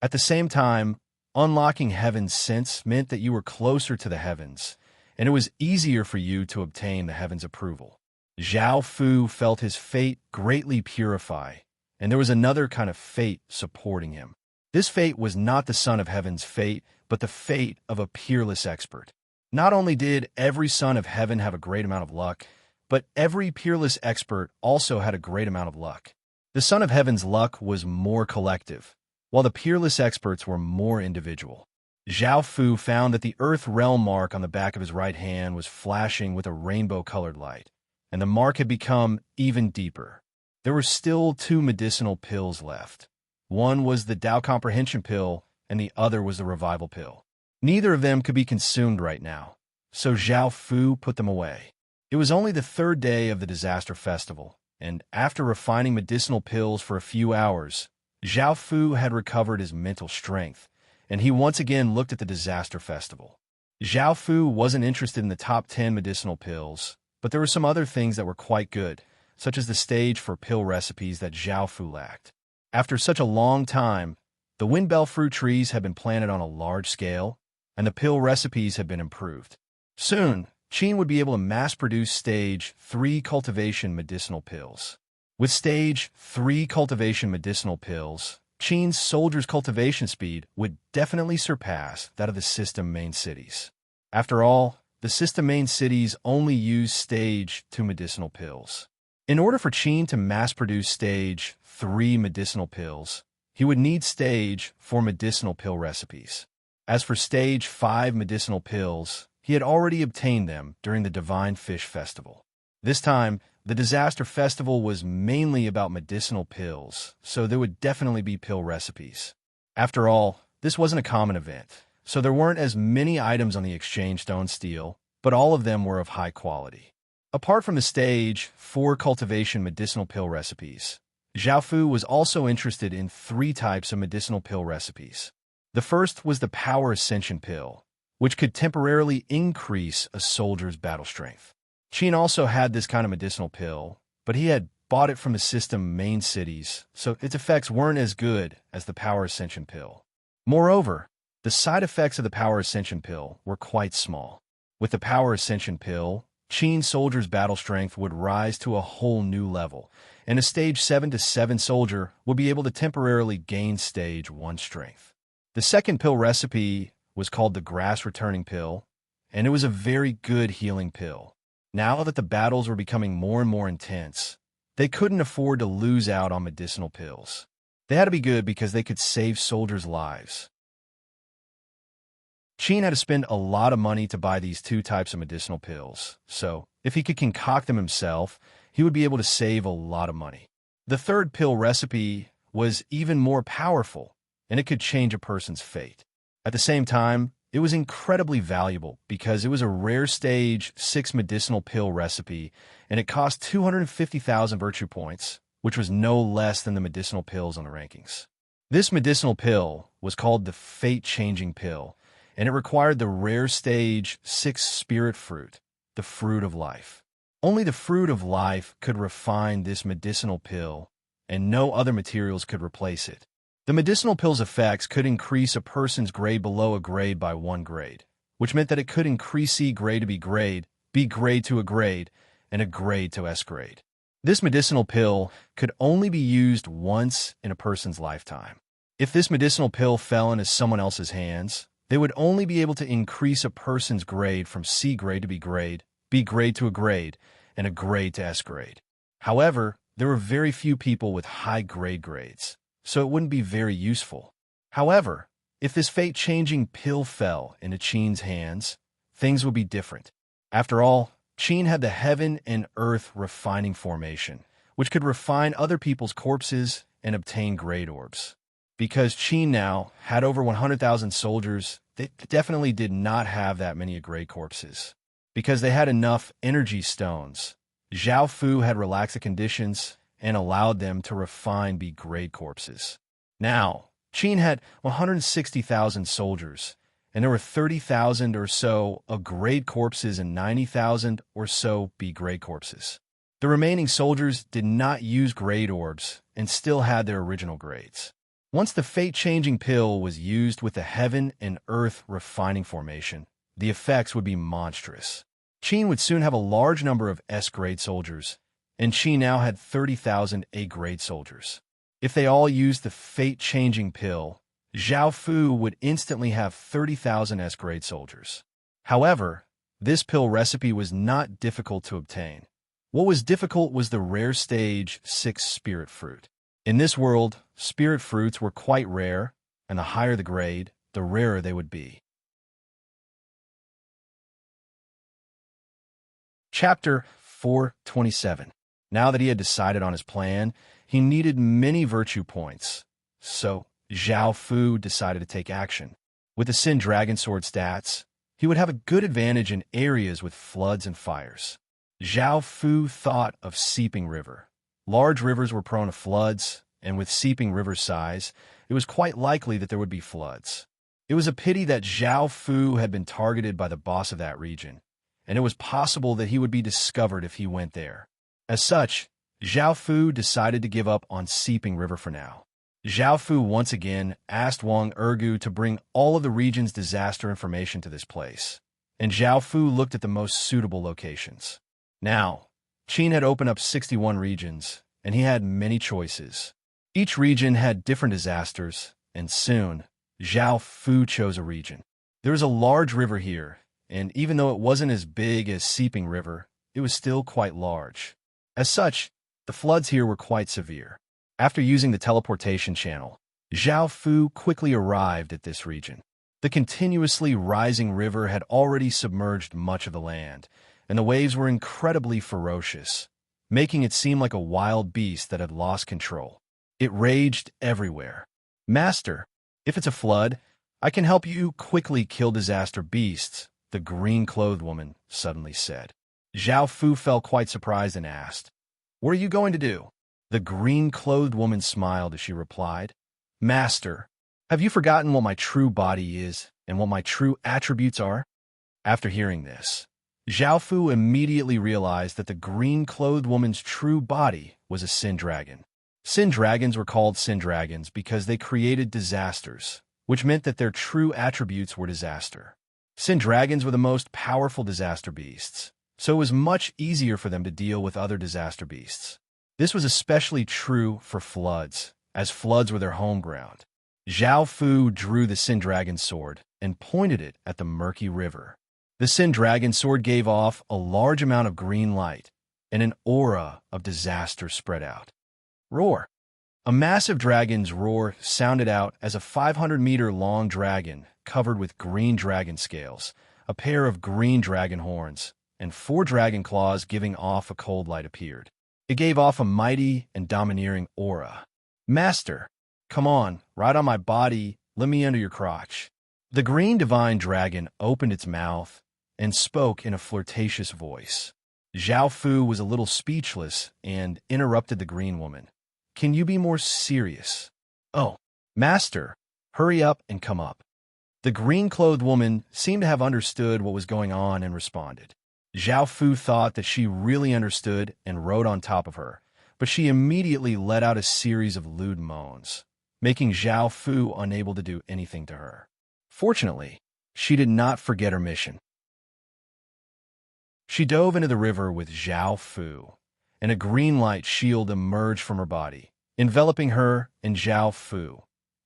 At the same time, unlocking Heaven's sense meant that you were closer to the heavens, and it was easier for you to obtain the heavens' approval. Zhao Fu felt his fate greatly purify, and there was another kind of fate supporting him. This fate was not the son of Heaven's fate, but the fate of a peerless expert. Not only did every son of Heaven have a great amount of luck, but every peerless expert also had a great amount of luck. The son of Heaven's luck was more collective, while the peerless experts were more individual. Zhao Fu found that the Earth Realm mark on the back of his right hand was flashing with a rainbow-colored light, and the mark had become even deeper. There were still 2 medicinal pills left. One was the Tao Comprehension Pill, and the other was the Revival Pill. Neither of them could be consumed right now, so Zhao Fu put them away. It was only the 3rd day of the Disaster Festival, and after refining medicinal pills for a few hours, Zhao Fu had recovered his mental strength, and he once again looked at the Disaster Festival. Zhao Fu wasn't interested in the top 10 medicinal pills, but there were some other things that were quite good, such as the stage for pill recipes that Zhao Fu lacked. After such a long time, the windbell fruit trees had been planted on a large scale, and the pill recipes had been improved. Soon, Qin would be able to mass-produce Stage 3 cultivation medicinal pills. With Stage 3 cultivation medicinal pills, Qin's soldiers' cultivation speed would definitely surpass that of the system main cities. After all, the system main cities only use Stage 2 medicinal pills. In order for Qin to mass-produce Stage 3 medicinal pills, he would need Stage 4 medicinal pill recipes. As for Stage 5 medicinal pills, he had already obtained them during the Divine Fish Festival. This time, the Disaster Festival was mainly about medicinal pills, so there would definitely be pill recipes. After all, this wasn't a common event, so there weren't as many items on the exchange stone steel, but all of them were of high quality. Apart from the Stage 4 cultivation medicinal pill recipes, Zhao Fu was also interested in 3 types of medicinal pill recipes. The first was the Power Ascension Pill, which could temporarily increase a soldier's battle strength. Qin also had this kind of medicinal pill, but he had bought it from the system main cities, so its effects weren't as good as the Power Ascension Pill. Moreover, the side effects of the Power Ascension Pill were quite small. With the Power Ascension Pill, Qin's soldier's battle strength would rise to a whole new level, and a Stage 7 to 7 soldier would be able to temporarily gain Stage 1 strength. The second pill recipe was called the Grass Returning Pill, and it was a very good healing pill. Now that the battles were becoming more and more intense, they couldn't afford to lose out on medicinal pills. They had to be good because they could save soldiers' lives. Qin had to spend a lot of money to buy these two types of medicinal pills, so if he could concoct them himself, he would be able to save a lot of money. The third pill recipe was even more powerful, and it could change a person's fate. At the same time, it was incredibly valuable because it was a rare stage 6 medicinal pill recipe, and it cost 250,000 virtue points, which was no less than the medicinal pills on the rankings. This medicinal pill was called the fate-changing pill, and it required the rare stage 6 spirit fruit, the fruit of life. Only the fruit of life could refine this medicinal pill, and no other materials could replace it. The medicinal pill's effects could increase a person's grade below a grade by 1 grade, which meant that it could increase C grade to B grade to a grade, and a grade to S grade. This medicinal pill could only be used once in a person's lifetime. If this medicinal pill fell into someone else's hands, they would only be able to increase a person's grade from C grade to B grade to a grade, and a grade to S grade. However, there were very few people with high grades, so it wouldn't be very useful. However, if this fate-changing pill fell into Qin's hands, things would be different. After all, Qin had the heaven and earth refining formation, which could refine other people's corpses and obtain grade orbs. Because Qin now had over 100,000 soldiers, they definitely did not have that many grade corpses. Because they had enough energy stones, Zhao Fu had relaxed the conditions and allowed them to refine B-grade corpses. Now, Qin had 160,000 soldiers, and there were 30,000 or so A-grade corpses and 90,000 or so B-grade corpses. The remaining soldiers did not use grade orbs and still had their original grades. Once the fate-changing pill was used with the heaven and earth refining formation, the effects would be monstrous. Qin would soon have a large number of S-grade soldiers, and Qin now had 30,000 A-grade soldiers. If they all used the fate-changing pill, Zhao Fu would instantly have 30,000 S-grade soldiers. However, this pill recipe was not difficult to obtain. What was difficult was the rare stage 6 spirit fruit. In this world, spirit fruits were quite rare, and the higher the grade, the rarer they would be. Chapter 427. Now that he had decided on his plan, he needed many virtue points. So, Zhao Fu decided to take action. With the Sin Dragon Sword stats, he would have a good advantage in areas with floods and fires. Zhao Fu thought of Seeping River. Large rivers were prone to floods, and with Seeping River's size, it was quite likely that there would be floods. It was a pity that Zhao Fu had been targeted by the boss of that region, and it was possible that he would be discovered if he went there. As such, Zhao Fu decided to give up on Seeping River for now. Zhao Fu once again asked Wang Ergu to bring all of the region's disaster information to this place, and Zhao Fu looked at the most suitable locations. Now, Qin had opened up 61 regions, and he had many choices. Each region had different disasters, and soon, Zhao Fu chose a region. There was a large river here, and even though it wasn't as big as Seeping River, it was still quite large. As such, the floods here were quite severe. After using the teleportation channel, Zhao Fu quickly arrived at this region. The continuously rising river had already submerged much of the land, and the waves were incredibly ferocious, making it seem like a wild beast that had lost control. It raged everywhere. "Master, if it's a flood, I can help you quickly kill disaster beasts," the green-clothed woman suddenly said. Zhao Fu felt quite surprised and asked, "What are you going to do?" The green-clothed woman smiled as she replied, "Master, have you forgotten what my true body is and what my true attributes are?" After hearing this, Zhao Fu immediately realized that the green-clothed woman's true body was a Sin Dragon. Sin Dragons were called Sin Dragons because they created disasters, which meant that their true attributes were disaster. Sin Dragons were the most powerful disaster beasts, so it was much easier for them to deal with other disaster beasts. This was especially true for floods, as floods were their home ground. Zhao Fu drew the Sin Dragon sword and pointed it at the murky river. The Sin Dragon sword gave off a large amount of green light, and an aura of disaster spread out. Roar! A massive dragon's roar sounded out as a 500-meter-long dragon covered with green dragon scales, a pair of green dragon horns, and 4 dragon claws giving off a cold light appeared. It gave off a mighty and domineering aura. Master, come on, ride on my body, let me under your crotch. The green divine dragon opened its mouth and spoke in a flirtatious voice. Zhao Fu was a little speechless and interrupted the green woman. Can you be more serious? Oh, master, hurry up and come up. The green-clothed woman seemed to have understood what was going on and responded. Zhao Fu thought that she really understood and rode on top of her, but she immediately let out a series of lewd moans, making Zhao Fu unable to do anything to her. Fortunately, she did not forget her mission. She dove into the river with Zhao Fu, and a green light shield emerged from her body, enveloping her and Zhao Fu,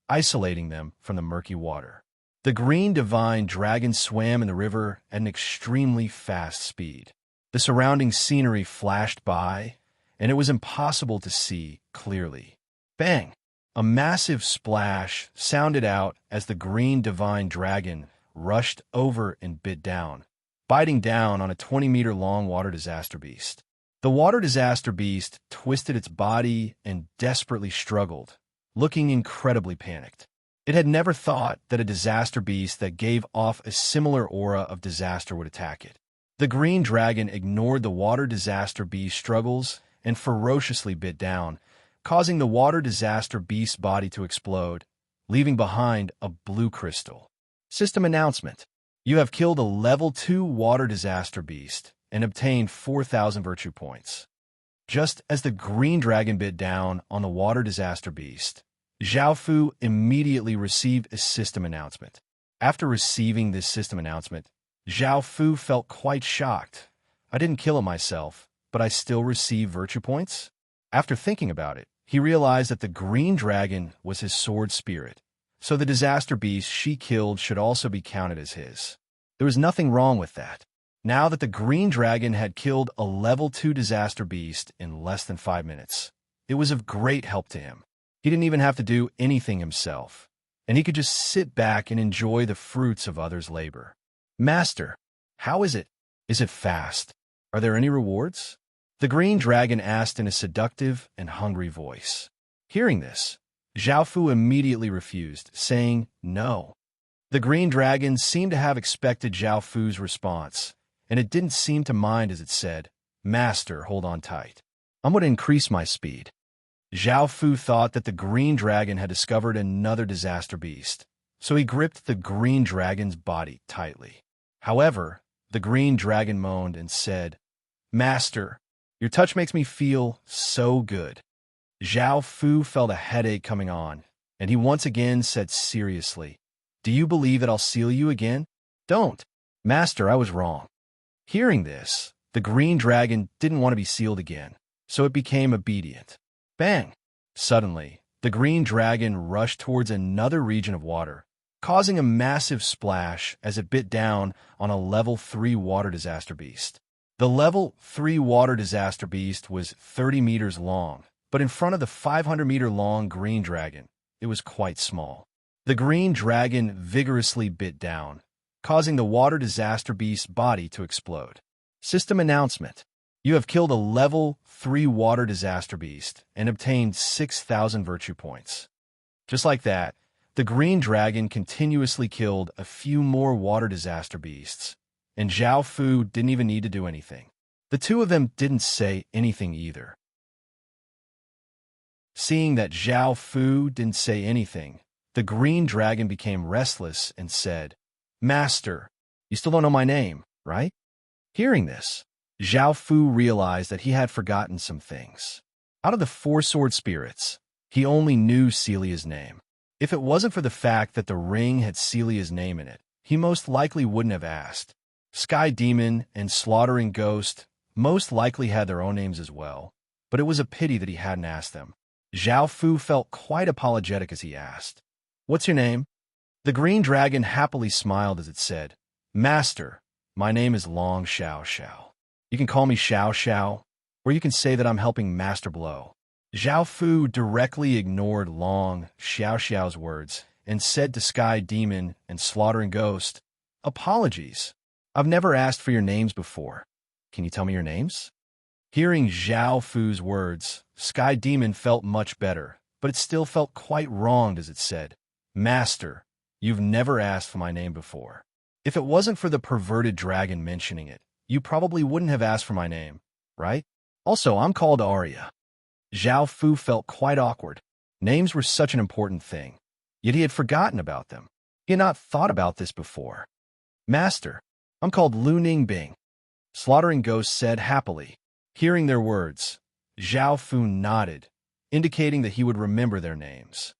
isolating them from the murky water. The green divine dragon swam in the river at an extremely fast speed. The surrounding scenery flashed by, and it was impossible to see clearly. Bang! A massive splash sounded out as the green divine dragon rushed over and bit down, biting down on a 20-meter-long water disaster beast. The water disaster beast twisted its body and desperately struggled, looking incredibly panicked. It had never thought that a disaster beast that gave off a similar aura of disaster would attack it. The green dragon ignored the water disaster beast's struggles and ferociously bit down, causing the water disaster beast's body to explode, leaving behind a blue crystal. System announcement. You have killed a level 2 water disaster beast and obtained 4,000 virtue points. Just as the green dragon bit down on the water disaster beast, Zhao Fu immediately received a system announcement. After receiving this system announcement, Zhao Fu felt quite shocked. I didn't kill it myself, but I still received virtue points? After thinking about it, he realized that the green dragon was his sword spirit, so the disaster beast she killed should also be counted as his. There was nothing wrong with that. Now that the green dragon had killed a level 2 disaster beast in less than 5 minutes, it was of great help to him. He didn't even have to do anything himself, and he could just sit back and enjoy the fruits of others' labor. Master, how is it? Is it fast? Are there any rewards? The green dragon asked in a seductive and hungry voice. Hearing this, Zhao Fu immediately refused, saying no. The green dragon seemed to have expected Zhao Fu's response, and it didn't seem to mind as it said, Master, hold on tight. I'm going to increase my speed. Zhao Fu thought that the green dragon had discovered another disaster beast, so he gripped the green dragon's body tightly. However, the green dragon moaned and said, Master, your touch makes me feel so good. Zhao Fu felt a headache coming on, and he once again said seriously, Do you believe that I'll seal you again? Don't. Master, I was wrong. Hearing this, the green dragon didn't want to be sealed again, so it became obedient. Bang! Suddenly, the green dragon rushed towards another region of water, causing a massive splash as it bit down on a level 3 water disaster beast. The level 3 water disaster beast was 30 meters long, but in front of the 500-meter-long green dragon, it was quite small. The green dragon vigorously bit down, causing the water disaster beast's body to explode. System announcement. You have killed a level 3 water disaster beast and obtained 6,000 virtue points. Just like that, the green dragon continuously killed a few more water disaster beasts, and Zhao Fu didn't even need to do anything. The two of them didn't say anything either. Seeing that Zhao Fu didn't say anything, the green dragon became restless and said, Master, you still don't know my name, right? Hearing this, Zhao Fu realized that he had forgotten some things. Out of the 4 sword spirits, he only knew Celia's name. If it wasn't for the fact that the ring had Celia's name in it, he most likely wouldn't have asked. Sky Demon and Slaughtering Ghost most likely had their own names as well, but it was a pity that he hadn't asked them. Zhao Fu felt quite apologetic as he asked, What's your name? The green dragon happily smiled as it said, Master, My name is Long Xiao Xiao. You can call me Xiao Xiao, or you can say that I'm helping Master Blow. Zhao Fu directly ignored Long Xiao Xiao's words and said to Sky Demon and Slaughtering Ghost, "Apologies. I've never asked for your names before. Can you tell me your names?" Hearing Zhao Fu's words, Sky Demon felt much better, but it still felt quite wronged as it said, "Master, you've never asked for my name before. If it wasn't for the perverted dragon mentioning it, you probably wouldn't have asked for my name, right? Also, I'm called Arya." Zhao Fu felt quite awkward. Names were such an important thing, yet he had forgotten about them. He had not thought about this before. "Master, I'm called Lu Ningbing," Slaughtering Ghost said happily. Hearing their words, Zhao Fu nodded, indicating that he would remember their names.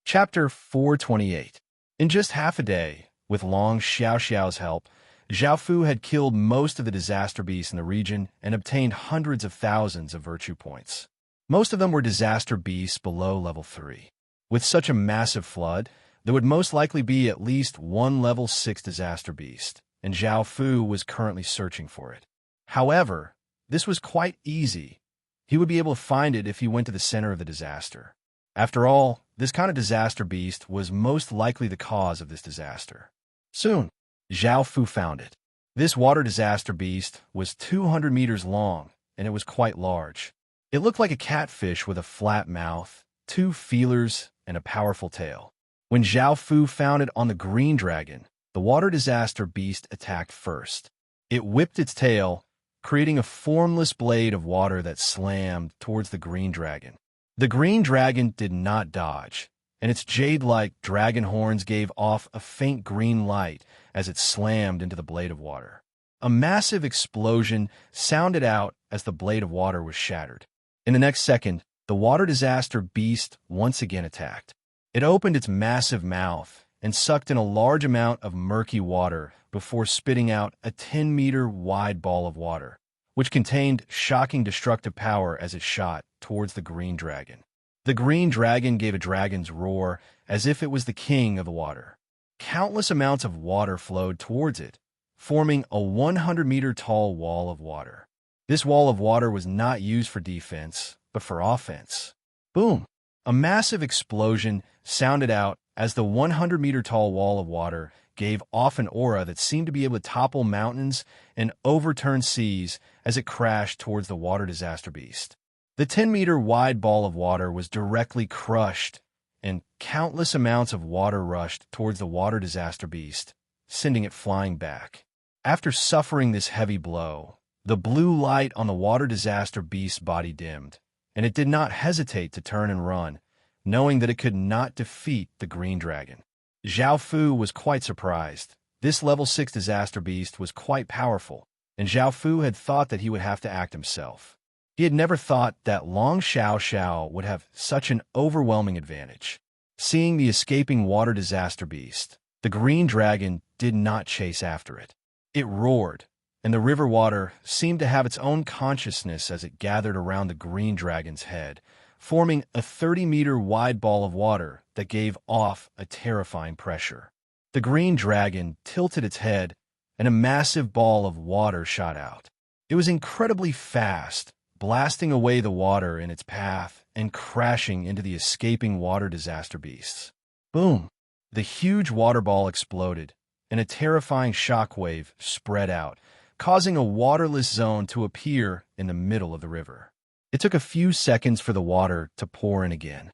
Chapter 428. In just half a day, with Long Xiao Xiao's help, Zhao Fu had killed most of the disaster beasts in the region and obtained hundreds of thousands of virtue points. Most of them were disaster beasts below level 3. With such a massive flood, there would most likely be at least one level 6 disaster beast, and Zhao Fu was currently searching for it. However, this was quite easy. He would be able to find it if he went to the center of the disaster. After all, this kind of disaster beast was most likely the cause of this disaster. Soon, Zhao Fu found it. This water disaster beast was 200 meters long, and it was quite large. It looked like a catfish with a flat mouth, 2 feelers, and a powerful tail. When Zhao Fu found it on the green dragon, the water disaster beast attacked first. It whipped its tail, creating a formless blade of water that slammed towards the green dragon. The green dragon did not dodge, and its jade-like dragon horns gave off a faint green light as it slammed into the blade of water. A massive explosion sounded out as the blade of water was shattered. In the next second, the water disaster beast once again attacked. It opened its massive mouth and sucked in a large amount of murky water before spitting out a 10-meter wide ball of water, which contained shocking destructive power as it shot towards the green dragon. The green dragon gave a dragon's roar as if it was the king of the water. Countless amounts of water flowed towards it, forming a 100-meter tall wall of water. This wall of water was not used for defense, but for offense. Boom! A massive explosion sounded out as the 100-meter tall wall of water gave off an aura that seemed to be able to topple mountains and overturn seas as it crashed towards the water disaster beast. The 10-meter wide ball of water was directly crushed, and countless amounts of water rushed towards the water disaster beast, sending it flying back. After suffering this heavy blow, the blue light on the water disaster beast's body dimmed, and it did not hesitate to turn and run, knowing that it could not defeat the green dragon. Zhao Fu was quite surprised. This level 6 disaster beast was quite powerful, and Zhao Fu had thought that he would have to act himself. He had never thought that Long Xiao Xiao would have such an overwhelming advantage. Seeing the escaping water disaster beast, the green dragon did not chase after it. It roared, and the river water seemed to have its own consciousness as it gathered around the green dragon's head, forming a 30-meter wide ball of water that gave off a terrifying pressure. The green dragon tilted its head, and a massive ball of water shot out. It was incredibly fast, blasting away the water in its path and crashing into the escaping water disaster beasts. Boom! The huge water ball exploded, and a terrifying shockwave spread out, causing a waterless zone to appear in the middle of the river. It took a few seconds for the water to pour in again.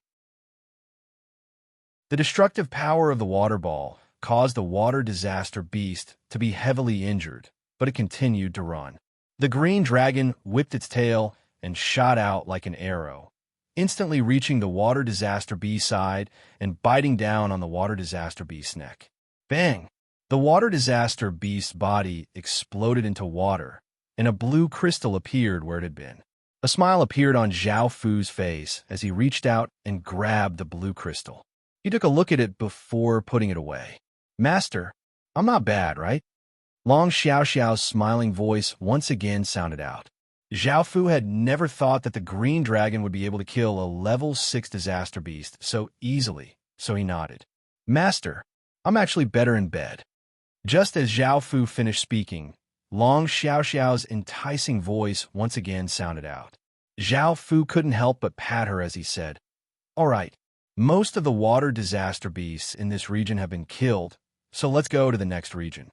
The destructive power of the water ball caused the water disaster beast to be heavily injured, but it continued to run. The green dragon whipped its tail and shot out like an arrow, instantly reaching the water disaster beast's side and biting down on the water disaster beast's neck. Bang! The water disaster beast's body exploded into water, and a blue crystal appeared where it had been. A smile appeared on Zhao Fu's face as he reached out and grabbed the blue crystal. He took a look at it before putting it away. "Master, I'm not bad, right?" Long Xiao Xiao's smiling voice once again sounded out. Zhao Fu had never thought that the green dragon would be able to kill a level 6 disaster beast so easily, so he nodded. Master, I'm actually better in bed. Just as Zhao Fu finished speaking, Long Xiaoxiao's enticing voice once again sounded out. Zhao Fu couldn't help but pat her as he said, "All right, most of the water disaster beasts in this region have been killed, so let's go to the next region."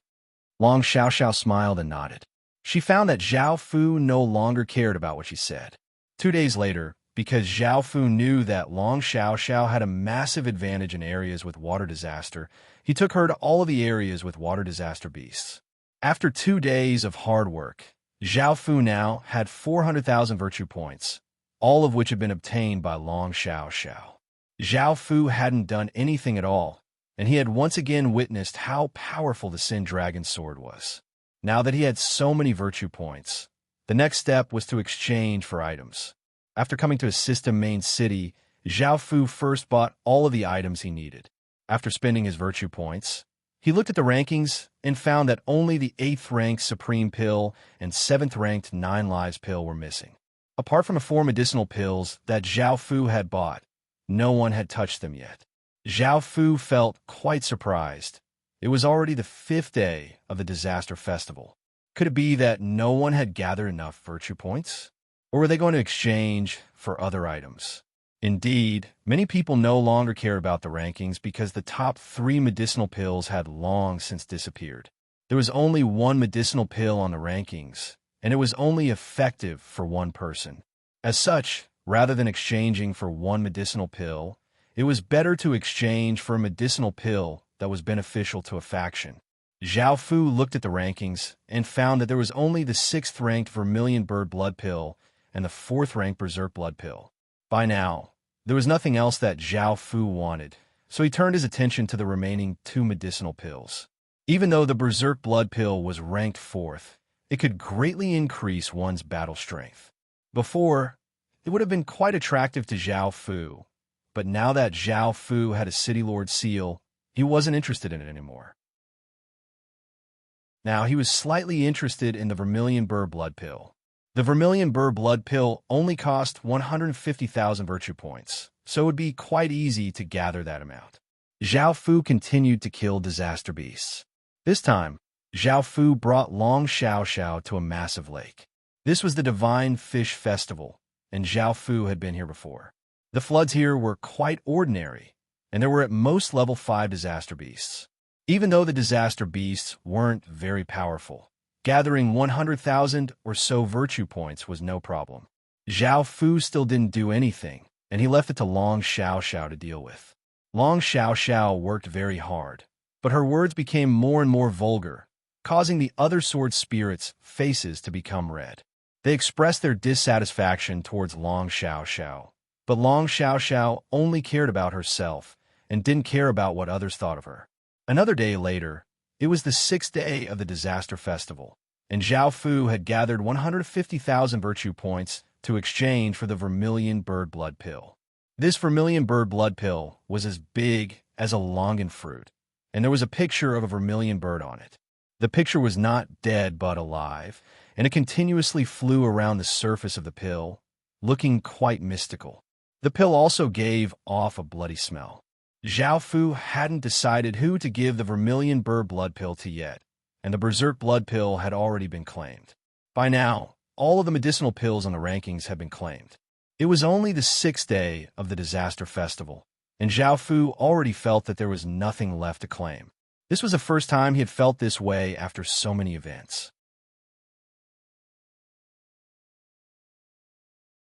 Long Xiaoxiao smiled and nodded. She found that Zhao Fu no longer cared about what she said. 2 days later, because Zhao Fu knew that Long Xiaoxiao had a massive advantage in areas with water disaster, he took her to all of the areas with water disaster beasts. After 2 days of hard work, Zhao Fu now had 400,000 virtue points, all of which had been obtained by Long Xiaoxiao. Zhao Fu hadn't done anything at all, and he had once again witnessed how powerful the Sin Dragon Sword was. Now that he had so many virtue points, the next step was to exchange for items. After coming to a system main city, Zhao Fu first bought all of the items he needed. After spending his virtue points, he looked at the rankings and found that only the 8th-ranked Supreme Pill and 7th-ranked 9 Lives Pill were missing. Apart from the 4 medicinal pills that Zhao Fu had bought, no one had touched them yet. Zhao Fu felt quite surprised. It was already the 5th day of the Disaster Festival. Could it be that no one had gathered enough virtue points? Or were they going to exchange for other items? Indeed, many people no longer care about the rankings because the top 3 medicinal pills had long since disappeared. There was only 1 medicinal pill on the rankings, and it was only effective for 1 person. As such, rather than exchanging for 1 medicinal pill, it was better to exchange for a medicinal pill that was beneficial to a faction. Zhao Fu looked at the rankings and found that there was only the 6th-ranked Vermilion Bird Blood Pill and the 4th-ranked Berserk Blood Pill. By now, there was nothing else that Zhao Fu wanted, so he turned his attention to the remaining 2 medicinal pills. Even though the Berserk Blood Pill was ranked 4th, it could greatly increase one's battle strength. Before, it would have been quite attractive to Zhao Fu, but now that Zhao Fu had a City Lord seal, he wasn't interested in it anymore. Now he was slightly interested in the Vermilion Bird Blood Pill. The Vermilion Bird Blood Pill only cost 150,000 virtue points, so it would be quite easy to gather that amount. Zhao Fu continued to kill disaster beasts. This time, Zhao Fu brought Long Xiaoxiao to a massive lake. This was the Divine Fish Festival, and Zhao Fu had been here before. The floods here were quite ordinary, and there were at most level 5 disaster beasts. Even though the disaster beasts weren't very powerful, gathering 100,000 or so virtue points was no problem. Zhao Fu still didn't do anything, and he left it to Long Xiaoxiao to deal with. Long Xiaoxiao worked very hard, but her words became more and more vulgar, causing the other sword spirits' faces to become red. They expressed their dissatisfaction towards Long Xiaoxiao, but Long Xiaoxiao only cared about herself and didn't care about what others thought of her. Another day later, it was the 6th day of the Disaster Festival, and Zhao Fu had gathered 150,000 virtue points to exchange for the Vermilion Bird Blood Pill. This Vermilion Bird Blood Pill was as big as a longan fruit, and there was a picture of a vermilion bird on it. The picture was not dead but alive, and it continuously flew around the surface of the pill, looking quite mystical. The pill also gave off a bloody smell. Zhao Fu hadn't decided who to give the Vermilion Bird Blood Pill to yet, and the Berserk Blood Pill had already been claimed. By now, all of the medicinal pills on the rankings had been claimed. It was only the 6th day of the Disaster Festival, and Zhao Fu already felt that there was nothing left to claim. This was the first time he had felt this way after so many events.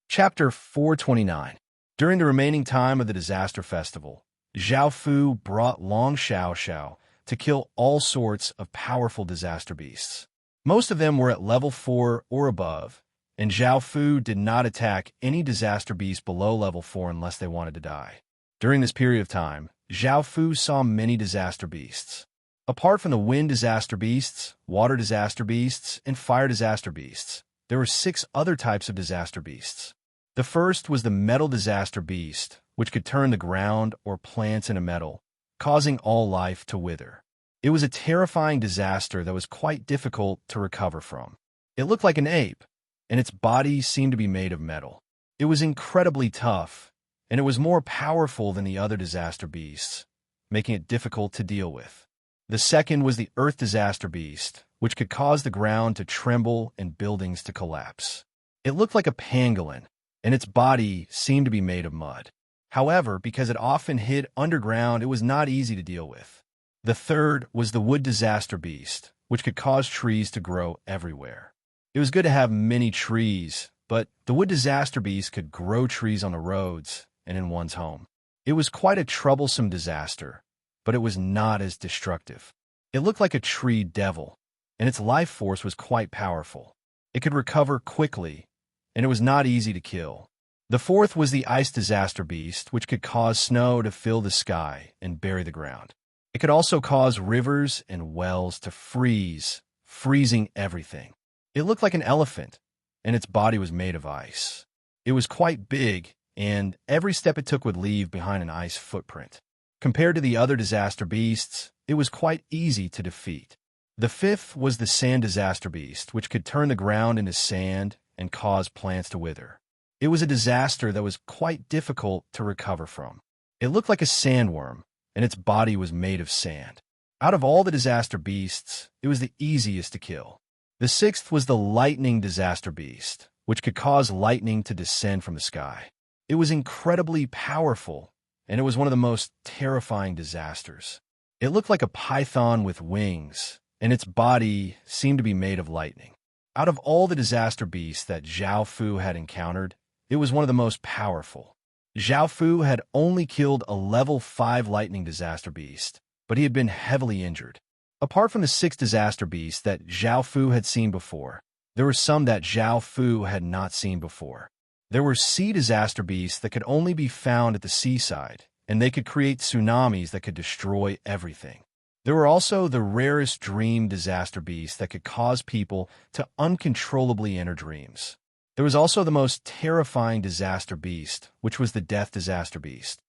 Chapter 429. During the remaining time of the Disaster Festival, Zhao Fu brought Long Xiaoxiao to kill all sorts of powerful disaster beasts. Most of them were at level 4 or above, and Zhao Fu did not attack any disaster beast below level 4 unless they wanted to die. During this period of time, Zhao Fu saw many disaster beasts. Apart from the wind disaster beasts, water disaster beasts, and fire disaster beasts, there were 6 other types of disaster beasts. The first was the metal disaster beast, which could turn the ground or plants into metal, causing all life to wither. It was a terrifying disaster that was quite difficult to recover from. It looked like an ape, and its body seemed to be made of metal. It was incredibly tough, and it was more powerful than the other disaster beasts, making it difficult to deal with. The second was the Earth Disaster Beast, which could cause the ground to tremble and buildings to collapse. It looked like a pangolin, and its body seemed to be made of mud. However, because it often hid underground, it was not easy to deal with. The third was the Wood Disaster Beast, which could cause trees to grow everywhere. It was good to have many trees, but the Wood Disaster Beast could grow trees on the roads and in one's home. It was quite a troublesome disaster, but it was not as destructive. It looked like a tree devil, and its life force was quite powerful. It could recover quickly, and it was not easy to kill. The fourth was the Ice Disaster Beast, which could cause snow to fill the sky and bury the ground. It could also cause rivers and wells to freeze, freezing everything. It looked like an elephant, and its body was made of ice. It was quite big, and every step it took would leave behind an ice footprint. Compared to the other disaster beasts, it was quite easy to defeat. The fifth was the Sand Disaster Beast, which could turn the ground into sand and cause plants to wither. It was a disaster that was quite difficult to recover from. It looked like a sandworm, and its body was made of sand. Out of all the disaster beasts, it was the easiest to kill. The sixth was the Lightning Disaster Beast, which could cause lightning to descend from the sky. It was incredibly powerful, and it was one of the most terrifying disasters. It looked like a python with wings, and its body seemed to be made of lightning. Out of all the disaster beasts that Zhao Fu had encountered, it was one of the most powerful. Zhao Fu had only killed a level 5 lightning disaster beast, but he had been heavily injured. Apart from the 6 disaster beasts that Zhao Fu had seen before, there were some that Zhao Fu had not seen before. There were sea disaster beasts that could only be found at the seaside, and they could create tsunamis that could destroy everything. There were also the rarest dream disaster beasts that could cause people to uncontrollably enter dreams. There was also the most terrifying disaster beast, which was the Death Disaster Beast.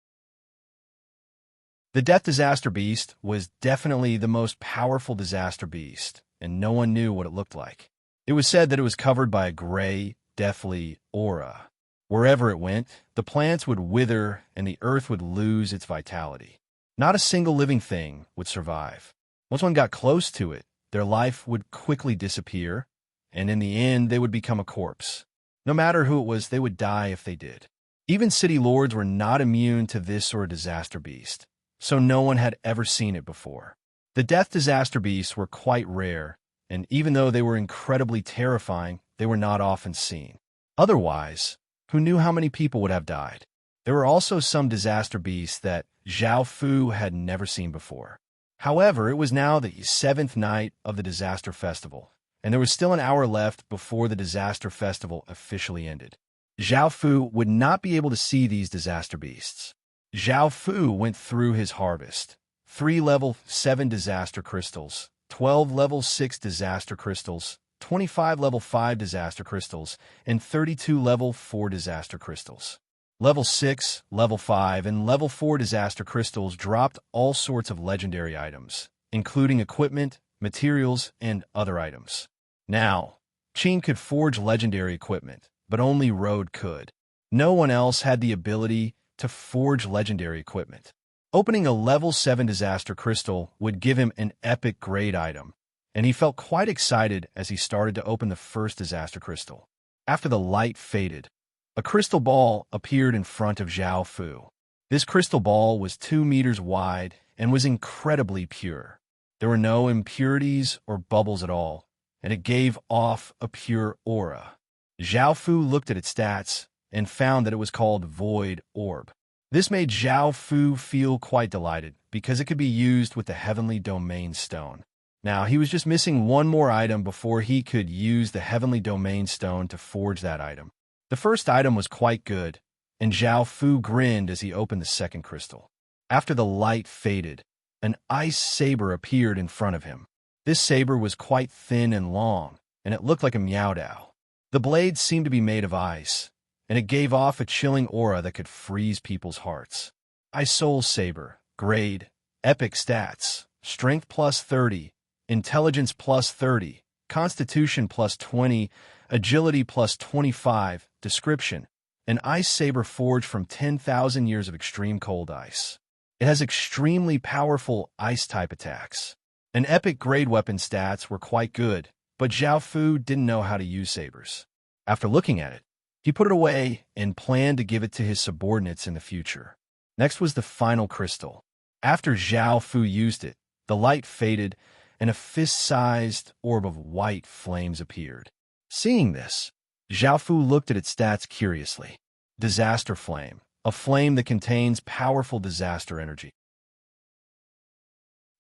The Death Disaster Beast was definitely the most powerful disaster beast, and no one knew what it looked like. It was said that it was covered by a gray, deathly aura. Wherever it went, the plants would wither and the earth would lose its vitality. Not a single living thing would survive. Once one got close to it, their life would quickly disappear, and in the end, they would become a corpse. No matter who it was, they would die if they did. Even city lords were not immune to this sort of disaster beast, so no one had ever seen it before. The Death Disaster Beasts were quite rare, and even though they were incredibly terrifying, they were not often seen. Otherwise, who knew how many people would have died? There were also some disaster beasts that Zhao Fu had never seen before. However, it was now the 7th night of the Disaster Festival, and there was still an hour left before the Disaster Festival officially ended. Zhao Fu would not be able to see these disaster beasts. Zhao Fu went through his harvest. 3 level 7 disaster crystals, 12 level 6 disaster crystals, 25 level 5 disaster crystals, and 32 level 4 disaster crystals. Level 6, Level 5, and Level 4 disaster crystals dropped all sorts of legendary items, including equipment, materials, and other items. Now, Qin could forge legendary equipment, but only Road could. No one else had the ability to forge legendary equipment. Opening a Level 7 disaster crystal would give him an epic grade item, and he felt quite excited as he started to open the first disaster crystal. After the light faded, a crystal ball appeared in front of Zhao Fu. This crystal ball was 2 meters wide and was incredibly pure. There were no impurities or bubbles at all, and it gave off a pure aura. Zhao Fu looked at its stats and found that it was called Void Orb. This made Zhao Fu feel quite delighted because it could be used with the Heavenly Domain Stone. Now, he was just missing one more item before he could use the Heavenly Domain Stone to forge that item. The first item was quite good, and Zhao Fu grinned as he opened the second crystal. After the light faded, an ice saber appeared in front of him. This saber was quite thin and long, and it looked like a Meowdao. The blade seemed to be made of ice, and it gave off a chilling aura that could freeze people's hearts. Ice Soul Saber, grade, epic stats, strength plus 30, intelligence plus 30, constitution plus 20, agility plus 25, description, an ice saber forged from 10,000 years of extreme cold ice. It has extremely powerful ice-type attacks. And epic grade weapon stats were quite good, but Zhao Fu didn't know how to use sabers. After looking at it, he put it away and planned to give it to his subordinates in the future. Next was the final crystal. After Zhao Fu used it, the light faded and a fist-sized orb of white flames appeared. Seeing this, Zhao Fu looked at its stats curiously. Disaster Flame, a flame that contains powerful disaster energy.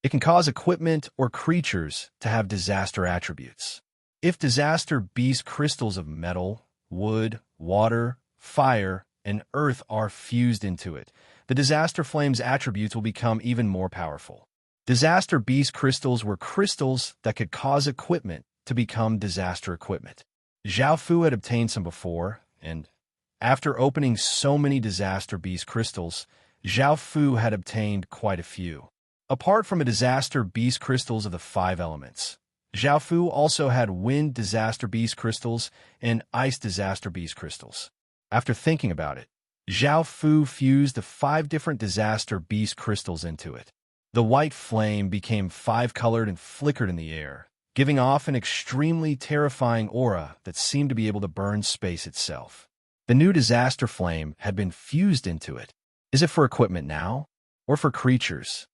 It can cause equipment or creatures to have disaster attributes. If disaster beast crystals of metal, wood, water, fire, and earth are fused into it, the disaster flame's attributes will become even more powerful. Disaster beast crystals were crystals that could cause equipment to become disaster equipment. Zhao Fu had obtained some before, and after opening so many disaster beast crystals, Zhao Fu had obtained quite a few. Apart from a disaster beast crystals of the 5 elements, Zhao Fu also had wind disaster beast crystals and ice disaster beast crystals. After thinking about it, Zhao Fu fused the 5 different disaster beast crystals into it. The white flame became 5-colored and flickered in the air, giving off an extremely terrifying aura that seemed to be able to burn space itself. The new disaster flame had been fused into it. Is it for equipment now, or for creatures?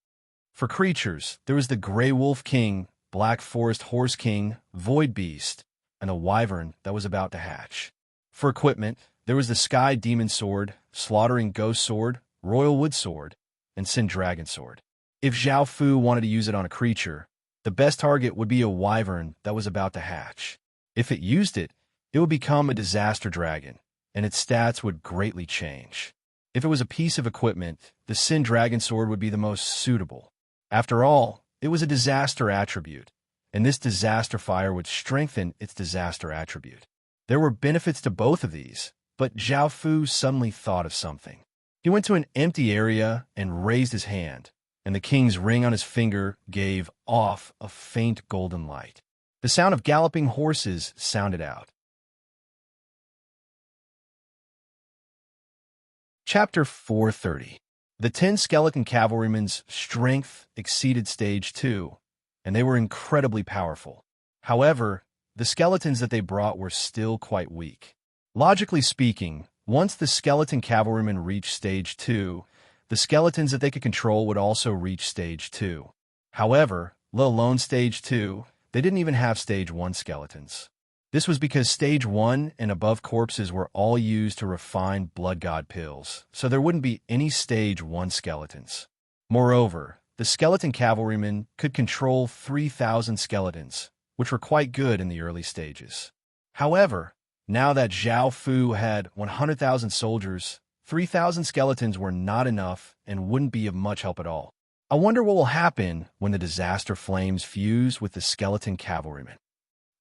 For creatures, there was the Grey Wolf King, Black Forest Horse King, Void Beast, and a Wyvern that was about to hatch. For equipment, there was the Sky Demon Sword, Slaughtering Ghost Sword, Royal Wood Sword, and Sin Dragon Sword. If Zhao Fu wanted to use it on a creature, the best target would be a Wyvern that was about to hatch. If it used it, it would become a Disaster Dragon, and its stats would greatly change. If it was a piece of equipment, the Sin Dragon Sword would be the most suitable. After all, it was a disaster attribute, and this disaster fire would strengthen its disaster attribute. There were benefits to both of these, but Zhao Fu suddenly thought of something. He went to an empty area and raised his hand, and the king's ring on his finger gave off a faint golden light. The sound of galloping horses sounded out. Chapter 430. The 10 skeleton cavalrymen's strength exceeded stage 2, and they were incredibly powerful. However, the skeletons that they brought were still quite weak. Logically speaking, once the skeleton cavalrymen reached stage 2, the skeletons that they could control would also reach stage 2. However, let alone stage 2, they didn't even have stage 1 skeletons. This was because stage 1 and above corpses were all used to refine blood god pills, so there wouldn't be any stage 1 skeletons. Moreover, the skeleton cavalrymen could control 3,000 skeletons, which were quite good in the early stages. However, now that Zhao Fu had 100,000 soldiers, 3,000 skeletons were not enough and wouldn't be of much help at all. I wonder what will happen when the disaster flames fuse with the skeleton cavalrymen.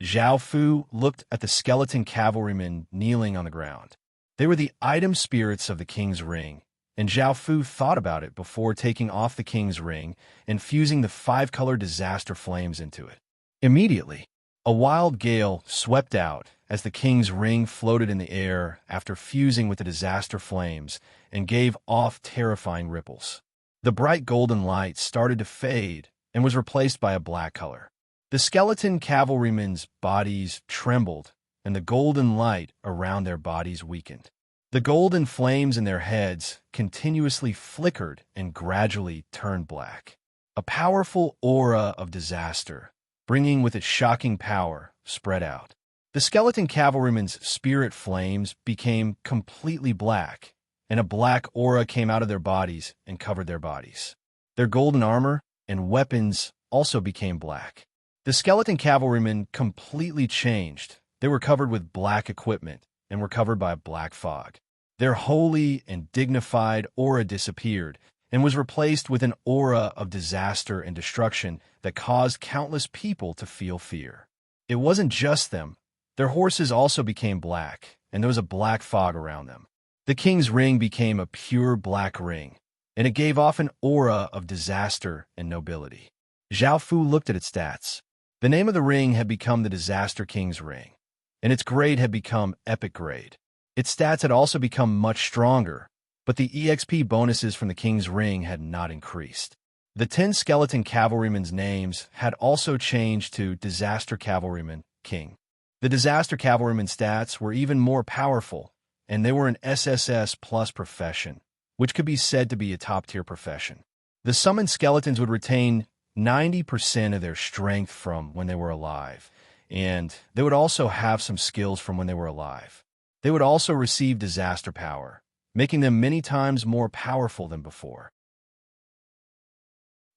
Zhao Fu looked at the skeleton cavalrymen kneeling on the ground. They were the item spirits of the king's ring, and Zhao Fu thought about it before taking off the king's ring and fusing the 5-color disaster flames into it. Immediately, a wild gale swept out as the king's ring floated in the air after fusing with the disaster flames and gave off terrifying ripples. The bright golden light started to fade and was replaced by a black color. The skeleton cavalrymen's bodies trembled, and the golden light around their bodies weakened. The golden flames in their heads continuously flickered and gradually turned black. A powerful aura of disaster, bringing with it shocking power, spread out. The skeleton cavalrymen's spirit flames became completely black, and a black aura came out of their bodies and covered their bodies. Their golden armor and weapons also became black. The skeleton cavalrymen completely changed. They were covered with black equipment and were covered by a black fog. Their holy and dignified aura disappeared and was replaced with an aura of disaster and destruction that caused countless people to feel fear. It wasn't just them. Their horses also became black, and there was a black fog around them. The king's ring became a pure black ring, and it gave off an aura of disaster and nobility. Zhao Fu looked at its stats. The name of the ring had become the Disaster King's Ring, and its grade had become Epic Grade. Its stats had also become much stronger, but the EXP bonuses from the King's Ring had not increased. The 10 skeleton cavalrymen's names had also changed to Disaster Cavalryman, King. The Disaster Cavalryman stats were even more powerful, and they were an SSS plus profession, which could be said to be a top-tier profession. The summoned skeletons would retain 90% of their strength from when they were alive, and they would also have some skills from when they were alive. They would also receive disaster power, making them many times more powerful than before.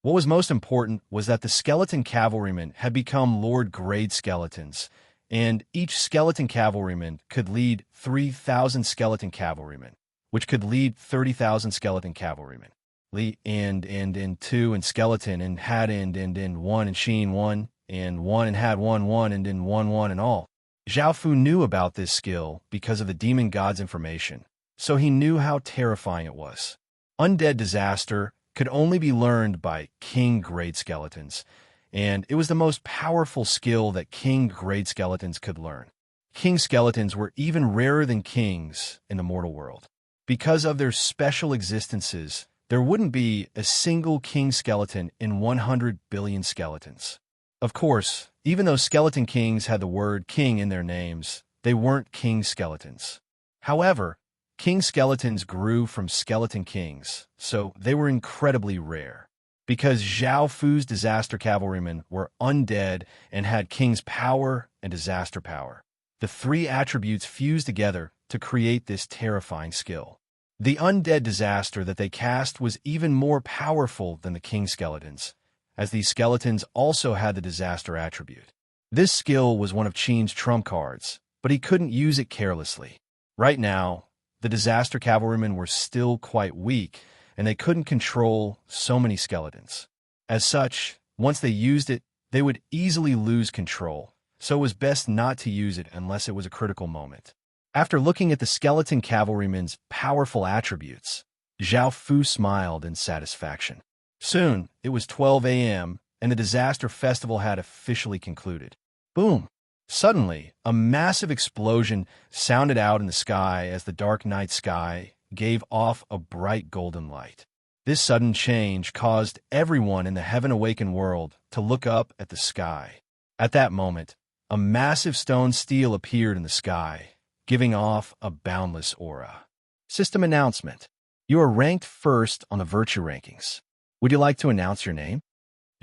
What was most important was that the skeleton cavalrymen had become Lord-grade skeletons, and each skeleton cavalryman could lead 3,000 skeleton cavalrymen, which could lead 30,000 skeleton cavalrymen. Lee and 2 and skeleton and had and 1 and Sheen 1 and 1 and had 1 and in 1 and all. Zhao Fu knew about this skill because of the demon god's information, so he knew how terrifying it was. Undead Disaster could only be learned by King-grade skeletons, and it was the most powerful skill that King-grade skeletons could learn. King skeletons were even rarer than kings in the mortal world. Because of their special existences, there wouldn't be a single king skeleton in 100 billion skeletons. Of course, even though skeleton kings had the word king in their names, they weren't king skeletons. However, king skeletons grew from skeleton kings, so they were incredibly rare. Because Zhao Fu's disaster cavalrymen were undead and had king's power and disaster power, the three attributes fused together to create this terrifying skill. The undead disaster that they cast was even more powerful than the king skeletons, as these skeletons also had the disaster attribute. This skill was one of Qin's trump cards, but he couldn't use it carelessly. Right now, the disaster cavalrymen were still quite weak, and they couldn't control so many skeletons. As such, once they used it, they would easily lose control, so it was best not to use it unless it was a critical moment. After looking at the skeleton cavalrymen's powerful attributes, Zhao Fu smiled in satisfaction. Soon, it was 12 a.m., and the disaster festival had officially concluded. Boom! Suddenly, a massive explosion sounded out in the sky as the dark night sky gave off a bright golden light. This sudden change caused everyone in the heaven-awakened world to look up at the sky. At that moment, a massive stone stele appeared in the sky, giving off a boundless aura. System announcement. You are ranked first on the virtue rankings. Would you like to announce your name?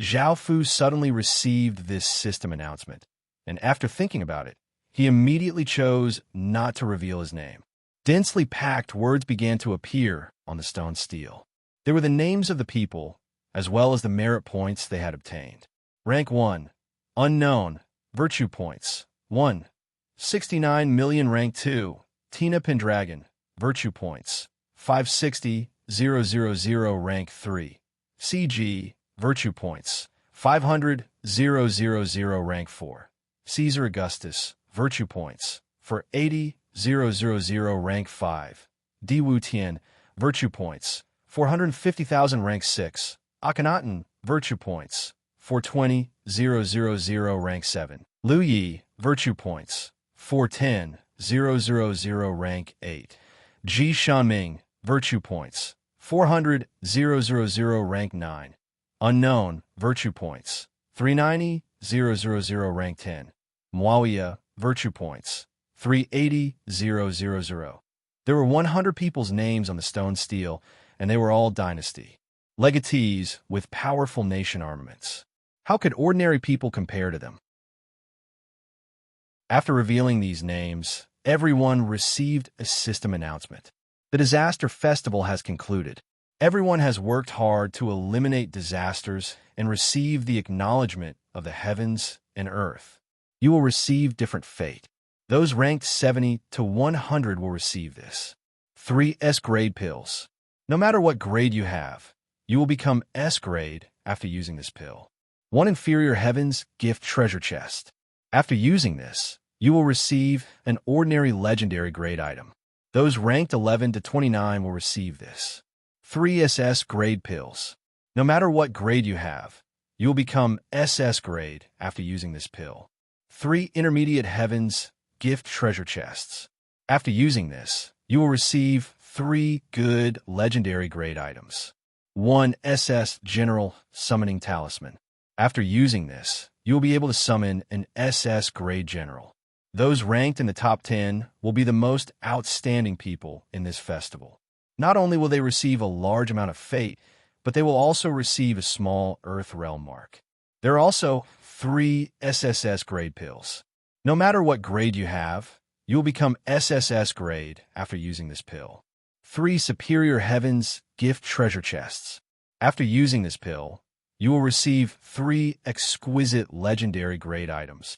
Zhao Fu suddenly received this system announcement, and after thinking about it, he immediately chose not to reveal his name. Densely packed words began to appear on the stone stele. They were the names of the people, as well as the merit points they had obtained. Rank 1. Unknown. Virtue points. 1. 69 million. Rank 2. Tina Pendragon. Virtue points. 560,000. Rank 3. CG. Virtue points. 500,000. Rank 4. Caesar Augustus. Virtue points. For 80,000. Rank 5. Di Wu Tian. Virtue points. 450,000. Rank 6. Akhenaten. Virtue points. 420,000. Rank 7. Lu Yi. Virtue points. 410,000. Rank 8. Ji Shanming. Virtue points. 400,000. Rank 9. Unknown. Virtue points. 390,000. Rank 10. Muawiyah. Virtue points. 380,000. There were 100 people's names on the stone stele, and they were all dynasty. Legatees with powerful nation armaments. How could ordinary people compare to them? After revealing these names, everyone received a system announcement. The disaster festival has concluded. Everyone has worked hard to eliminate disasters and receive the acknowledgement of the heavens and earth. You will receive different fate. Those ranked 70 to 100 will receive this. 3 S-grade pills. No matter what grade you have, you will become S-grade after using this pill. 1 inferior heavens gift treasure chest. After using this, you will receive an ordinary legendary grade item. Those ranked 11 to 29 will receive this. 3 SS grade pills. No matter what grade you have, you will become SS grade after using this pill. 3 intermediate heavens gift treasure chests. After using this, you will receive 3 good legendary grade items. 1 SS General Summoning Talisman. After using this, you will be able to summon an SS grade general. Those ranked in the top 10 will be the most outstanding people in this festival. Not only will they receive a large amount of fate, but they will also receive a small Earth Realm mark. There are also 3 SSS grade pills. No matter what grade you have, you will become SSS grade after using this pill. 3 Superior Heavens Gift Treasure Chests. After using this pill, you will receive 3 exquisite legendary grade items.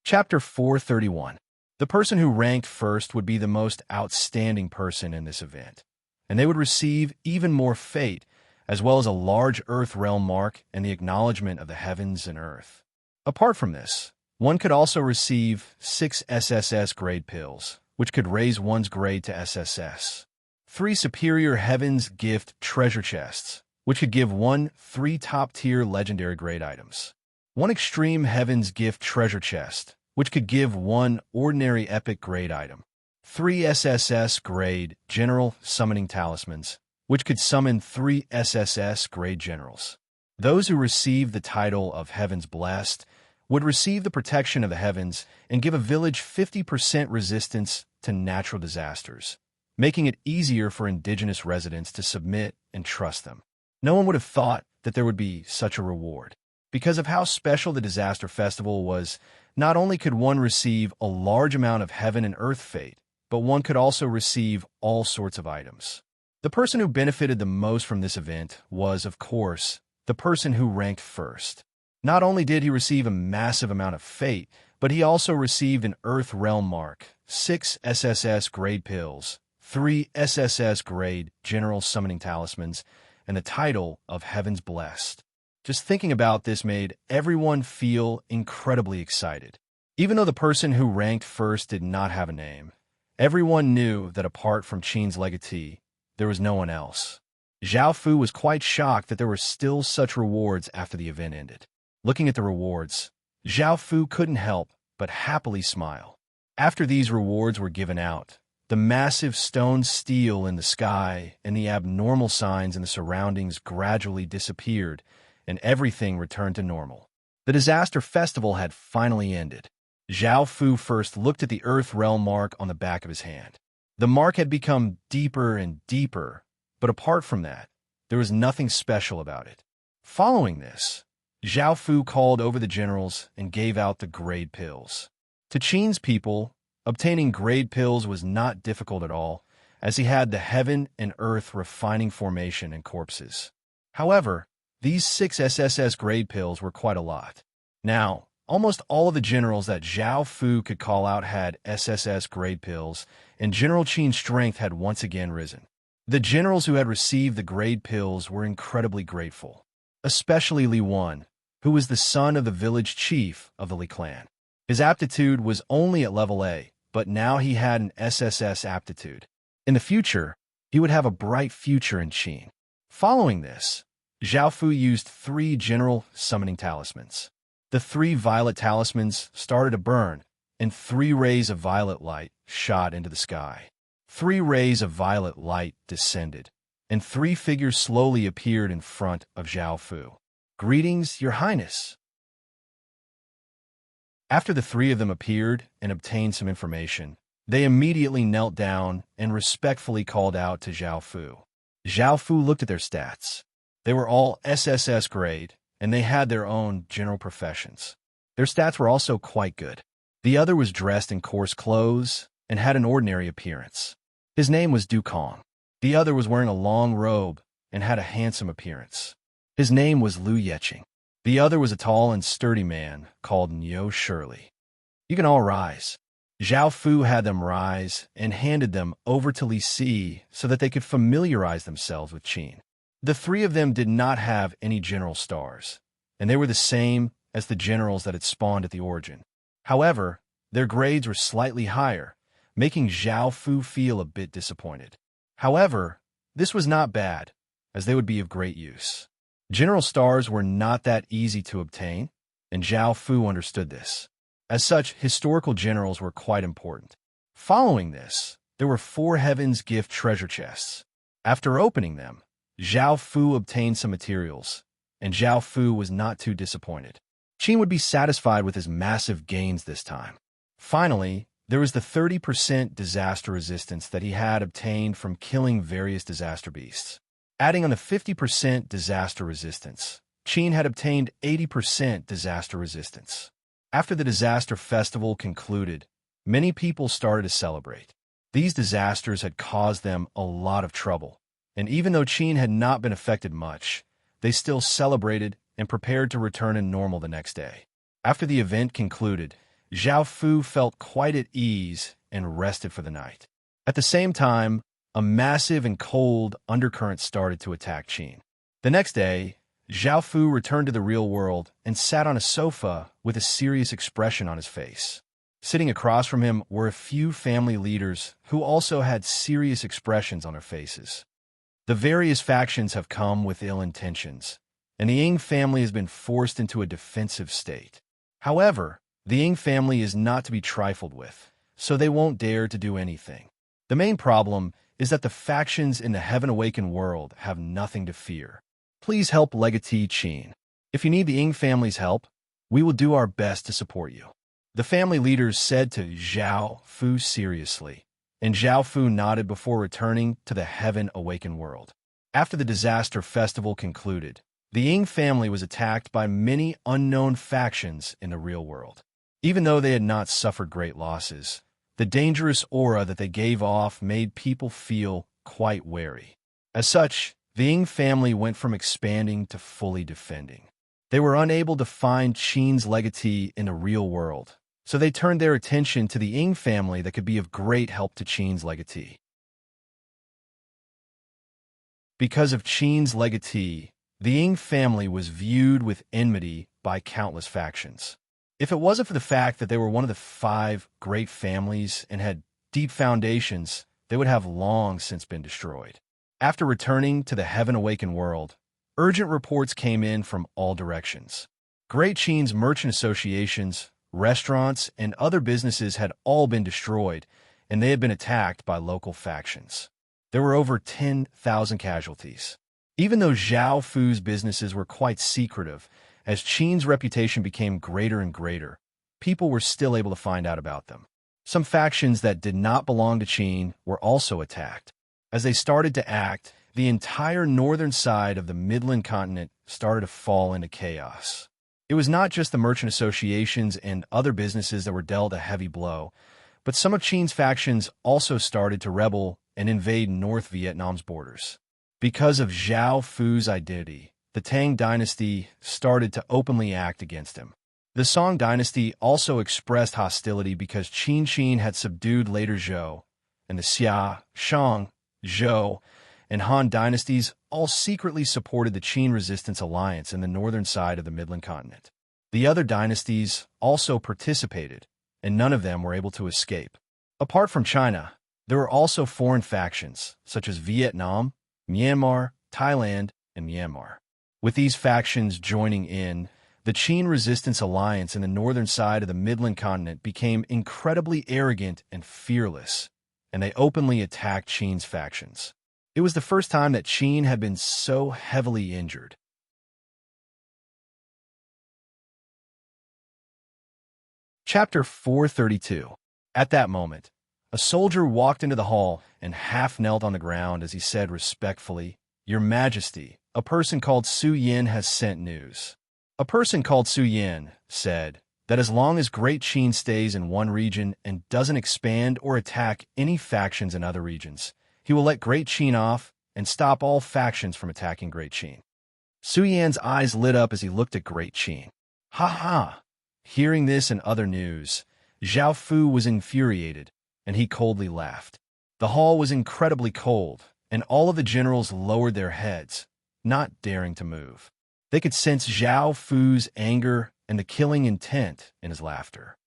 Chapter 431. The person who ranked first would be the most outstanding person in this event, and they would receive even more fate, as well as a large Earth Realm mark and the acknowledgement of the heavens and earth. Apart from this, one could also receive 6 SSS grade pills, which could raise one's grade to SSS. 3 Superior Heavens Gift Treasure Chests, which could give one 3 top-tier legendary grade items. 1 Extreme Heavens Gift Treasure Chest, which could give 1 ordinary epic grade item. 3 SSS grade General Summoning Talismans, which could summon 3 SSS grade generals. Those who receive the title of Heaven's Blessed would receive the protection of the heavens and give a village 50% resistance to natural disasters, making it easier for indigenous residents to submit and trust them. No one would have thought that there would be such a reward. Because of how special the Disaster Festival was, not only could one receive a large amount of heaven and earth fate, but one could also receive all sorts of items. The person who benefited the most from this event was, of course, the person who ranked first. Not only did he receive a massive amount of fate, but he also received an Earth Realm mark, 6 SSS grade pills, 3 SSS grade General Summoning Talismans, and the title of Heaven's Blessed. Just thinking about this made everyone feel incredibly excited. Even though the person who ranked first did not have a name, everyone knew that apart from Qin's legatee, there was no one else. Zhao Fu was quite shocked that there were still such rewards after the event ended. Looking at the rewards, Zhao Fu couldn't help but happily smile. After these rewards were given out, the massive stone steel in the sky and the abnormal signs in the surroundings gradually disappeared, and everything returned to normal. The Disaster Festival had finally ended. Zhao Fu first looked at the Earth Realm mark on the back of his hand. The mark had become deeper and deeper, but apart from that, there was nothing special about it. Following this, Zhao Fu called over the generals and gave out the grade pills. To Qin's people, obtaining grade pills was not difficult at all, as he had the heaven and earth refining formation and corpses. However, these 6 SSS grade pills were quite a lot. Now, almost all of the generals that Zhao Fu could call out had SSS grade pills, and General Qin's strength had once again risen. The generals who had received the grade pills were incredibly grateful, especially Li Wan, who was the son of the village chief of the Li clan. His aptitude was only at level A, but now he had an SSS aptitude. In the future, he would have a bright future in Qin. Following this, Zhao Fu used 3 general summoning talismans. The 3 violet talismans started to burn, and 3 rays of violet light shot into the sky. 3 rays of violet light descended, and 3 figures slowly appeared in front of Zhao Fu. "Greetings, Your Highness." After the 3 of them appeared and obtained some information, they immediately knelt down and respectfully called out to Zhao Fu. Zhao Fu looked at their stats. They were all SSS grade, and they had their own general professions. Their stats were also quite good. The other was dressed in coarse clothes and had an ordinary appearance. His name was Du Kong. The other was wearing a long robe and had a handsome appearance. His name was Liu Yeqing. The other was a tall and sturdy man called Niu Shirley. "You can all rise." Zhao Fu had them rise and handed them over to Li Si so that they could familiarize themselves with Qin. The 3 of them did not have any general stars, and they were the same as the generals that had spawned at the origin. However, their grades were slightly higher, making Zhao Fu feel a bit disappointed. However, this was not bad, as they would be of great use. General stars were not that easy to obtain, and Zhao Fu understood this. As such, historical generals were quite important. Following this, there were 4 Heaven's Gift treasure chests. After opening them, Zhao Fu obtained some materials, and Zhao Fu was not too disappointed. Qin would be satisfied with his massive gains this time. Finally, there was the 30% disaster resistance that he had obtained from killing various disaster beasts. Adding on the 50% disaster resistance, Qin had obtained 80% disaster resistance. After the disaster festival concluded, many people started to celebrate. These disasters had caused them a lot of trouble, and even though Qin had not been affected much, they still celebrated and prepared to return to normal the next day. After the event concluded, Zhao Fu felt quite at ease and rested for the night. At the same time, a massive and cold undercurrent started to attack Qin. The next day, Zhao Fu returned to the real world and sat on a sofa with a serious expression on his face. Sitting across from him were a few family leaders who also had serious expressions on their faces. The various factions have come with ill intentions, and the Ying family has been forced into a defensive state. However, the Ying family is not to be trifled with, so they won't dare to do anything. The main problem is that the factions in the Heaven Awakened world have nothing to fear. Please help Legatee Qin. If you need the Ying family's help, we will do our best to support you. The family leaders said to Zhao Fu seriously, and Zhao Fu nodded before returning to the Heaven Awakened world. After the disaster festival concluded, the Ying family was attacked by many unknown factions in the real world. Even though they had not suffered great losses, the dangerous aura that they gave off made people feel quite wary. As such, the Ying family went from expanding to fully defending. They were unable to find Qin's legatee in the real world, so they turned their attention to the Ying family that could be of great help to Qin's legatee. Because of Qin's legatee, the Ying family was viewed with enmity by countless factions. If it wasn't for the fact that they were one of the 5 great families and had deep foundations, they would have long since been destroyed. After returning to the Heaven Awakened world, urgent reports came in from all directions. Great Qin's merchant associations, restaurants, and other businesses had all been destroyed, and they had been attacked by local factions. There were over 10,000 casualties. Even though Zhao Fu's businesses were quite secretive, as Qin's reputation became greater and greater, people were still able to find out about them. Some factions that did not belong to Qin were also attacked. As they started to act, the entire northern side of the Midland continent started to fall into chaos. It was not just the merchant associations and other businesses that were dealt a heavy blow, but some of Qin's factions also started to rebel and invade North Vietnam's borders. Because of Zhao Fu's identity, the Tang dynasty started to openly act against him. The Song dynasty also expressed hostility because Qin had subdued later Zhou, and the Xia, Shang, Zhou, and Han dynasties all secretly supported the Qin Resistance Alliance in the northern side of the Midland continent. The other dynasties also participated, and none of them were able to escape. Apart from China, there were also foreign factions, such as Vietnam, Myanmar, Thailand, and Myanmar. With these factions joining in, the Qin Resistance Alliance in the northern side of the Midland continent became incredibly arrogant and fearless, and they openly attacked Qin's factions. It was the first time that Qin had been so heavily injured. Chapter 432. At that moment, a soldier walked into the hall and half knelt on the ground as he said respectfully, "Your Majesty, a person called Su Yin has sent news." A person called Su Yin said that as long as Great Qin stays in one region and doesn't expand or attack any factions in other regions, he will let Great Qin off and stop all factions from attacking Great Qin. Su Yan's eyes lit up as he looked at Great Qin. Ha ha! Hearing this and other news, Zhao Fu was infuriated, and he coldly laughed. The hall was incredibly cold, and all of the generals lowered their heads, not daring to move. They could sense Zhao Fu's anger and the killing intent in his laughter.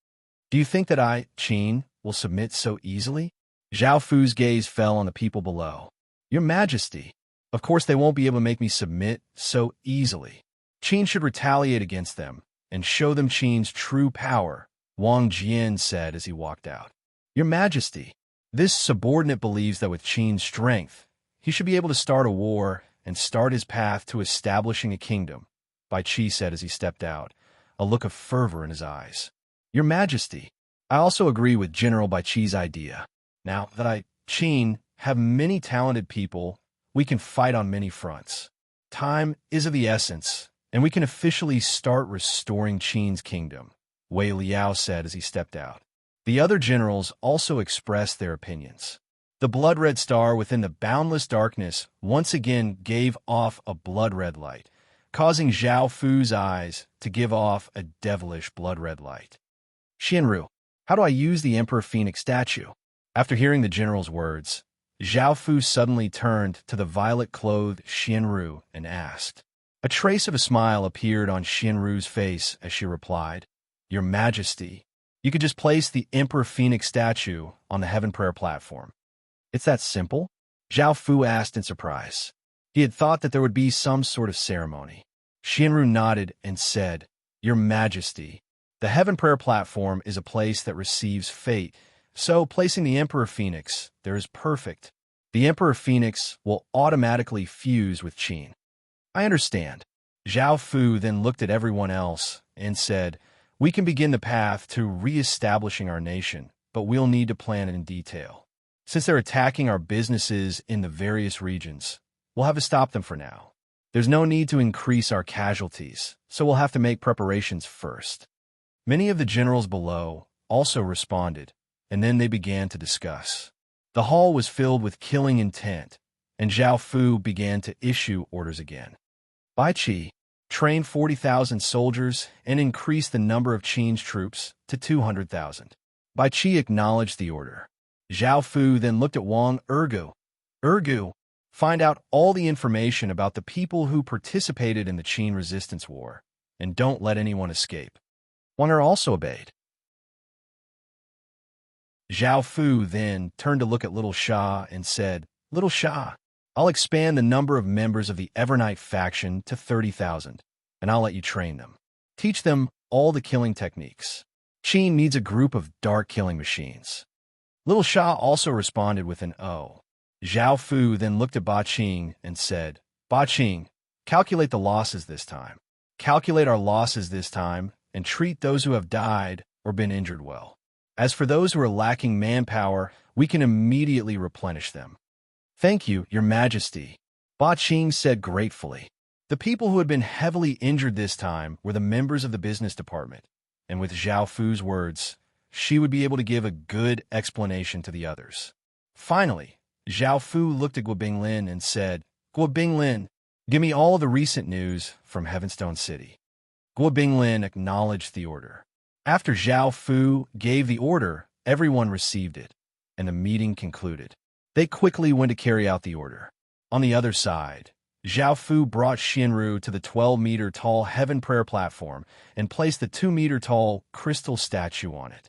"Do you think that I, Qin, will submit so easily?" Zhao Fu's gaze fell on the people below. "Your Majesty, of course they won't be able to make me submit so easily. Qin should retaliate against them and show them Qin's true power Wang Jian said as he walked out. Your Majesty, this subordinate believes that with Qin's strength, he should be able to start a war and start his path to establishing a kingdom, Bai Qi said as he stepped out, a look of fervor in his eyes. Your Majesty, I also agree with General Bai Qi's idea. Now that Qin, have many talented people, we can fight on many fronts. Time is of the essence, and we can officially start restoring Qin's kingdom, Wei Liao said as he stepped out. The other generals also expressed their opinions. The blood-red star within the boundless darkness once again gave off a blood-red light, causing Zhao Fu's eyes to give off a devilish blood-red light. Xianru, how do I use the Emperor Phoenix statue? After hearing the general's words, Zhao Fu suddenly turned to the violet-clothed Xianru and asked. A trace of a smile appeared on Xianru's face as she replied, Your Majesty, you could just place the Emperor Phoenix statue on the Heaven Prayer platform. It's that simple? Zhao Fu asked in surprise. He had thought that there would be some sort of ceremony. Xianru nodded and said, Your Majesty, the Heaven Prayer platform is a place that receives fate, so placing the Emperor Phoenix there is perfect. The Emperor Phoenix will automatically fuse with Qin. I understand. Zhao Fu then looked at everyone else and said, We can begin the path to re-establishing our nation, but we'll need to plan it in detail. Since they're attacking our businesses in the various regions, we'll have to stop them for now. There's no need to increase our casualties, so we'll have to make preparations first. Many of the generals below also responded, and then they began to discuss. The hall was filled with killing intent, and Zhao Fu began to issue orders again. Bai Qi, train 40,000 soldiers and increase the number of Qin's troops to 200,000. Bai Qi acknowledged the order. Zhao Fu then looked at Wang Ergu. Ergu, find out all the information about the people who participated in the Qin resistance war, and don't let anyone escape. Wang Er also obeyed. Zhao Fu then turned to look at Little Sha and said, Little Sha, I'll expand the number of members of the Evernight faction to 30,000, and I'll let you train them. Teach them all the killing techniques. Qin needs a group of dark killing machines. Little Sha also responded with an O. Zhao Fu then looked at Ba Qing and said, Ba Qing, calculate the losses this time. Calculate our losses this time and treat those who have died or been injured well. As for those who are lacking manpower, we can immediately replenish them. Thank you, Your Majesty, Ba Qing said gratefully. The people who had been heavily injured this time were the members of the business department, and with Zhao Fu's words, she would be able to give a good explanation to the others. Finally, Zhao Fu looked at Guo Binglin and said, Guo Binglin, give me all the recent news from Heavenstone City. Guo Binglin acknowledged the order. After Zhao Fu gave the order, everyone received it, and the meeting concluded. They quickly went to carry out the order. On the other side, Zhao Fu brought Xianru to the 12-meter-tall Heaven Prayer platform and placed the 2-meter-tall crystal statue on it.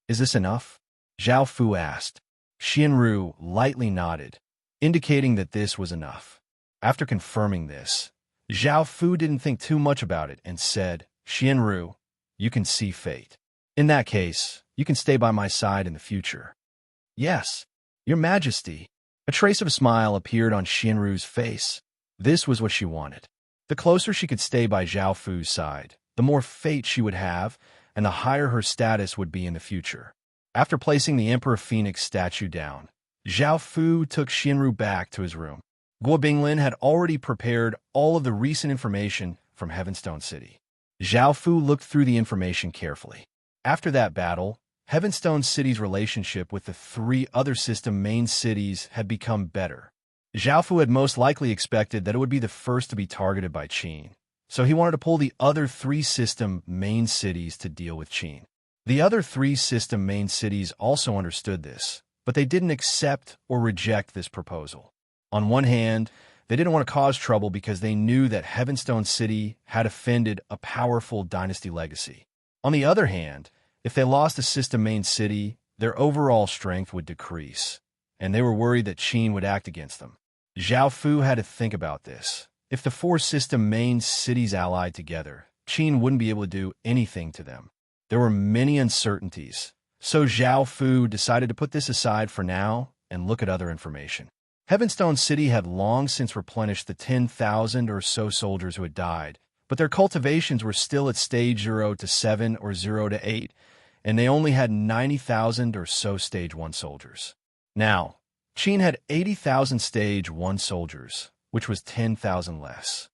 Is this enough? Zhao Fu asked. Xianru lightly nodded, indicating that this was enough. After confirming this, Zhao Fu didn't think too much about it and said, Xianru, you can see fate. In that case, you can stay by my side in the future. Yes, Your Majesty. A trace of a smile appeared on Xianru's face. This was what she wanted. The closer she could stay by Zhao Fu's side, the more fate she would have, and the higher her status would be in the future. After placing the Emperor Phoenix statue down, Zhao Fu took Xianru back to his room. Guo Binglin had already prepared all of the recent information from Heavenstone City. Zhao Fu looked through the information carefully. After that battle, Heavenstone City's relationship with the 3 other system main cities had become better. Zhao Fu had most likely expected that it would be the first to be targeted by Qin, so he wanted to pull the other 3 system main cities to deal with Qin. The other 3 system main cities also understood this, but they didn't accept or reject this proposal. On one hand, they didn't want to cause trouble because they knew that Heavenstone City had offended a powerful dynasty legacy. On the other hand, if they lost a system main city, their overall strength would decrease, and they were worried that Qin would act against them. Zhao Fu had to think about this. If the 4 system main cities allied together, Qin wouldn't be able to do anything to them. There were many uncertainties, so Zhao Fu decided to put this aside for now and look at other information. Heavenstone City had long since replenished the 10,000 or so soldiers who had died, but their cultivations were still at stage 0 to 7 or 0 to 8, and they only had 90,000 or so stage 1 soldiers. Now, Qin had 80,000 stage 1 soldiers, which was 10,000 less.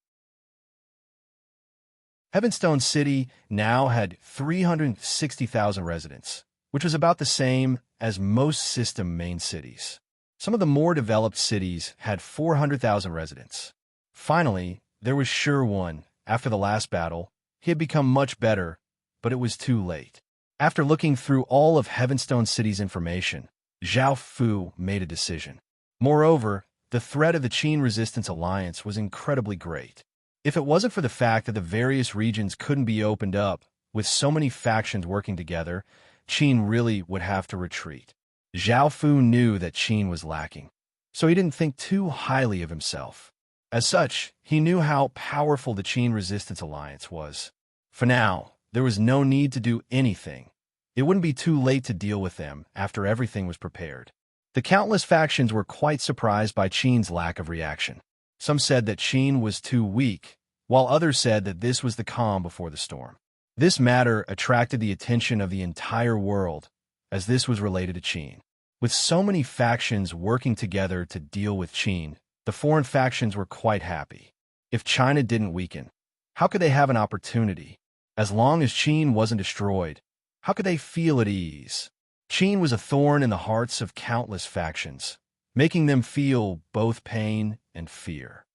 Heavenstone City now had 360,000 residents, which was about the same as most system main cities. Some of the more developed cities had 400,000 residents. Finally, there was One. After the last battle, he had become much better, but it was too late. After looking through all of Heavenstone City's information, Zhao Fu made a decision. Moreover, the threat of the Qin Resistance Alliance was incredibly great. If it wasn't for the fact that the various regions couldn't be opened up, with so many factions working together, Qin really would have to retreat. Zhao Fu knew that Qin was lacking, so he didn't think too highly of himself. As such, he knew how powerful the Qin Resistance Alliance was. For now, there was no need to do anything. It wouldn't be too late to deal with them after everything was prepared. The countless factions were quite surprised by Qin's lack of reaction. Some said that Qin was too weak, while others said that this was the calm before the storm. This matter attracted the attention of the entire world, as this was related to Qin. With so many factions working together to deal with Qin, the foreign factions were quite happy. If China didn't weaken, how could they have an opportunity? As long as Qin wasn't destroyed, how could they feel at ease? Qin was a thorn in the hearts of countless factions, making them feel both pain and fear.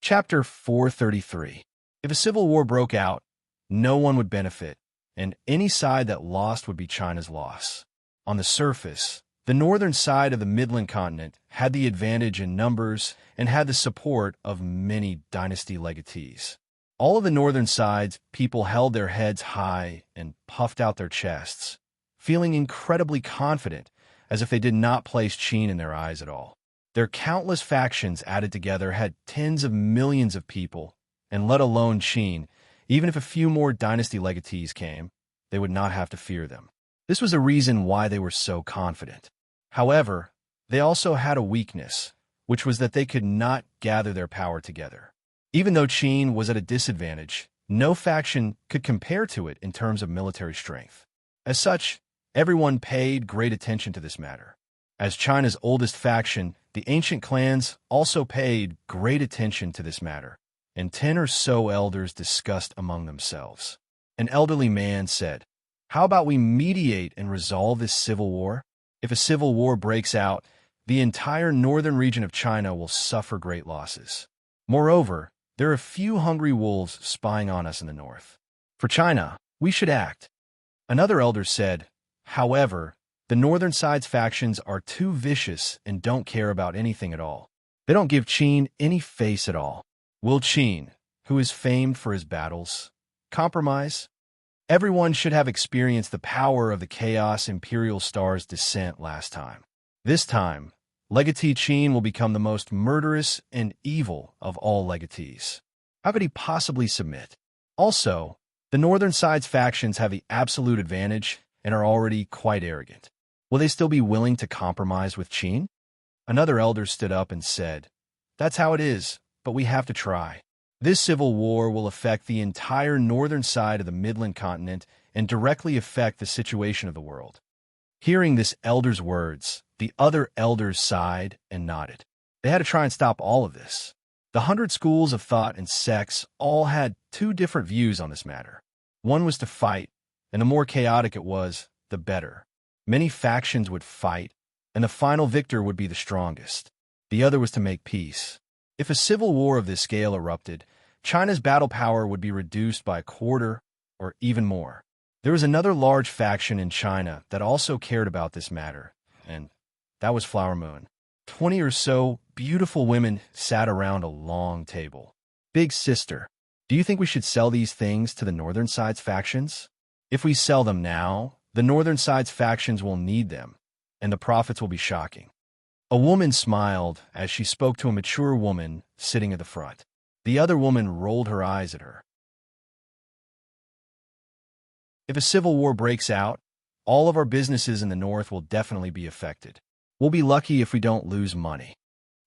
Chapter 433. If a civil war broke out, no one would benefit, and any side that lost would be China's loss. On the surface, the northern side of the Midland continent had the advantage in numbers and had the support of many dynasty legatees. All of the northern side's people held their heads high and puffed out their chests, feeling incredibly confident, as if they did not place Qin in their eyes at all. Their countless factions added together had tens of millions of people, and let alone Qin, even if a few more dynasty legatees came, they would not have to fear them. This was a reason why they were so confident. However, they also had a weakness, which was that they could not gather their power together. Even though Qin was at a disadvantage, no faction could compare to it in terms of military strength. As such, everyone paid great attention to this matter. As China's oldest faction, the ancient clans also paid great attention to this matter, and 10 or so elders discussed among themselves. An elderly man said, "How about we mediate and resolve this civil war? If a civil war breaks out, the entire northern region of China will suffer great losses. Moreover, there are a few hungry wolves spying on us in the north. For China, we should act." Another elder said, "However, the northern side's factions are too vicious and don't care about anything at all. They don't give Qin any face at all. Will Qin, who is famed for his battles, compromise? Everyone should have experienced the power of the Chaos Imperial Star's descent last time. This time, Legatee Qin will become the most murderous and evil of all legatees. How could he possibly submit? Also, the northern side's factions have the absolute advantage and are already quite arrogant. Will they still be willing to compromise with Qin?" Another elder stood up and said, "That's how it is, but we have to try. This civil war will affect the entire northern side of the Midland continent and directly affect the situation of the world." Hearing this elder's words, the other elders sighed and nodded. They had to try and stop all of this. The 100 schools of thought and sects all had two different views on this matter. One was to fight, and the more chaotic it was, the better. Many factions would fight, and the final victor would be the strongest. The other was to make peace. If a civil war of this scale erupted, China's battle power would be reduced by a quarter or even more. There was another large faction in China that also cared about this matter, and that was Flower Moon. 20 or so beautiful women sat around a long table. "Big sister, do you think we should sell these things to the northern side's factions? If we sell them now, the northern side's factions will need them, and the profits will be shocking." A woman smiled as she spoke to a mature woman sitting at the front. The other woman rolled her eyes at her. If a civil war breaks out, all of our businesses in the north will definitely be affected. We'll be lucky if we don't lose money.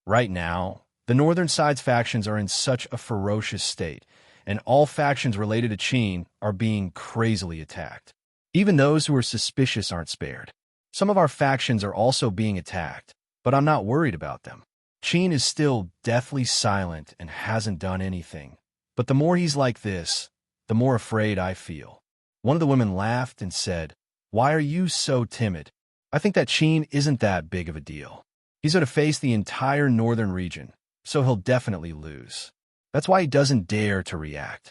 Right now, the northern side's factions are in such a ferocious state, and all factions related to Qin are being crazily attacked. Even those who are suspicious aren't spared. Some of our factions are also being attacked, but I'm not worried about them. Qin is still deathly silent and hasn't done anything. But the more he's like this, the more afraid I feel. One of the women laughed and said, "Why are you so timid? I think that Qin isn't that big of a deal. He's going to face the entire northern region, so he'll definitely lose. That's why he doesn't dare to react.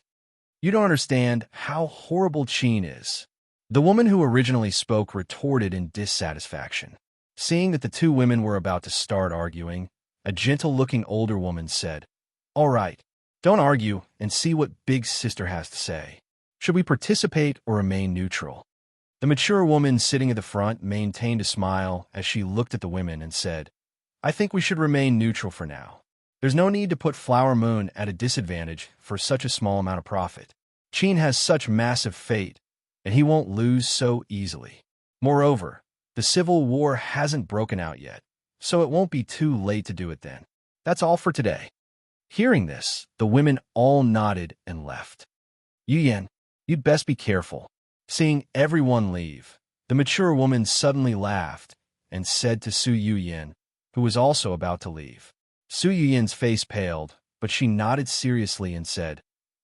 You don't understand how horrible Qin is." The woman who originally spoke retorted in dissatisfaction. Seeing that the two women were about to start arguing, a gentle-looking older woman said, "All right, don't argue and see what Big Sister has to say. Should we participate or remain neutral?" The mature woman sitting at the front maintained a smile as she looked at the women and said, "I think we should remain neutral for now. There's no need to put Flower Moon at a disadvantage for such a small amount of profit. Qin has such massive fate, and he won't lose so easily. Moreover, the civil war hasn't broken out yet, so it won't be too late to do it then. That's all for today." Hearing this, the women all nodded and left. "Yu Yan, you'd best be careful." Seeing everyone leave, the mature woman suddenly laughed and said to Su Yuyan, who was also about to leave. Su Yuyan's face paled, but she nodded seriously and said,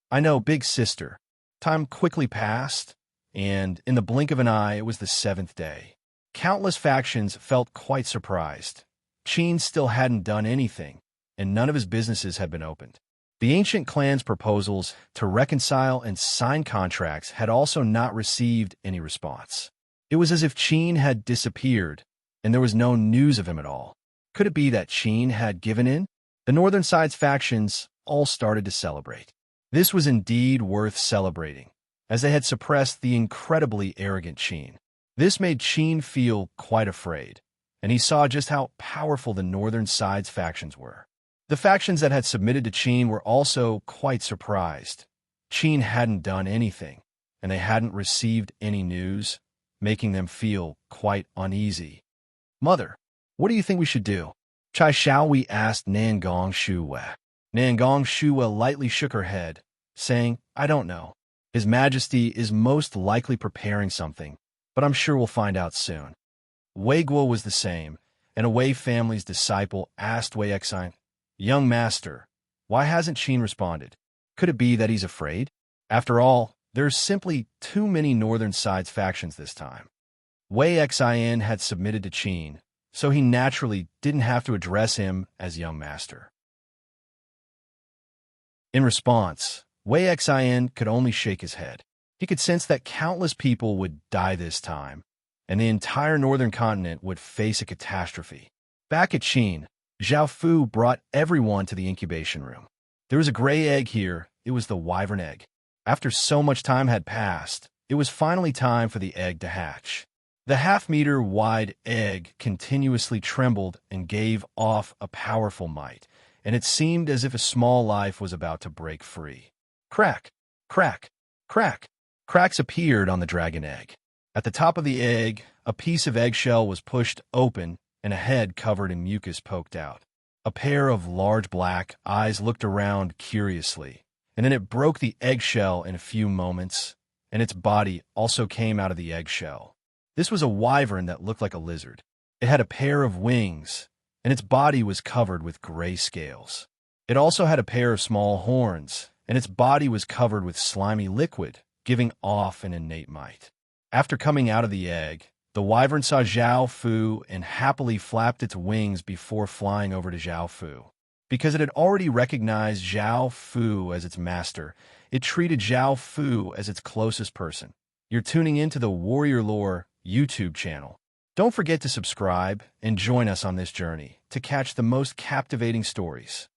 "I know, Big Sister." Time quickly passed, and in the blink of an eye, it was the 7th day. Countless factions felt quite surprised. Qin still hadn't done anything, and none of his businesses had been opened. The ancient clan's proposals to reconcile and sign contracts had also not received any response. It was as if Qin had disappeared, and there was no news of him at all. Could it be that Qin had given in? The northern side's factions all started to celebrate. This was indeed worth celebrating, as they had suppressed the incredibly arrogant Qin. This made Qin feel quite afraid, and he saw just how powerful the northern side's factions were. The factions that had submitted to Qin were also quite surprised. Qin hadn't done anything, and they hadn't received any news, making them feel quite uneasy. "Mother, what do you think we should do?" Chai Xiaowei asked Nangong Shuwe. Nangong Shuwe lightly shook her head, saying, "I don't know. His Majesty is most likely preparing something, but I'm sure we'll find out soon." Wei Guo was the same, and a Wei family's disciple asked Wei Exine, "Young master, why hasn't Qin responded? Could it be that he's afraid? After all, there's simply too many northern side's factions this time." Wei Xian had submitted to Qin, so he naturally didn't have to address him as young master. In response, Wei Xian could only shake his head. He could sense that countless people would die this time, and the entire northern continent would face a catastrophe. Back at Qin, Zhao Fu brought everyone to the incubation room. There was a gray egg here. It was the wyvern egg. After so much time had passed, it was finally time for the egg to hatch. The half-meter wide egg continuously trembled and gave off a powerful might, and it seemed as if a small life was about to break free. Crack, crack, crack. Cracks appeared on the dragon egg. At the top of the egg, a piece of eggshell was pushed open, and a head covered in mucus poked out. A pair of large black eyes looked around curiously, and then it broke the eggshell in a few moments, and its body also came out of the eggshell. This was a wyvern that looked like a lizard. It had a pair of wings, and its body was covered with gray scales. It also had a pair of small horns, and its body was covered with slimy liquid, giving off an innate might. After coming out of the egg, the wyvern saw Zhao Fu and happily flapped its wings before flying over to Zhao Fu. Because it had already recognized Zhao Fu as its master, it treated Zhao Fu as its closest person. You're tuning into the Warrior Lore YouTube channel. Don't forget to subscribe and join us on this journey to catch the most captivating stories.